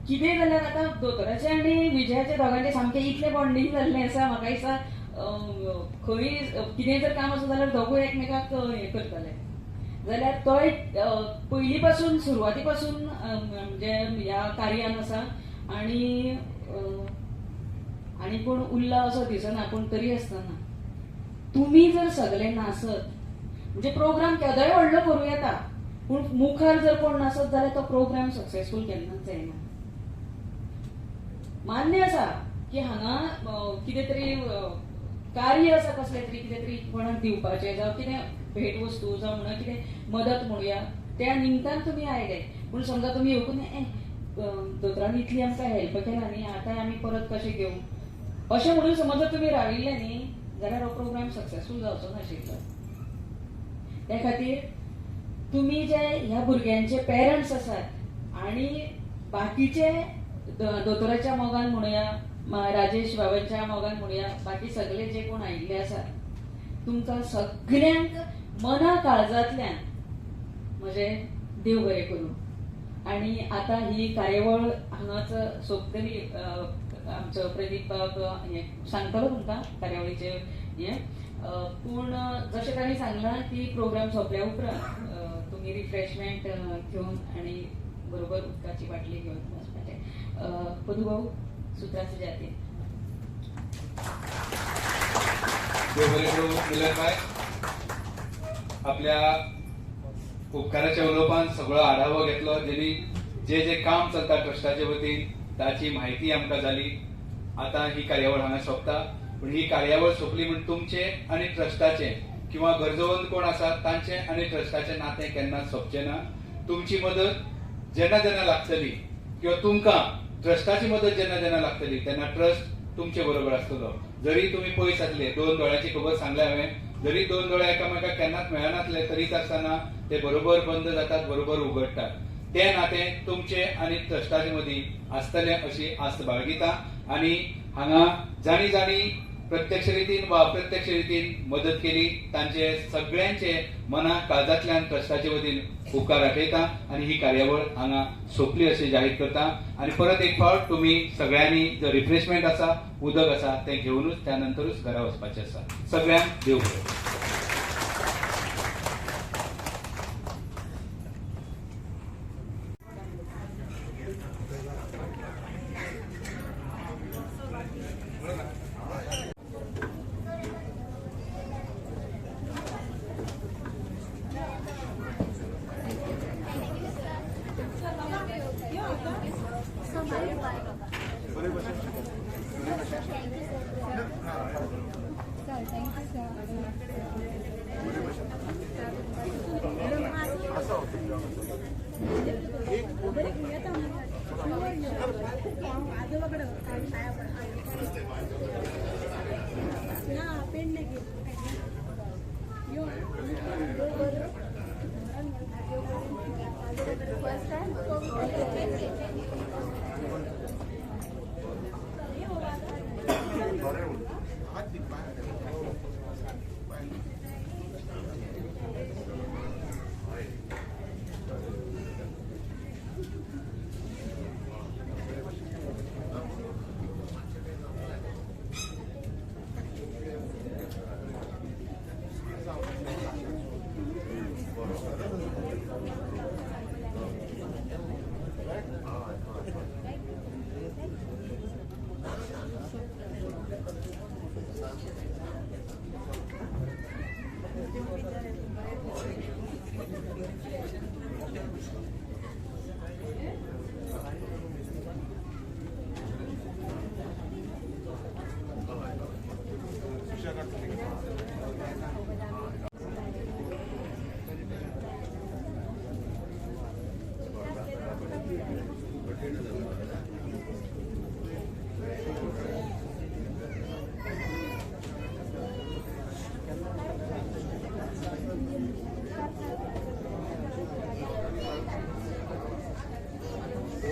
कितेंय जाल्यार आतां दोतोराचें आनी विजयाचें दोगांचें सामकें इतलें बॉन्डिंग जाल्लें आसा म्हाका दिसता खंय कितेंय जर काम आसा जाल्यार दोगूय एकमेकाक हें करतले जाल्यार तोय पयलीं पासून सुरवाती पासून म्हणजे ह्या कार्यान आसा आनी कोण उरला असो दिसना पूण तरी आसतना तुमी जर सगळे नासत म्हणजे प्रोग्राम केदोय व्हडलो करूं येता पूण मुखार जर कोण नासत जाल्यार तो प्रोग्राम सक्सेसफूल केन्नाच जायना मान्य आसा की हांगा कितें तरी कार्य आसा कसलें तरी कितें तरी कोणाक दिवपाचें जावं कितें भेट वस्तू जावं म्हणून कितें मदत म्हणुया त्या निमतान तुमी आयले पूण समजा तुमी येवकून दोतोरान इतली आमकां हेल्प केला न्ही आतां आमी परत कशें घेवं अशें म्हणून समज जर तुमी राविल्ले न्ही जाल्यार हो प्रोग्राम सक्सेसफूल जावचो नाशिल्लो त्या खातीर तुमी जे ह्या भुरग्यांचे पेरंट्स आसात आनी बाकीचे दोतोराच्या मोगान म्हणुया राजेश बाबांच्या मोगान म्हणुया बाकी सगळे जे कोण आयिल्ले आसात तुमकां सगळ्यांक मना काळजांतल्यान म्हजे देव बरें करूं आनी आतां ही कार्यावळ हांगाच सोंपतली आमचो प्रदीप बाब हें सांगतलो तुमकां कार्यावळीचे हें पूण जशें तांणी सांगलां की प्रोग्राम सोंपल्या उपरांत तुमी रिफ्रेशमेंट घेवन आनी बरोबर उदकाची बाटली घेवन वचपाचें पदू भाऊ सुत्राचे जाती
आपल्या उपकाराच्या उलोवपान सगळो आढावो घेतलो जेणी जे जे काम चलता ट्रस्टाचे वतीन ताची म्हायती आमकां जाली आतां ही कार्यावळ हांगा सोंपता पूण ही कार्यावळ सोंपली म्हण तुमचे आनी ट्रस्टाचे किंवा गरजवंत कोण आसात तांचे आनी ट्रस्टाचें नातें केन्नाच सोंपचें ना तुमची मदत जेन्ना जेन्ना लागतली किंवा तुमकां ट्रस्टाची मदत जेन्ना जेन्ना लागतली तेन्ना ट्रस्ट तुमचे बरोबर आसतलो जरी तुम्ही पयस आसले दोन दोळ्याची खबर सांगल्या हांवें जरी दोन दोळे एकामेकाक केन्नाच मेळनासले तरीच आसतना ते बरोबर बंद जातात बरोबर उगडटात ते नातें तुमचे आनी ट्रस्टाचे मदीं आसतलें अशी आस्त बाळगिता आनी हांगा जाणी जाणी प्रत्यक्ष रितीन वा अप्रत्यक्ष रितीन मदत केली तांचे सगळ्यांचे मना काळजांतल्यान ट्रस्टाचे वतीन उपकार आठयता आनी ही कार्यावळ हांगा सोंपली अशें जाहीर करता आनी परत एक फावट तुमी सगळ्यांनी जो रिफ्रेशमेंट आसा उदक आसा तें घेवनूच त्या नंतरूच घरा वचपाचें आसा सगळ्यांक देव बरें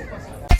Gracias.